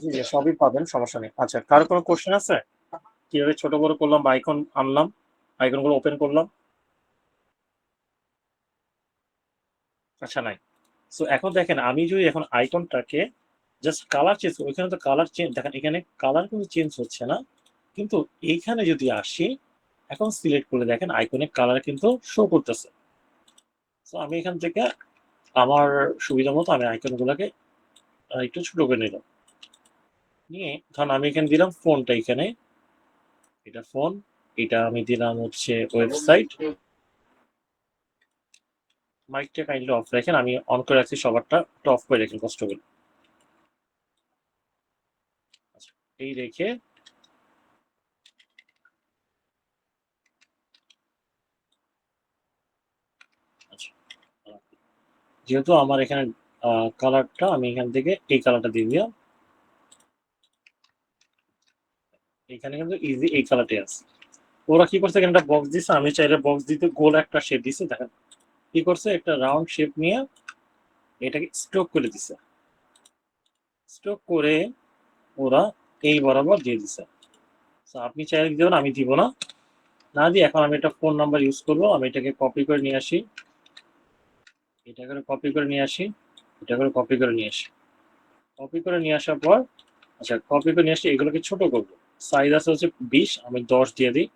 জি জি, সবই পাবেন, সমস্যা নেই। আচ্ছা কারো কোনো কোশ্চেন আছে কিভাবে ছোট বড় করলাম বা আইকন আনলাম, আইকন গুলো ওপেন করলাম? আচ্ছা নাই। সো এখন দেখেন, আমি যদি এখন আইকনটাকে জাস্ট কালার চেঞ্জ করি, ওইখানে তো কালার চেঞ্জ, দেখেন এখানে কালার কিন্তু চেঞ্জ হচ্ছে না, কিন্তু এইখানে যদি আসি এখন সিলেক্ট করে দেখেন আইকনের কালার কিন্তু শো করতেছে। তো আমি এখান থেকে আমার সুবিধা মতো আমি আইকন গুলাকে একটু ছোট করে নিলাম, নিয়ে ধরুন আমি এখানে দিলাম ফোনটা, এখানে এটা ফোন, এটা আমি দিলাম হচ্ছে ওয়েবসাইট। মাইকটা কাইন্ডলি অফ রাখেন, আমি অন করে রাখছি সবারটা, অফ করে রাখেন কষ্ট করে। আচ্ছা, এই রেখে আচ্ছা, যেহেতু আমার এখানে কালারটা, আমি এখান থেকে এই কালারটা দিয়ে দিলাম, এখানে কিন্তু ইজি এই কালারটাই আছে। ওরা কি করছে, এখানে একটা বক্স দিছে, আমি চাইলে বক্স দিতে গোল একটা শেপ দিছে, দেখেন কি করছে, একটা রাউন্ড শেপ নিয়ে এটাকে স্ট্রোক করে দিছে, স্ট্রোক করে ওরা এই বরাবর দিয়ে দিছে। আপনি চাইলে দিতে পারেন, আমি দিব না, না দিয়ে এখন আমি একটা ফোন নাম্বার ইউজ করবো, আমি এটাকে কপি করে নিয়ে আসি, এটা করে কপি করে নিয়ে আসি, এটা করে কপি করে নিয়ে আসি, কপি করে নিয়ে আসার পর আচ্ছা কপি করে নিয়ে আসি, এগুলোকে ছোট করবো। সাইজ আছে হচ্ছে 20, আমি 10 দিয়ে দিই।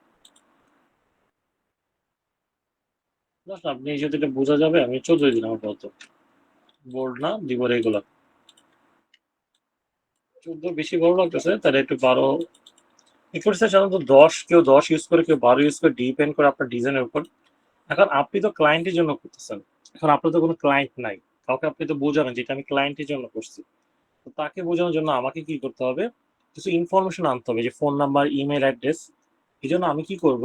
আপনি যদি এটা বোঝা যাবে, আমি 14 দিলাম আপাতত, বোর্ড না দিব এগুলো, 14 বেশি বড় লাগতেছে, তাহলে একটু 12 ইকুয়ালস। সাধারণত 10, কেউ 10 ইউজ করে, কেউ 12 ইউজ করে, ডিপেন্ড করে আপনার ডিজাইনের উপর। এখন আপনি তো ক্লায়েন্টের জন্য করতেছেন, এখন আপনার তো কোনো ক্লায়েন্ট নাই, কাউকে আপনি তো বোঝাবেন যেটা আমি ক্লায়েন্টের জন্য করছি। তো তাকে বোঝানোর জন্য আমাকে কি করতে হবে, কিছু ইনফরমেশন আনতে হবে, যে ফোন নাম্বার, ইমেল অ্যাড্রেস। এই জন্য আমি কি করব,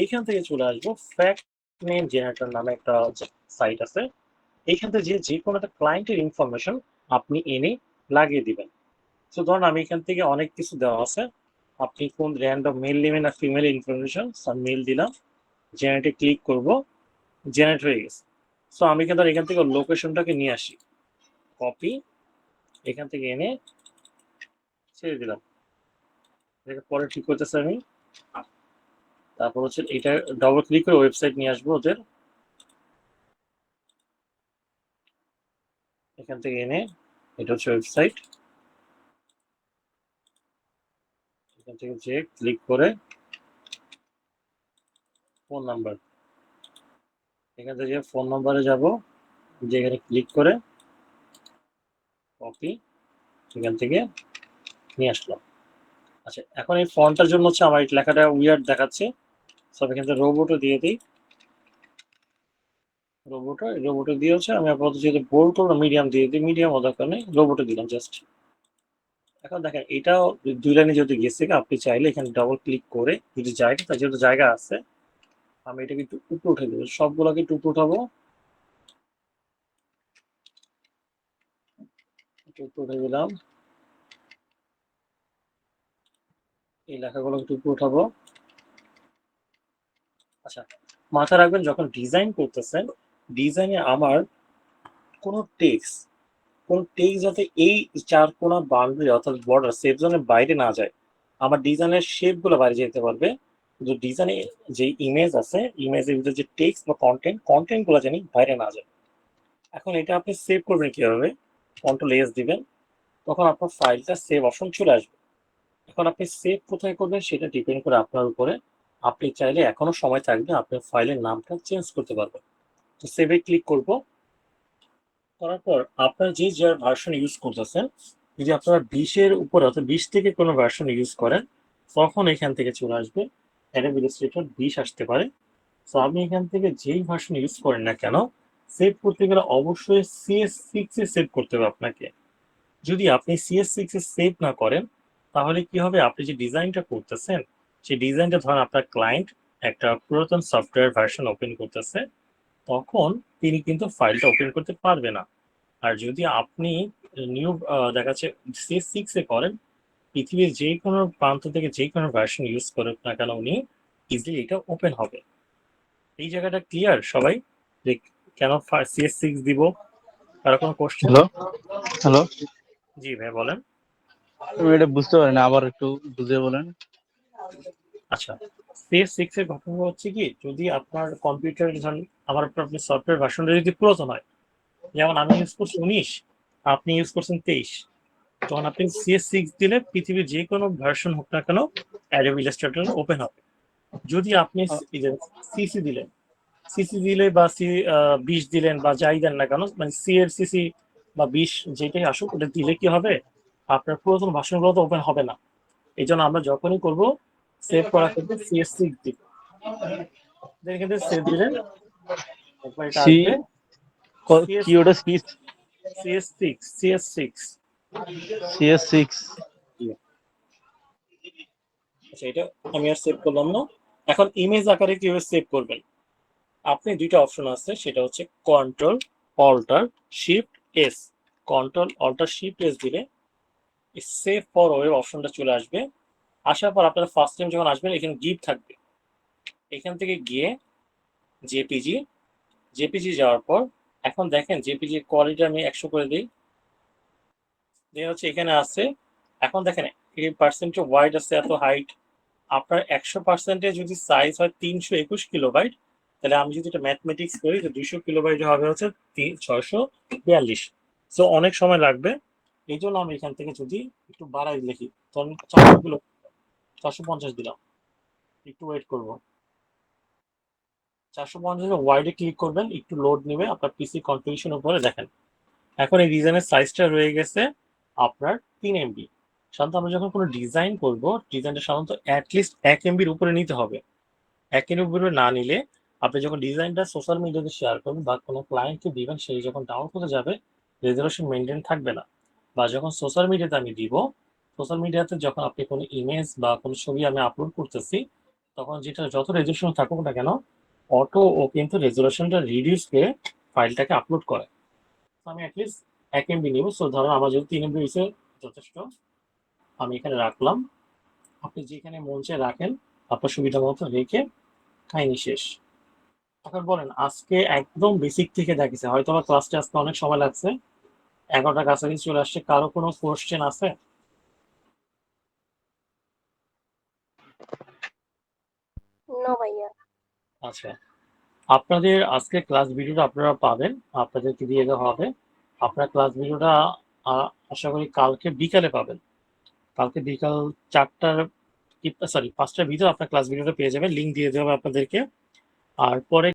এইখান থেকে চলে আসবো ফ্যাক্ট নেম জেনারেটর নামে একটা সাইট আছে, এইখান থেকে যে কোনো একটা ক্লায়েন্টের ইনফরমেশন আপনি এনে লাগিয়ে দিবেন। তো ধরুন আমি এখান থেকে অনেক কিছু দেওয়া আছে, আপনি কোন র্যান্ডম মেল নেবেন না ফিমেল ইনফরমেশন, মেল দিলাম, জেনারেটে ক্লিক করব, জেনারেট হয়ে গেছে। সো আমি কিন্তু এখান থেকে লোকেশনটাকে নিয়ে আসি, কপি, এখান থেকে এনে ছেড়ে দিলাম, পরে ঠিক করতেছে আমি। তারপর হচ্ছে এটা ডবল ক্লিক করে ওয়েবসাইট নিয়ে আসবো ওদের, এখান থেকে এনে এটা হচ্ছে ওয়েবসাইট, এখান থেকে যে ক্লিক করে ফোন নাম্বার, এখান থেকে ফোন নাম্বারে যাব, যে এখানে ক্লিক করে কপি, এখান থেকে নিয়ে আসলাম। আচ্ছা এখন এই ফন্টটার জন্য হচ্ছে আমার এই লেখাটা উইয়ার্ড দেখাচ্ছে, সব এখান থেকে রোবটও দিয়ে দিই, রোবটও দিয়ে হচ্ছে আমি আপাতত যেহেতু বোল্ড করবো মিডিয়াম দিয়ে দিই, মিডিয়াম দরকার নেই, রোবটও দিলাম জাস্ট। এখন দেখেন এটাও 2 লাইনে যদি গেছে, আপনি চাইলে এখানে ডাবল ক্লিক করে যদি জায়গা, তার যেহেতু জায়গা আছে আমি এটাকে একটু উপরে উঠে দেবো, সবগুলোকে একটু উপরে উঠাবো, একটু উপরে উঠে দিলাম, এই লেখাগুলো একটু উপরে উঠাবো। আচ্ছা মাথা রাখবেন, যখন ডিজাইন করতেছেন, ডিজাইনে আমার কোনো টেক্সট যাতে এই 4 কোণা বাউন্ডারি অর্থাৎ বর্ডার সেফ জোনের বাইরে না যায়, আমার ডিজাইনের শেপ গুলো বাইরে যেতে পারবে, কিন্তু ডিজাইনে যে ইমেজ আছে, ইমেজের ভিতরে যে টেক্সট বা কন্টেন্ট গুলো জানি বাইরে না যায়। এখন এটা আপনি সেভ করবেন কিভাবে, কন্ট্রোল-S দিবেন, তখন আপনার ফাইলটা সেভ অপশন চলে আসবে। এখন আপনি সেভ কোথায় করবেন সেটা ডিপেন্ড করে আপনার উপরে, আপনি চাইলে এখনো সময় থাকবে, আপনার ফাইলের নামটা চেঞ্জ করতে পারবেন। তো সেভে ক্লিক করব, করার পর আপনার যে যার ভার্সন ইউজ করতেছেন, যদি আপনারা 20-এর উপরে অর্থাৎ 20 থেকে কোনো ভার্সন ইউজ করেন, তখন এখান থেকে চলে আসবে অ্যাডোব ইলাস্ট্রেটর 20 আসতে পারে। তো আপনি এখান থেকে যেই ভার্সন ইউজ করেন না কেন, সেভ করতে গেলে অবশ্যই CS6 এ সেভ করতে হবে আপনাকে। যদি আপনি CS6 এ সেভ না করেন তাহলে কি হবে, আপনি যে ডিজাইনটা করতেছেন সেই ডিজাইনটা ধরেন আপনার ক্লায়েন্ট একটা পুরাতন সফটওয়্যার ভার্সন ওপেন করতেছে, তখন তিনি কিন্তু ফাইলটা ওপেন করতে পারবে না। আর যদি আপনি নিউ দেখা যাচ্ছে CS6 এ করেন, পৃথিবীর যে কোনো প্রান্ত থেকে যে কোনো ভার্সন ইউজ করুক না কেন উনি ইজিলি এটা ওপেন হবে। এই জায়গাটা ক্লিয়ার সবাই যে কেন CS6 দিব? কারো কোনো কোশ্চেন? হ্যালো হ্যালো, জি ভাই বলেন। আমি এটা বুঝতে পারি না, আবার একটু বুঝিয়ে বলেন। আচ্ছা, CS6 এর ঘটনা হচ্ছে কি, যদি আপনার কম্পিউটার ধরেন আমার আপনি সফটওয়্যার ভার্সনটা যদি পুরাতন হয়, যেমন আমি ইউজ করছি 19, আপনি ইউজ করছেন 23, তখন আপনি CS6 দিলে পৃথিবীর যে কোনো ভার্সন হোক না কেন অ্যাডোবি ইলাস্ট্রেটর ওপেন হবে। যদি আপনি সিসি দিলেন, সিসি দিলে বা C20 দিলেন বা যাই দেন না কেন, মানে সি এর সিসি বা 20 যেটাই আসুক ওটা দিলে কি হবে, আপনার পুরাতন ভার্সনগুলো তো ওপেন হবে না। এই জন্য আমরা যখনই করব সেভ করা করতে CS6 দিব, এখানে সেভ দিলেন, একবার এটা সি আসবে কি ওটা CS6 CS6। আচ্ছা, এটা আমি আর সেভ করলাম না। এখন ইমেজ আকারে কিভাবে সেভ করবেন, আপনি দুইটা অপশন আছে, সেটা হচ্ছে control alt shift S. Control alt shift S দিলে সেভ ফর ওয়েব অপশনটা চলে আসবে। আসার পর আপনারা ফার্স্ট টাইম যখন আসবেন এখানে গিভ থাকবে, এখান থেকে গিয়ে জেপিজি যাওয়ার পর এখন দেখেন জেপিজি কোয়ালিটি আমি 100 করে দিই, দিয়ে হচ্ছে এখানে আছে। এখন দেখেন এই পার্সেন্টে ওয়াইড আছে, এত হাইট। আপনার 100% যদি সাইজ হয় 321 কিলোবাইট, তাহলে আমি যদি এটা ম্যাথমেটিক্স করি তো 200 কিলোবাইট হবে হচ্ছে 642। সো অনেক সময় লাগবে, এই জন্য আমি এখান থেকে যদি একটু বাড়াই লিখি তখন 450 দিলাম, একটু ওয়েট করব। 450 ওয়াইডে ক্লিক করবেন, একটু লোড নেবে, আপনার পিসি কনফিগারেশন উপরে দেখেন এখন এই ডিজাইনের সাইজটা রয়ে গেছে আপনার 3 MB। সাধারণত আমরা যখন কোনো ডিজাইন করব, ডিজাইনটা সাধারণত অ্যাটলিস্ট 1 MBর উপরে নিতে হবে। 1 MBর উপরে না নিলে আপনি যখন ডিজাইনটা সোশ্যাল মিডিয়াতে শেয়ার করবেন বা কোনো ক্লায়েন্টকে দিবেন, সেই যখন ডাউন করতে যাবে রেজলিউশন মেনটেন থাকবে না। বা যখন সোশ্যাল মিডিয়াতে আমি দিব, সোশ্যাল মিডিয়াতে যখন আপনি কোনো ইমেজ বা কোনো ছবি আমি আপলোড করতেছি, তখন যেটা যত রেজলিউশন থাকুক না কেন অটো ও কিন্তু রেজলিউশনটা রিডিউস করে ফাইলটাকে আপলোড করে। আমি অ্যাটলিস্ট 1 MB নিব। সো ধরুন আমার যদি 3 MB হয়েছে যথেষ্ট, আমি এখানে রাখলাম। আপনি যেখানে মন চায় রাখেন, আপনার সুবিধা মতো রেখে কাহিনী শেষ। এখন বলেন, আজকে একদম বেসিক থেকে দেখেছে, হয়তো আমার ক্লাসটা আজকে অনেক সময় লাগছে, 11টার কাছাকাছি চলে আসছে, কারো কোনো কোশ্চেন আছে? নো ভাইয়া। আচ্ছা, আপনাদের আজকে ক্লাস ভিডিওটা আপনারা পাবেন, আপনাদেরকে দিয়ে দেওয়া হবে। আপনার ক্লাস ভিডিওটা আশা করি কালকে বিকালে পাবেন। কালকে বিকাল 4টার সরি 5টার ভিতরে আপনার ক্লাস ভিডিওটা পেয়ে যাবেন, লিঙ্ক দিয়ে দেওয়া হবে আপনাদেরকে। আর পরে